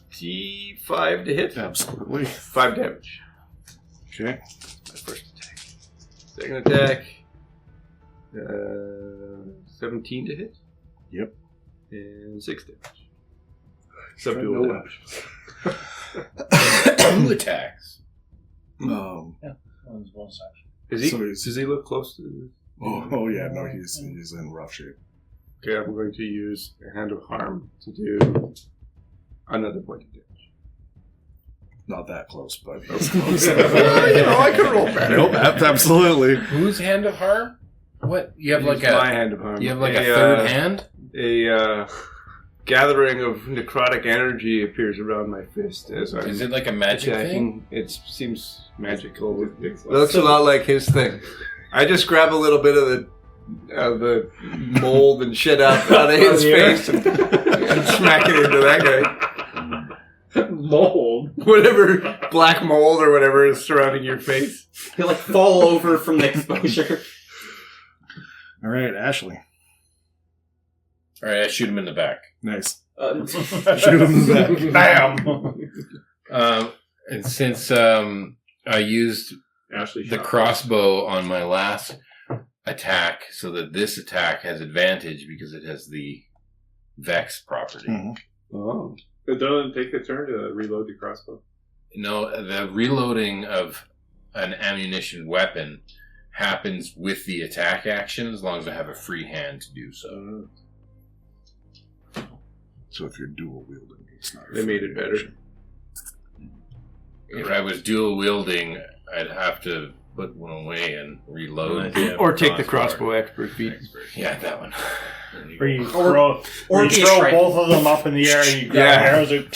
25 to hit. Absolutely. 5 damage. Okay. My first attack. Second attack. 17 to hit. Yep. And 6 damage. Subdual damage. 2 attacks. Um, Does he look close to? oh yeah, no, he's in rough shape. Okay, I'm going to use a Hand of Harm to do another point of damage. Not that close, but Well, I can roll better. Nope, absolutely. Whose hand of harm? What? You have like my Hand of Harm. You have like a third hand? A gathering of necrotic energy appears around my fist as I'm Is it like a magic thing? It seems magical. It looks a lot like his thing. I just grab a little bit of the mold and shit out of his face and smack it into that guy. Mold? Whatever, black mold or whatever is surrounding your face. He'll like fall over from the exposure. All right, Ashley. All right, I shoot him in the back. Nice. Shoot him in the back. Bam! And since I used the crossbow on my last attack, so that this attack has advantage because it has the Vex property. Mm-hmm. Oh. It doesn't take a turn to reload the crossbow. No, the reloading of an ammunition weapon happens with the attack action as long as I have a free hand to do so. So if you're dual wielding, it's not. They made it better. If I was dual wielding, I'd have to put one away and reload. Or take the crossbow expert feat. Yeah, that one. Or you throw both of them up in the air and you grab arrows and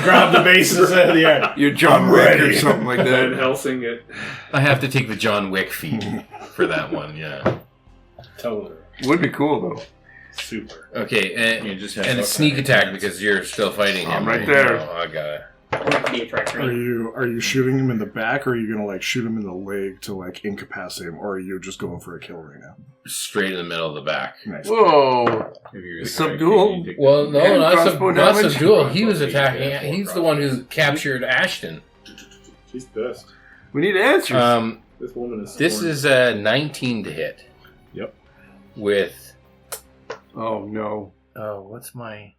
grab the bases out of the air. You're John Wick or something like that. Van Helsing it. I have to take the John Wick feat for that one, yeah. Totally. Would be cool though. Super. Okay, and You just have it's sneak attack because you're still fighting him. I'm right there. Oh, I got it. Are you shooting him in the back, or are you gonna like shoot him in the leg to like incapacitate him, or are you just going for a kill right now? Straight in the middle of the back. Nice. Whoa! Subdual? Well, no, And not crossbow not damage? subdual. He was attacking. He's the one who captured Ashton. She's pissed. We need answers. This woman is. This scorned. is a 19 to hit. Yep. With Oh no! what's my?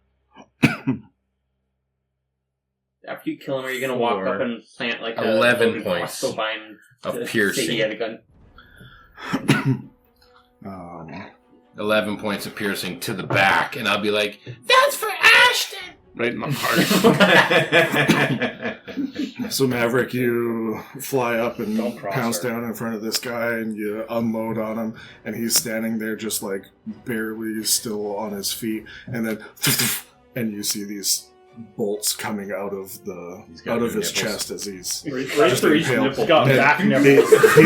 After you kill him, are you going to walk up and plant like 11 a points crossbow vine of to piercing. say he had a gun? 11 points of piercing to the back, and I'll be like, "That's for Ashton." Right in the heart. So Maverick, you fly up and Don't cross pounce her. down in front of this guy, and you unload on him, and he's standing there just like barely still on his feet, and then and you see these bolts coming out of He's his got new chest nipples. as he's Right just for each impaled. nipple. Got And back he nipples. he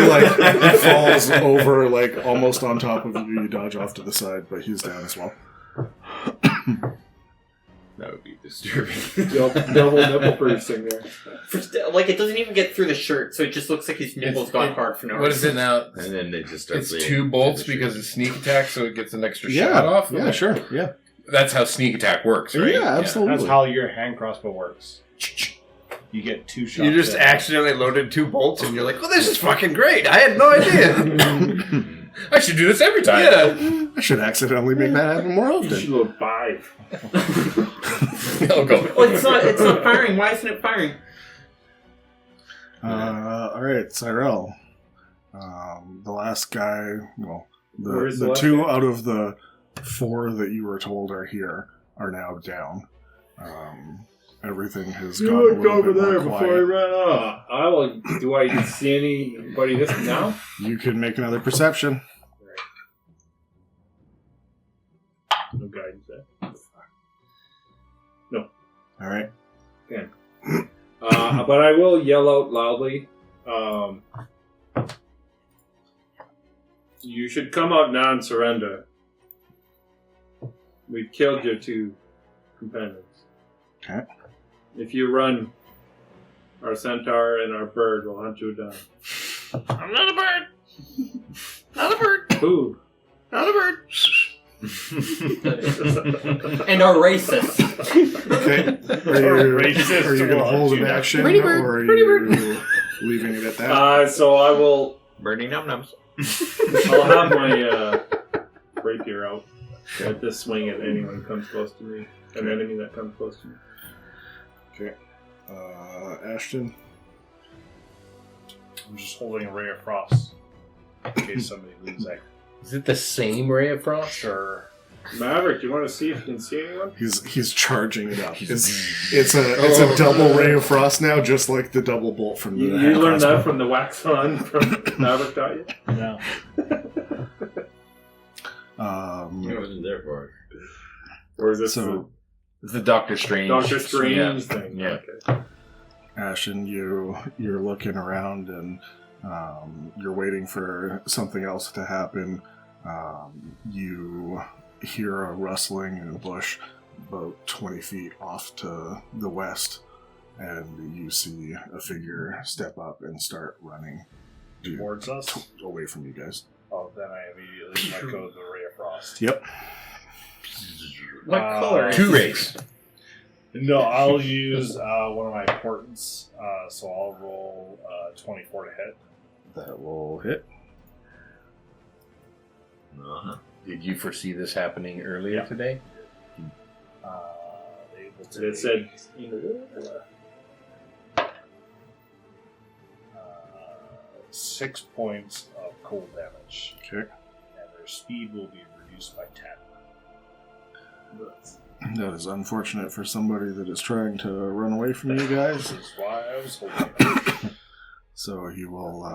falls over like almost on top of you. You dodge off to the side, but he's down as well. That would be disturbing. Double nipple piercing there. Like, it doesn't even get through the shirt, so it just looks like his nipples got hard for no reason. What is it now? And then they just start It's bleeding. 2 bolts because it's sneak attack, so it gets an extra shot off. Yeah, sure. Yeah. That's how sneak attack works, right? Yeah, absolutely. That's how your hand crossbow works. You get 2 shots. You just in. accidentally loaded 2 bolts, and you're like, "Well, this is fucking great! I had no idea." I should do this every time. Yeah. I should accidentally make that happen more You should often. load 5. I'll go. Well, it's not firing. Why isn't it firing? All right, Cyrell. The last guy. Well, Where's the the last 2 guy? out of the 4 that you were told are here are now down. Everything has gone a You looked little over bit more there before I quiet. ran off. I will. Do I see anybody this now? You can make another perception. No guidance there. All right. But I will yell out loudly. You should come out now and surrender. We've killed your 2 companions. Okay. If you run, our centaur and our bird will hunt you down. I'm not a bird. Not a bird. Ooh. Not a bird. And are racist. Okay. Are you going to hold an action, or are you leaving it at that? So I will. Burning num-nums. I'll have my rapier out at this swing at anyone who comes close to me. An enemy that comes close to me. Okay. Ashton? I'm just holding a ray of frost in case somebody leaves that. Is it the same ray of frost? Or Maverick, do you want to see if you can see anyone? He's charging it up. It's a double ray of frost now, just like the double bolt from the. You learned that from the wax on from Maverick, got you? no. I wasn't there for it. Or is this It's the Doctor Strange. Doctor Strange thing? Yeah. Okay. Ashton, you're looking around and you're waiting for something else to happen. You hear a rustling in a bush about 20 feet off to the west, and you see a figure step up and start running Towards us? away from you guys. Oh, then I immediately let go of the ray of frost. Yep. What color is 2 rays. No, I'll use one of my portents, so I'll roll 24 to hit. That will hit. Did you foresee this happening earlier today? It said 6 points of cold damage. Okay. And their speed will be reduced by 10. That is unfortunate for somebody that is trying to run away from you guys. This is why I was holding it. So he will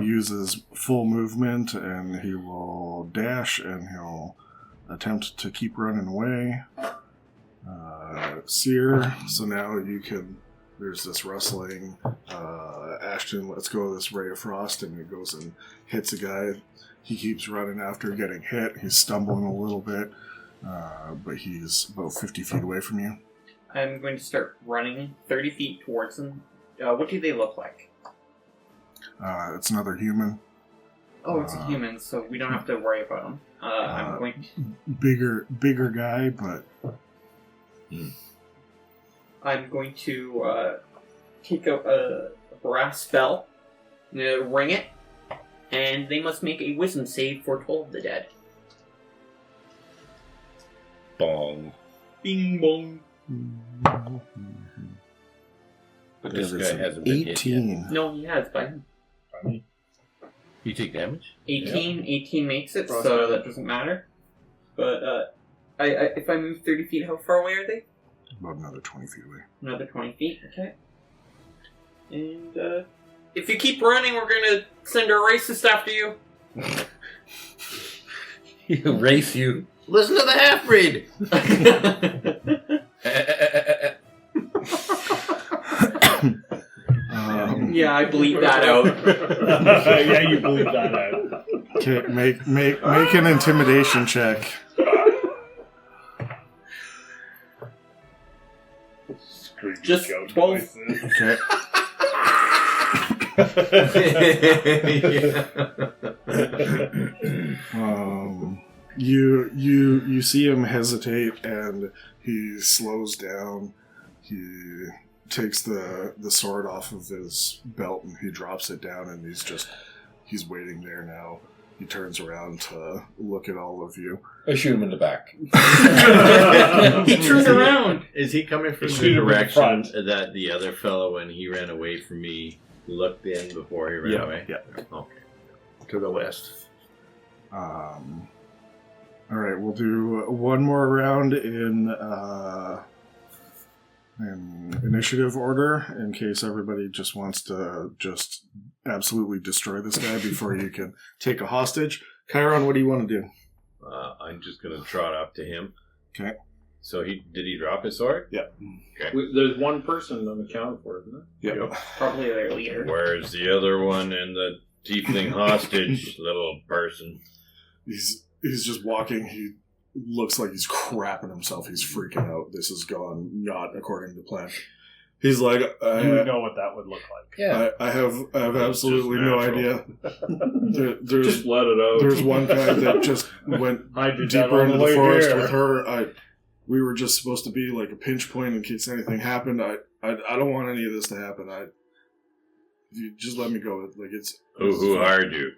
use his full movement, and he will dash, and he'll attempt to keep running away. Seer, so now you can... There's this rustling. Ashton lets go of this ray of frost, and it goes and hits a guy. He keeps running after getting hit. He's stumbling a little bit, but he's about 50 feet away from you. I'm going to start running 30 feet towards them. What do they look like? It's another human. Oh, it's a human, so we don't have to worry about them. I'm going to... Bigger guy, but... I'm going to take a brass bell, ring it, and they must make a wisdom save for Toll of the Dead. Bong. Bing bong. But this guy hasn't been hit yet. No, he has, by him. You take damage? 18 makes it, so that doesn't matter. But if I move 30 feet, how far away are they? About another 20 feet away. Another 20 feet, okay. And if you keep running, we're going to send a racist after you. He'll race you. Listen to the half-breed! Yeah, I bleep that out. Yeah, you bleep that out. Okay, make an intimidation check. Just 12. Okay. You see him hesitate, and he slows down. He takes the sword off of his belt, and he drops it down, and he's waiting there now. He turns around to look at all of you. I shoot him in the back. He turns around. Is he coming from the direction that the other fellow, when he ran away from me, looked in before he ran away? Yeah. Okay. To the west. All right, we'll do one more round in initiative order, in case everybody just wants to just absolutely destroy this guy before you can take a hostage. Chiron, what do you want to do? I'm just going to trot up to him. Okay. So did he drop his sword? Yeah. Okay. There's one person on the count for it, isn't there? Yep. Probably their leader. Where's the other one and the tiefling hostage little person? He's just walking. He looks like he's crapping himself. He's freaking out. This has gone not according to plan. He's like, You would know what that would look like. Yeah. I have absolutely no idea. There's Just let it out. There's one guy that just went I did that deeper on into the the way forest here. with her. We were just supposed to be like a pinch point in case anything happened. I don't want any of this to happen. If you just let me go. Like it's Who hired you?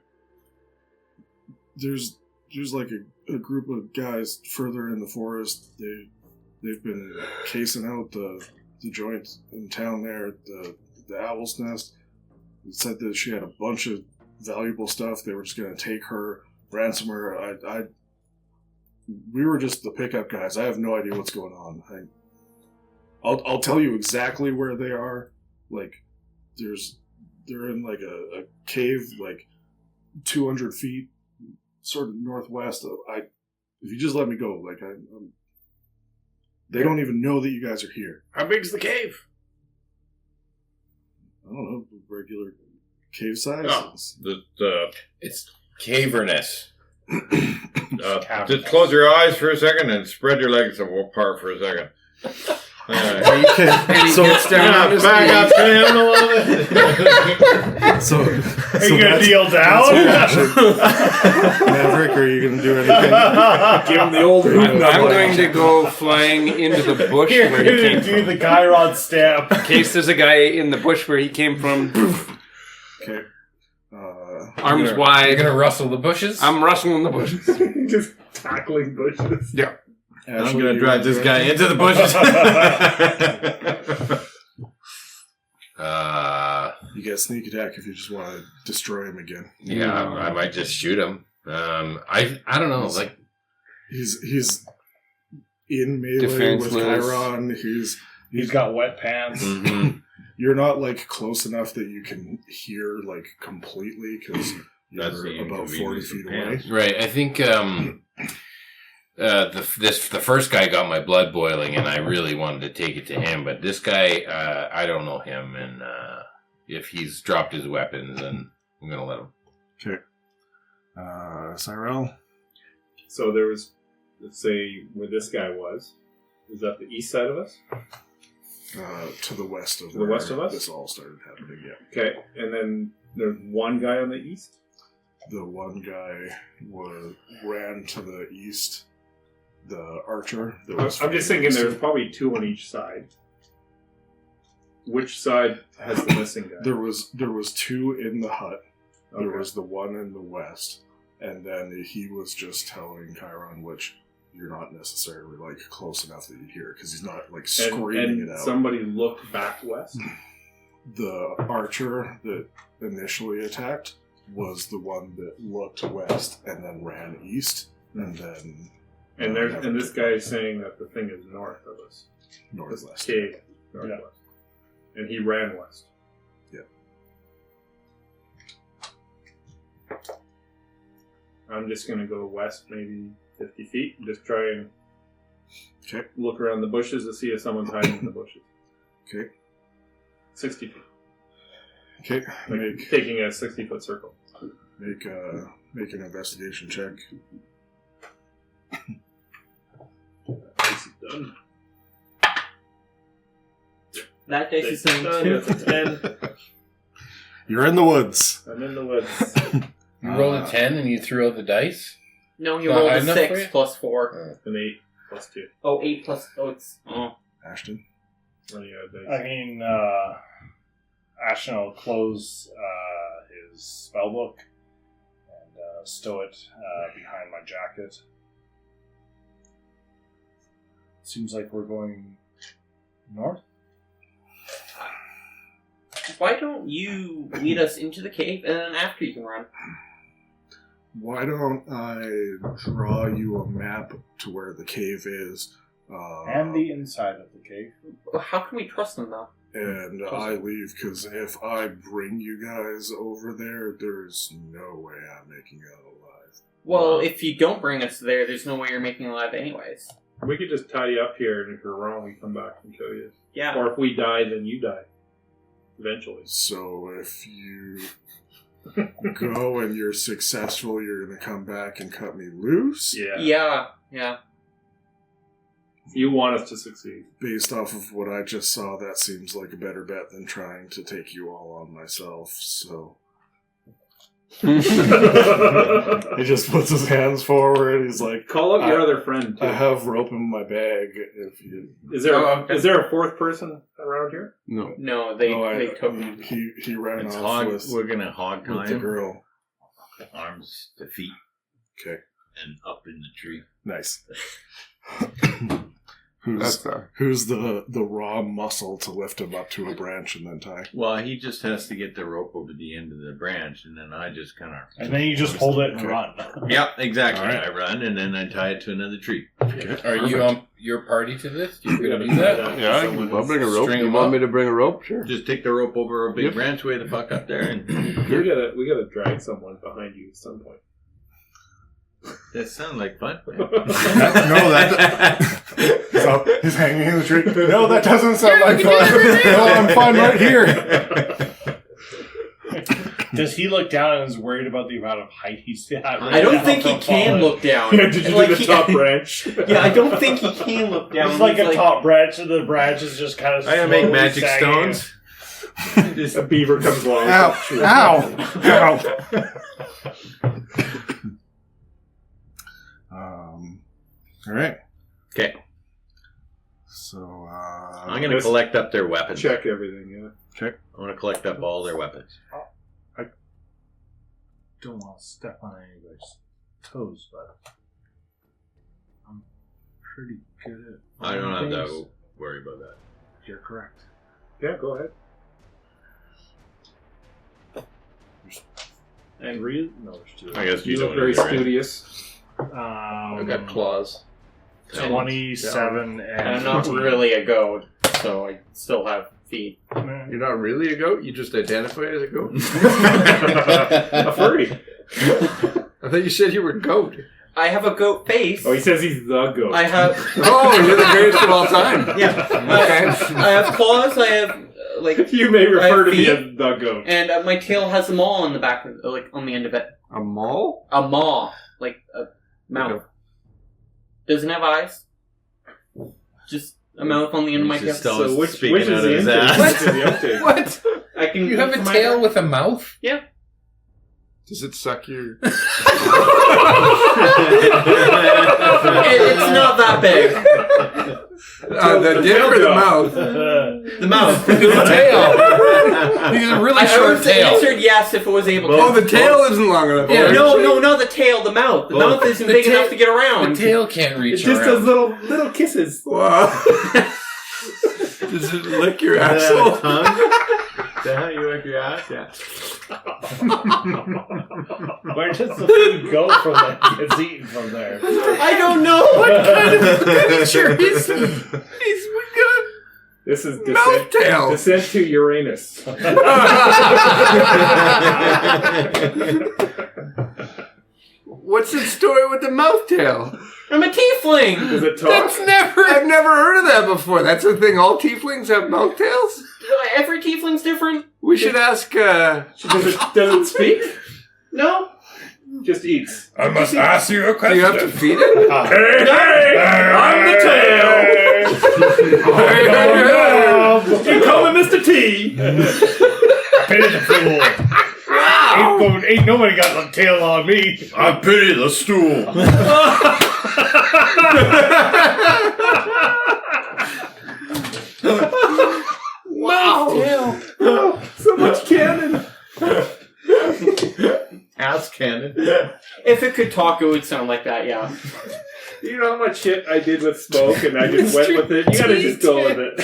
There's like a group of guys further in the forest. They've been casing out the joint in town there, the Owl's Nest. It said that she had a bunch of valuable stuff. They were just going to take her, ransom her. We were just the pickup guys. I have no idea what's going on. I'll tell you exactly where they are. Like, they're in like a cave, like 200 feet, sort of northwest. If you just let me go, like they don't even know that you guys are here. How big's the cave? I don't know, regular cave size. Oh, it's caverness. Cavernous. Just close your eyes for a second and spread your legs apart for a second. So gets down on his back up to him a little bit. So Are you going to deal down? Maverick, are you going to do anything? Give him the old I'm going to go flying into the bush You're where going he to came do from. the Chiron stamp. In case there's a guy in the bush where he came from. Okay. Arms You're wide. gonna rustle the bushes? I'm rustling the bushes. Just tackling bushes. Yeah. I'm going to drive this guy into the bushes. You get sneak attack if you just want to destroy him again. Yeah, I might just shoot him. I don't know. Like He's in melee with Defenseless. Chiron. He's got wet pants. mhm. You're not like close enough that you can hear like completely because That's the you're about 40 inconvenience feet of away. pants. Right. I think the first guy got my blood boiling, and I really wanted to take it to him. But this guy, I don't know him, and if he's dropped his weapons, then I'm gonna let him. Okay. Cyril? So there was, let's say, where this guy was. Is that the east side of us? To the west of To the west of us? This all started happening, yeah. Okay, and then there's one guy on the east? The one guy ran to the east, the archer. That was I'm just thinking there's probably two on each side. Which side has the missing guy? There was two in the hut. Okay. There was the one in the west, and then he was just telling Chiron, which you're not necessarily like close enough that you hear because he's not like screaming and it out. somebody looked back west? The archer that initially attacked was the one that looked west and then ran east, and then And this guy is saying that the thing is north of us. northwest. Cave, northwest. And he ran west. Yeah. I'm just going to go west maybe 50 feet and just try and look around the bushes to see if someone's hiding in the bushes. Okay. 60 feet. Okay. Like taking a 60-foot circle. Make an investigation check. This is done. That dice is saying done. two. That's a 10. You're in the woods. I'm in the woods. You rolled a 10 and you threw out the dice? No, he Not rolled a enough for 6 you? plus 4. An 8 plus 2. Oh, 8 plus... Oh, it's... Oh. Ashton. Running out of dice. I mean, Ashton will close his spellbook and stow it behind my jacket. Seems like we're going north. Why don't you lead us into the cave, and then after you can run? Why don't I draw you a map to where the cave is? And the inside of the cave. How can we trust them, though? And I leave, because if I bring you guys over there, there's no way I'm making it out alive. Well, if you don't bring us there, there's no way you're making it alive anyways. We could just tie you up here, and if you're wrong, we come back and kill you. Yeah. Or if we die, then you die. Eventually. So if you go and you're successful, you're going to come back and cut me loose? Yeah. Yeah, yeah. You want us to succeed. Based off of what I just saw, that seems like a better bet than trying to take you all on myself, so... He just puts his hands forward. He's like, "Call up your other friend, too." I have rope in my bag. If you is there a fourth person around here? No, they took him. He ran off with. We're gonna hog tie the him. girl. Arms to feet. Okay. And up in the tree. Nice. Who's the raw muscle to lift him up to a branch and then tie? Well, he just has to get the rope over the end of the branch, and then I just kind of... And then you just hold it and run. Yep, exactly. Right. I run, and then I tie it to another tree. Okay. Are you your party to this? You gonna do that? Yeah, I'll bring a rope. String You 'em want up? me to bring a rope? Sure. Just take the rope over a big branch way the fuck up there, and... We gotta drag someone behind you at some point. That sounds like fun. So he's hanging in the tree. No, that doesn't sound like fun. No, I'm fine right here. Does he look down and is worried about the amount of height he's at? I don't think he can look down. Yeah, did you do the top branch? Yeah, I don't think he can look down. It's like a top branch, and the branch is just kind of. I gotta make magic sagging. stones. Just a beaver comes along. Ow! All right. Okay. So I'm gonna collect up their weapons. Check everything, yeah. check. I want to collect up all their weapons. I don't want to step on anybody's toes, but I'm pretty good at... I don't have things. to worry about that. You're correct. Yeah, go ahead. And read? No, there's two. I guess You you look don't very either, right? studious. I've got claws. 27 and I'm not 15. really a goat, so I still have feet. You're not really a goat? You just identify as a goat? A furry. I thought you said you were a goat. I have a goat face. Oh, he says he's the goat. I have. Oh, you're the greatest of all time. Yeah. Okay. I have claws. I have like. You may I refer have to me feet, as the goat. And my tail has a maw on the back, like on the end of it. A mole? A maw, like a mouth. Okay. Doesn't have eyes. Just a mouth on the end of my tail. So which speaking is out the of his intake? ass. Which is the outtake? What? I can. You have a tail with a mouth? Yeah. Does it suck your... It's not that big. the dick or the mouth? The mouth. The tail. He's a really I short would tail. answered yes if it was able to. Oh, the tail isn't long enough. Yeah. No, not the tail. The mouth. The mouth isn't big enough to get around. The tail can't It reach just does around. little kisses. Wow. Does it lick your asshole? Is that how you lick your ass? Yeah. Where does the food go from there? It's eaten from there. I don't know. What kind of creature is he? This is Mouth tail. descent to Uranus. What's the story with the mouth tail? I'm a tiefling. Does it talk? I've never heard of that before. That's the thing. All tieflings have mouth tails? Every tiefling's different. We should ask, Does it speak? No. Just eats. I must ask you a do question. you have to feed it? I'm the tail. You call me Mr. T. Pity the fool. Wow. Ain't nobody got the tail on me. I pity the stool. Wow. So much cannon. Ass cannon. If it could talk, it would sound like that. Yeah. You know how much shit I did with smoke and I just went with it? You gotta just go with it.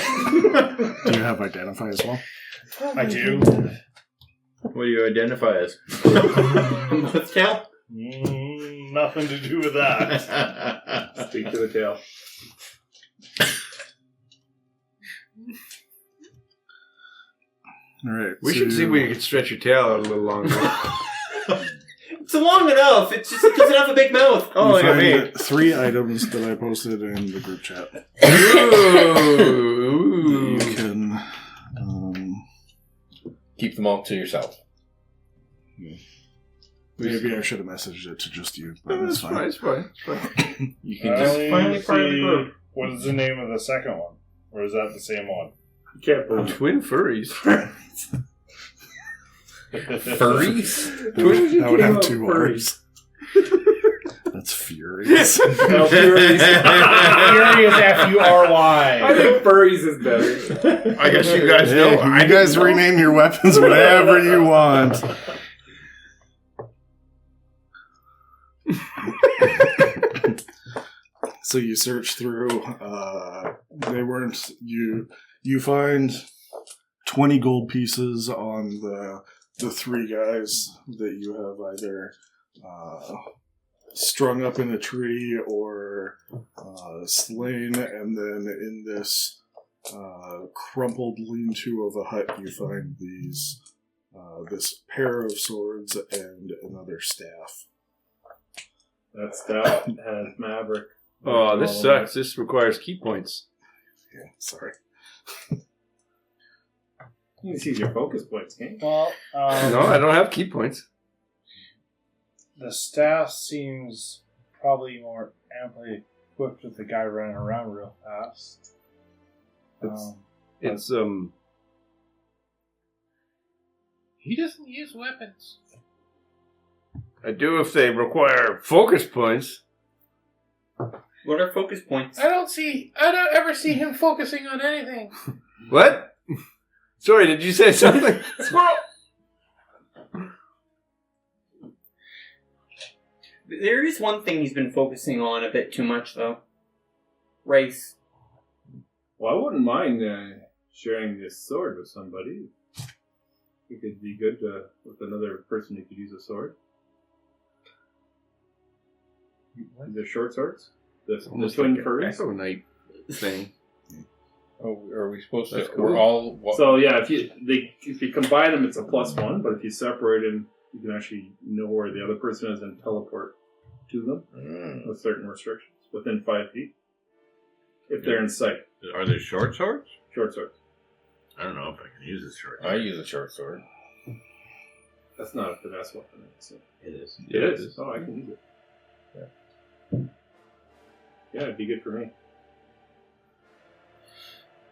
Do you have identify as well? I do. What do you identify as? Mouth tail. Nothing to do with that. Speak to the tail. All right. We should see if we can stretch your tail out a little longer. It's long enough. It just doesn't have a big mouth. Oh, look at me. Find 3 items that I posted in the group chat. Ooh. You can. Keep them all to yourself. Maybe I should have messaged it to just you, but it's It's fine. fine. It's fine. It's fine. You can just finally part of the group. What is the name of the second one? Or is that the same one? You can't believe Twin furries. Furries? I would have 2 R's. That's furious. No, furious. Furious F-U-R-Y. I think furries is better. I guess you guys know. You guys rename your weapons whatever you want. So you search through. They weren't you. You find 20 gold pieces on the 3 guys that you have either strung up in a tree or slain, and then in this crumpled lean-to of a hut, you find these this pair of swords and another staff. That staff has Maverick. Oh, this sucks. This requires key points. Yeah, sorry. You can see your focus points, can't you? Well, No, I don't have key points. the staff seems probably more amply equipped with the guy running around real fast. It's He doesn't use weapons. I do if they require focus points. What are focus points? I don't ever see him focusing on anything. What? Sorry, did you say something? Squirrel! There is one thing he's been focusing on a bit too much, though. Race. Well, I wouldn't mind sharing this sword with somebody. It could be good with another person who could use a sword. The short swords? The twin furries? Echo Knight thing. Oh, are we supposed That's to? cool. We're all. So yeah, if you combine them, it's a +1. But if you separate them, you can actually know where the other person is and teleport to them with certain restrictions within 5 feet if they're in sight. Are they short swords? Short swords. I don't know if I can use a short. I use a short sword. That's not a finesse weapon. It is. It is. Oh, I can use it. Yeah, it'd be good for me.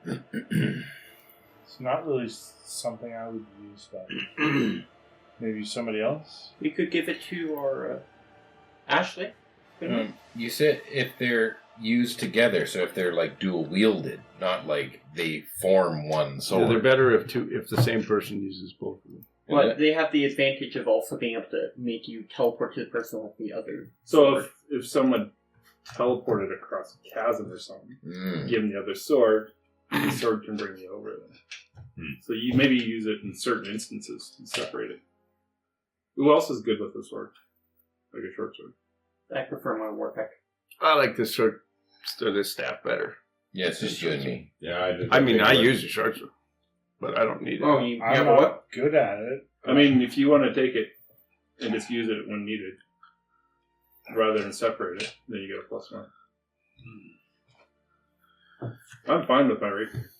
It's not really something I would use, but maybe somebody else. We could give it to our Ashley. You said if they're used together, so if they're like dual wielded, not like they form one sword. Yeah, they're better if the same person uses both of them. But they have the advantage of also being able to make you teleport to the person with the other. So if someone teleported across a chasm or something, give them the other sword, the sword can bring you over there. So you maybe use it in certain instances and separate it. Who else is good with a sword? Like a short sword? I prefer my war pick. I like this staff better. Yeah, it's just you and me. Yeah, I mean, I use a short sword, but I don't need it. Oh, you I'm have not what? good at it. I mean, if you want to take it and just use it when needed, rather than separate it, then you get a +1. I'm fine with my rapier.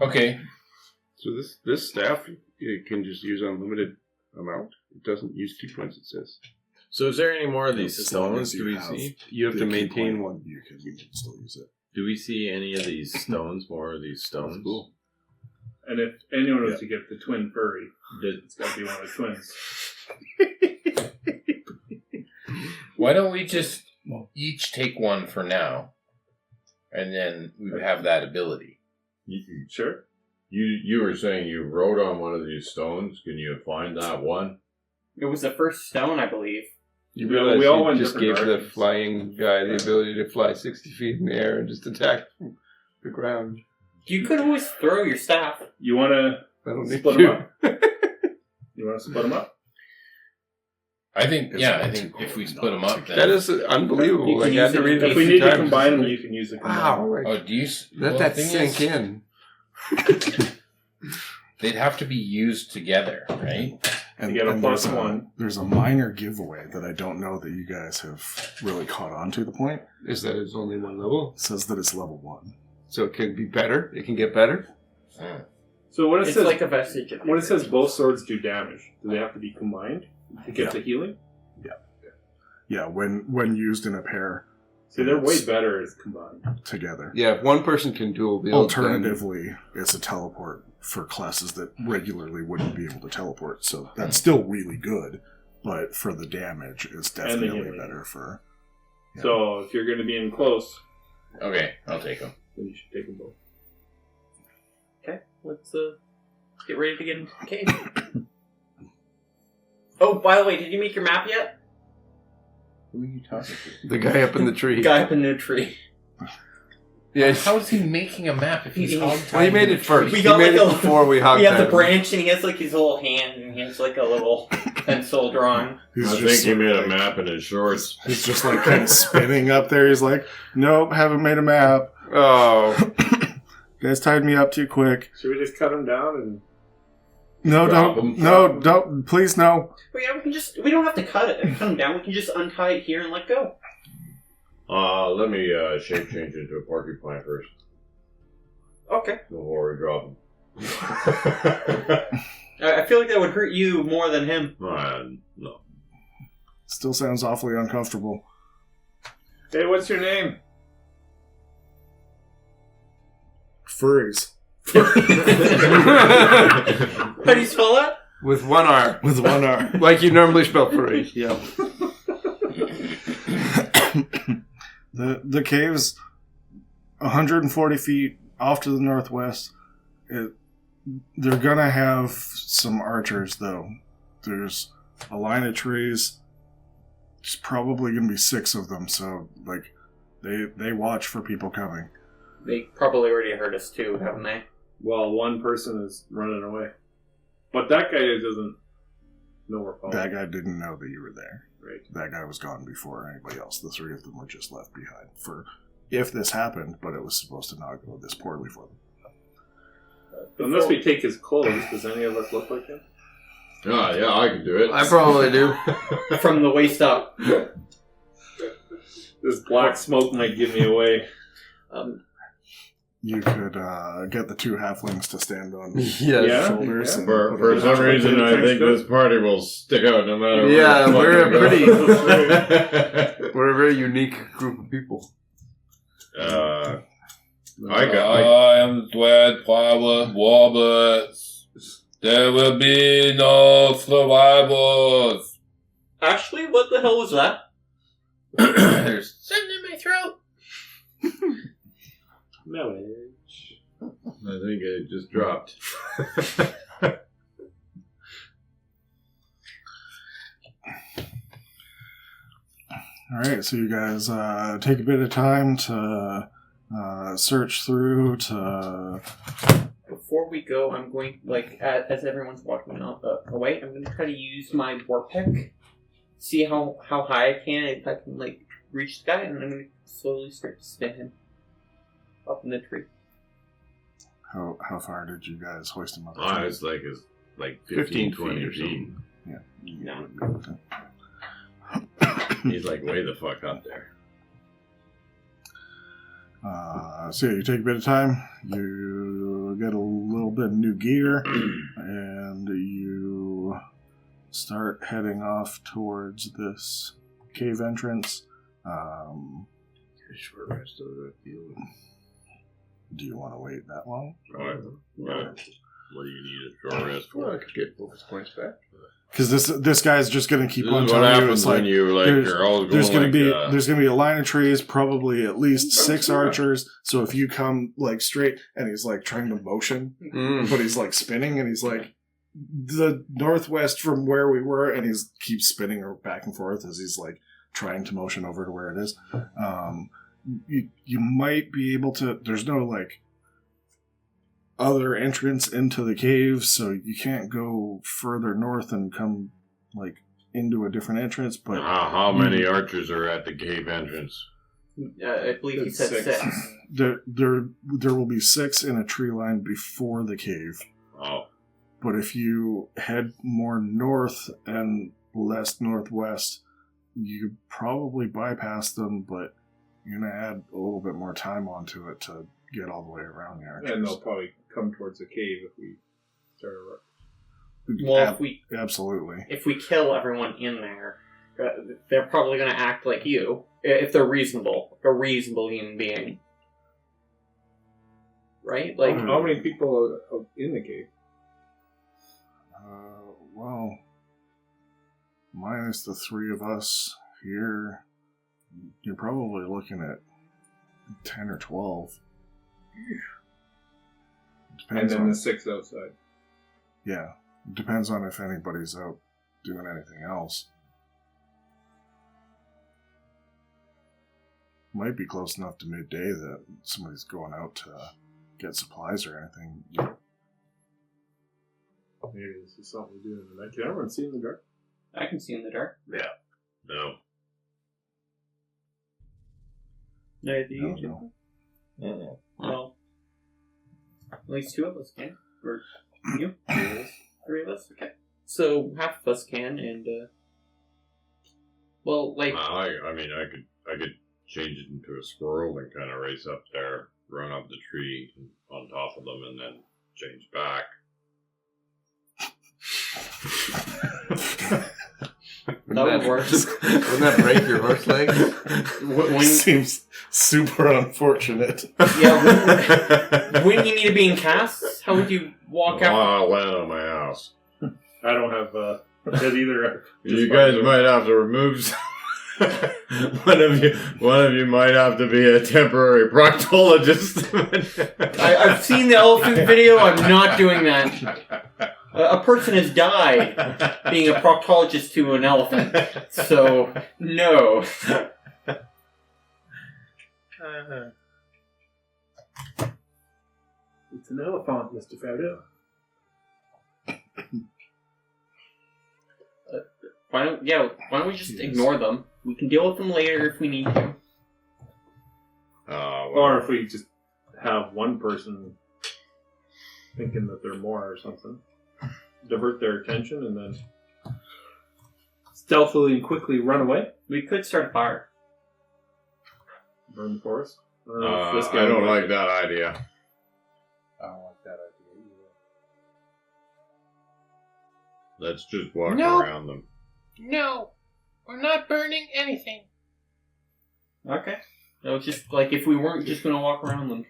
Okay. So this staff you can just use unlimited amount. It doesn't use key points. It says So is there any more of these As long stones? as Do you we have see? you have the to key maintain point, one. You can still use it. Do we see any of these stones? More of these stones? That's cool. And if anyone was to get the twin furry, Did, it's got to be one of the twins. Why don't we just each take one for now, and then we would have that ability. Sure. You were saying you rode on one of these stones. Can you find that one? It was the first stone, I believe. You We realize all you went just different gave directions. the flying guy the ability to fly 60 feet in the air and just attack from the ground. You could always throw your staff. You want to I don't need split to. them up? You want to split them up? I think, It's I not think too if we cold split them not up, to then That is unbelievable. You can Like, I had use to it read it a If we few need to times. combine them, you can use it. Wow. Like, Oh, do you let well, that the thing sink is, in. They'd have to be used together, right? And, You get a and +1. There's a minor giveaway that I don't know that you guys have really caught on to. The point Is that it's only one level? it says that it's level 1. So it can be better. It can get better. So when it It's says like a vestige of when it says both swords do damage, do they have to be combined to get the healing? Yeah, when used in a pair. See, they're way better as combined. together. Yeah, if one person can dual wield. Alternatively, it's a teleport for classes that regularly wouldn't be able to teleport. So that's still really good, but for the damage, it's definitely better for. Yeah. So if you're going to be in close, Okay, I'll take them. then you should take them both. Okay, let's get ready to get into the cave. Oh, by the way, did you make your map yet? Who are you talking to? The guy up in the tree. Guy up in the tree. Yeah, How is he making a map if he's hog-tied? well, he made it first. We He got made like it a- before we hogged He has the him. branch and he has like his little hand and he has like a little pencil drawing. He's I think just he made a like- map in his shorts. He's just like kind of spinning up there. He's like, "Nope, haven't made a map. Oh. You guys tied me up too quick. Should we just cut him down and... No, Drop don't. him. No, don't. Please, no." But yeah, we don't have to cut him down. We can just untie it here and let go. Let me shape change into a porcupine first Okay. before we drop him. I feel like that would hurt you more than him. No. Still sounds awfully uncomfortable. Hey, what's your name? Furries How do you spell that? With one R. with one R. Like you normally spell furry. Yep. The cave's 140 feet off to the northwest. They're gonna have some archers, though. There's a line of trees. There's probably gonna be 6 of them, so like they watch for people coming. They probably already heard us too, haven't they? Well, one person is running away. But that guy doesn't know we're following. That guy didn't know that you were there. Right. That guy was gone before anybody else. The 3 of them were just left behind for if this happened, but it was supposed to not go this poorly for them. Unless we take his clothes, does any of us look like him? Yeah, I can do it. I probably do. From the waist up. This black smoke might give me away. You could get the 2 halflings to stand on Yes. shoulders. Yeah. And For put it some on. reason, I think this party will stick out no matter where. Yeah, the fuck we're we a go. We're a very unique group of people. I am Dwayne Power Roberts. There will be no survivors. Actually, what the hell was that? There's Something in my throat. Knowledge. I think it just dropped. All right, so you guys take a bit of time to search through to. Before we go, I'm going, as everyone's walking away, I'm going to try to use my warp pick. See how high I can, if I can, reach the guy, and I'm going to slowly start to spin him up in the tree. How far did you guys hoist him up? It's like 15, 20 feet. Yeah. You No. would be able to. He's like way the fuck up there. So yeah, you take a bit of time, you get a little bit of new gear, and you start heading off towards this cave entrance. Short rest of the field. Do you want to wait that long? What do you need a short rest for? Well, I could get focus points back. Because this guy's just going to keep This on is what telling you. happens It's when like you you're all there's going going to be there's going to be a line of trees, probably at least 6 archers. So if you come straight, and he's trying to motion, but he's spinning, and he's the northwest from where we were, and he's keeps spinning back and forth as he's trying to motion over to where it is. You might be able to. There's no other entrance into the cave, so you can't go further north and come into a different entrance. But how many archers are at the cave entrance? I believe he said 6. there will be 6 in a tree line before the cave. Oh, But if you head more north and less northwest, you probably bypass them, but you're going to add a little bit more time onto it to get all the way around the archers. And they'll probably come towards the cave if we start a rush. Well, Absolutely. if we kill everyone in there, they're probably going to act like you if they're reasonable, a reasonable human being, right? Like, how many people are in the cave? Well, minus the three of us here, you're probably looking at 10 or 12. And then the 6 outside. Yeah. It depends on if anybody's out doing anything else. Might be close enough to midday that somebody's going out to get supplies or anything. Maybe this is something we do in the night. Can everyone see in the dark? I can see in the dark. Yeah. No. No, do you? No. Well, at least 2 of us can. Or you? 3 of us? Okay. So half of us can, and well, like I mean, I could change it into a squirrel and kind of race up there, run up the tree on top of them, and then change back. that would work. Wouldn't that break your horse legs? Seems super unfortunate. Yeah. When you need to be in casts, how would you walk out? I'll land on my house. I don't have that either. You guys might have to remove some. One of you might have to be a temporary proctologist. I've seen the elephant video. I'm not doing that. A person has died being a proctologist to an elephant. So, no. It's an elephant, Mr. Fado. Why don't we just ignore them? We can deal with them later if we need to. Or if we just have one person thinking that they're more or something. Divert their attention and then stealthily and quickly run away. We could start a fire. Burn the forest. I don't like that idea. I don't like that idea either. Let's just walk No. around them. No, we're not burning anything. Okay. No, just like if we weren't just going to walk around them.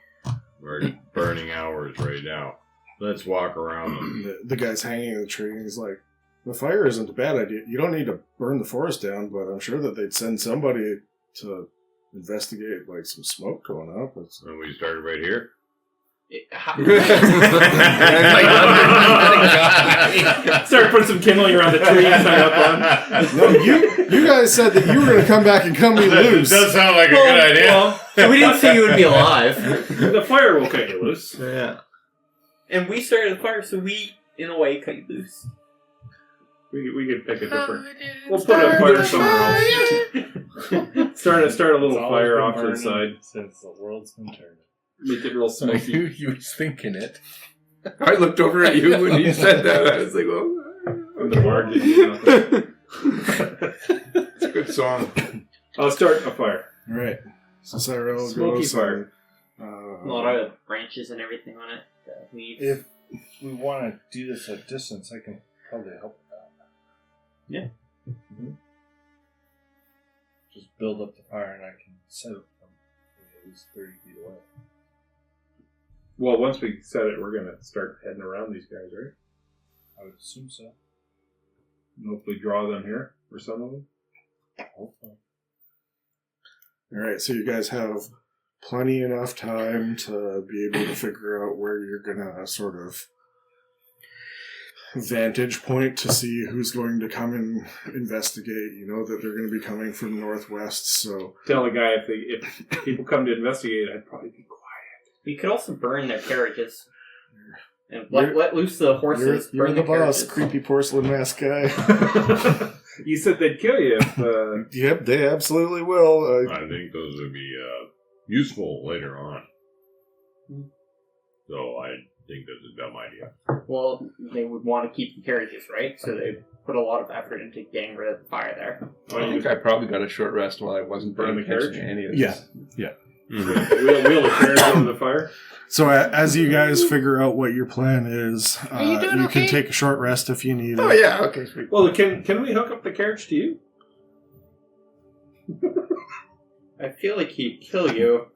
We're burning hours right now. Let's walk around them. The guy's hanging in the tree, and he's like, the fire isn't a bad idea. You don't need to burn the forest down, but I'm sure that they'd send somebody to investigate, like, some smoke going up. And we started right here. Start putting some kindling around the tree and sign up on. No, you guys said that you were going to come back and cut me loose. Does sound like a good idea. Well, we didn't say you would be alive. The fire will cut you loose. Yeah. And we started the fire, so we, in a way, cut you loose. We could pick a different. We'll put a fire somewhere else. Start a little fire off to the side. Since the world's been turning. Make it real smoky. You was thinking it. I looked over at you when you said that. I was like, well. And the bard didn't do nothing. It's a good song. I'll start a fire. All right. So Cyril Smoky goes fire. A lot of branches and everything on it. Leaves. If we want to do this at distance, I can probably help with that. Yeah. Mm-hmm. Just build up the fire and I can set it from at least 30 feet away. Well, once we set it, we're going to start heading around these guys, right? I would assume so. And hopefully draw them here, or some of them. Hopefully. All right, so you guys have plenty enough time to be able to figure out where you're going to sort of vantage point to see who's going to come and investigate. You know that they're going to be coming from northwest, so... Tell the guy if people come to investigate, I'd probably be quiet. We could also burn their carriages. And let loose the horses. You're burn the boss, carriages. creepy porcelain mask guy. You said they'd kill you if... Yep, they absolutely will. I think those would be useful later on. So I think that's a dumb idea. Well, they would want to keep the carriages, right? So they put a lot of effort into getting rid of the fire there. I think I probably got a short rest while I wasn't Burn paying the attention carriage? to any of Yeah, this. yeah. Mm-hmm. Wheel the carriage over the fire? So as you guys figure out what your plan is, you doing you okay? can take a short rest if you need Oh, it. yeah, okay, sweet. Well, can we hook up the carriage to you? I feel like he'd kill you.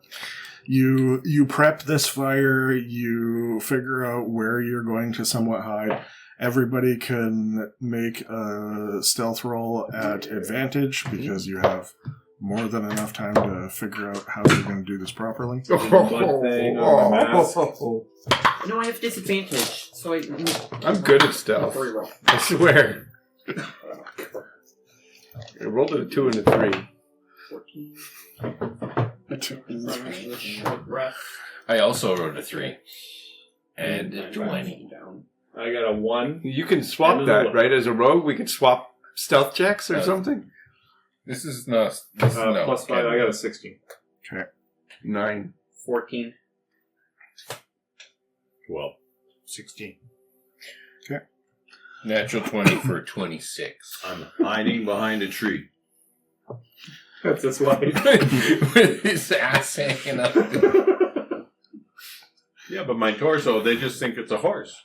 You prep this fire, you figure out where you're going to somewhat hide. Everybody can make a stealth roll at advantage because you have more than enough time to figure out how you're going to do this properly. One thing on my mask. No, I have disadvantage, so I'm good at stealth. Reroll. I swear. I rolled a 2 and a 3. 14. I also wrote a 3. And a 20. I got a 1. You can swap that, right? As a rogue, we could swap stealth checks or something? This is not... no, plus 5, I got a 16. Okay. 9. 14. 12. 16. Okay. Natural 20 for 26. I'm hiding behind a tree. That's his wife. With his ass hanging up. Yeah, but my torso, they just think it's a horse.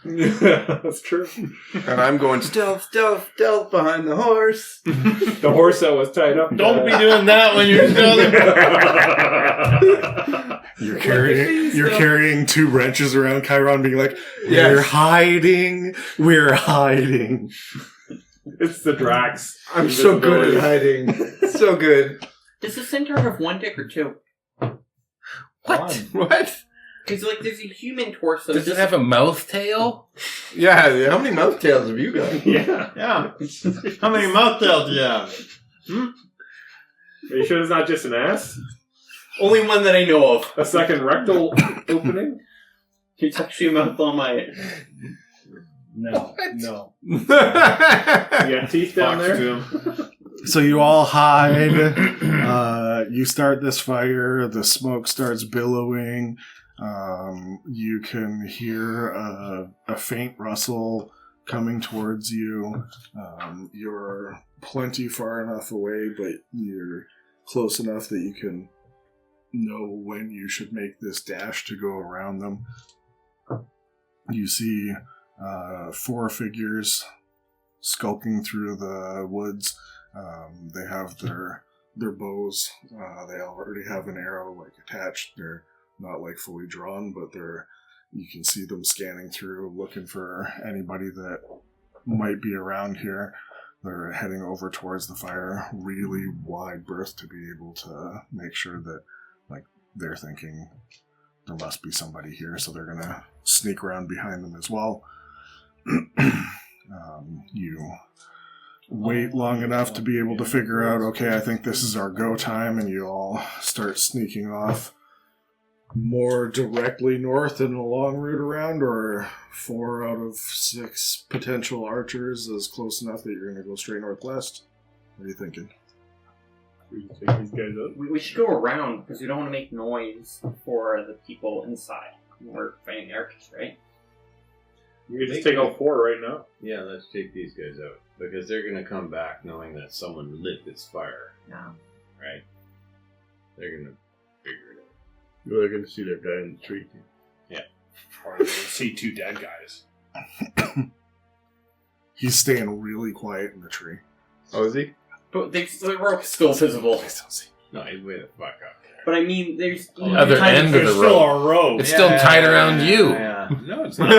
That's true. And I'm going stealth behind the horse. The horse that was tied up. Don't be doing that when you're stealthing. You're carrying 2 wrenches around Chiron, being like, Yes. we're hiding. It's the Drax. I'm so good at hiding. So good. Does the centaur have 1 dick or 2? What? What? Because, like, there's a human torso. Does it have a mouth tail? Yeah, how many mouth tails have you got? Yeah. How many mouth tails do you have? Are you sure it's not just an ass? Only one that I know of. A second rectal opening? It's actually a mouth on my... No. You got teeth down there? So you all hide. You start this fire. The smoke starts billowing. You can hear a faint rustle coming towards you. You're plenty far enough away, but you're close enough that you can know when you should make this dash to go around them. You see 4 figures skulking through the woods. They have their bows. They already have an arrow attached. They're not fully drawn, but you can see them scanning through, looking for anybody that might be around here. They're heading over towards the fire, really wide berth to be able to make sure that they're thinking there must be somebody here, so they're gonna sneak around behind them as well. You wait long enough to be able to figure out, okay, I think this is our go time, and you all start sneaking off more directly north in a long route around, or 4 out of 6 potential archers is close enough that you're going to go straight northwest? What are you thinking? We take these guys up. We should go around because we don't want to make noise for the people inside. We're fighting the archers, right? We could just take out 4 right now. Yeah, let's take these guys out. Because they're going to come back knowing that someone lit this fire. Yeah. Right? They're going to figure it out. Well, they're going to see their guy in the tree. Yeah. Or they see 2 dead guys. He's staying really quiet in the tree. Oh, is he? But the rope's still visible. No, he's way the fuck up. But I mean, there's... Other end of the There's still rope. a rope. It's still tied around you. Yeah. No, it's not.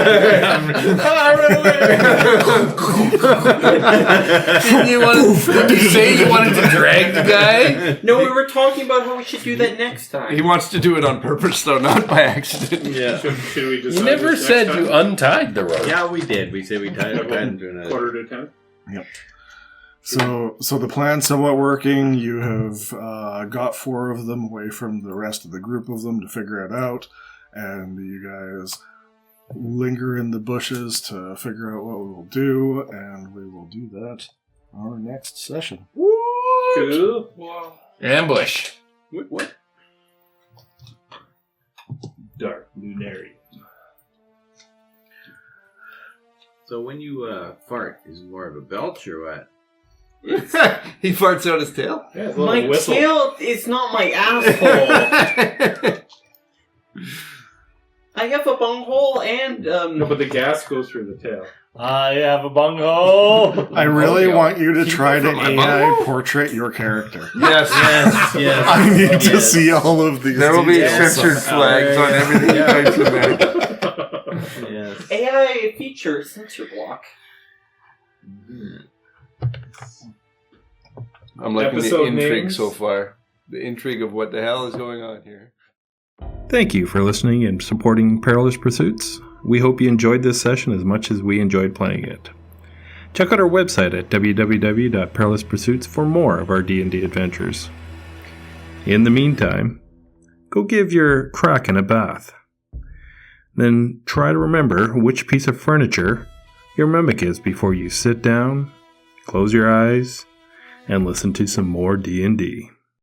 Didn't you say you wanted to drag the guy? No, we were talking about how we should do that next time. He wants to do it on purpose, though, not by accident. Yeah. Should we just? You never said you untied the rope. Yeah, we did. We said we tied it into another. 9:45. Yep. So the plan's somewhat working. You have got 4 of them away from the rest of the group of them to figure it out, and you guys linger in the bushes to figure out what we will do, and we will do that our next session. Cool. Wow. Ambush. What? Dark Lunarium. So when you fart, is it more of a belch or what? He farts out his tail? Yeah, it's a My little whistle. tail is not my asshole. I have a bunghole and No, but the gas goes through the tail. I have a bunghole. I really want you to try to AI portrait your character. Yes. Yes. I need to see all of these. There will be details. censored flags on everything you type in there. Yes. AI feature censor block. I'm liking the Episode intrigue names? so far. The intrigue of what the hell is going on here. Thank you for listening and supporting Perilous Pursuits. We hope you enjoyed this session as much as we enjoyed playing it. Check out our website at www.perilouspursuits for more of our D&D adventures. In the meantime, go give your Kraken a bath. Then try to remember which piece of furniture your mimic is before you sit down, close your eyes, and listen to some more D&D.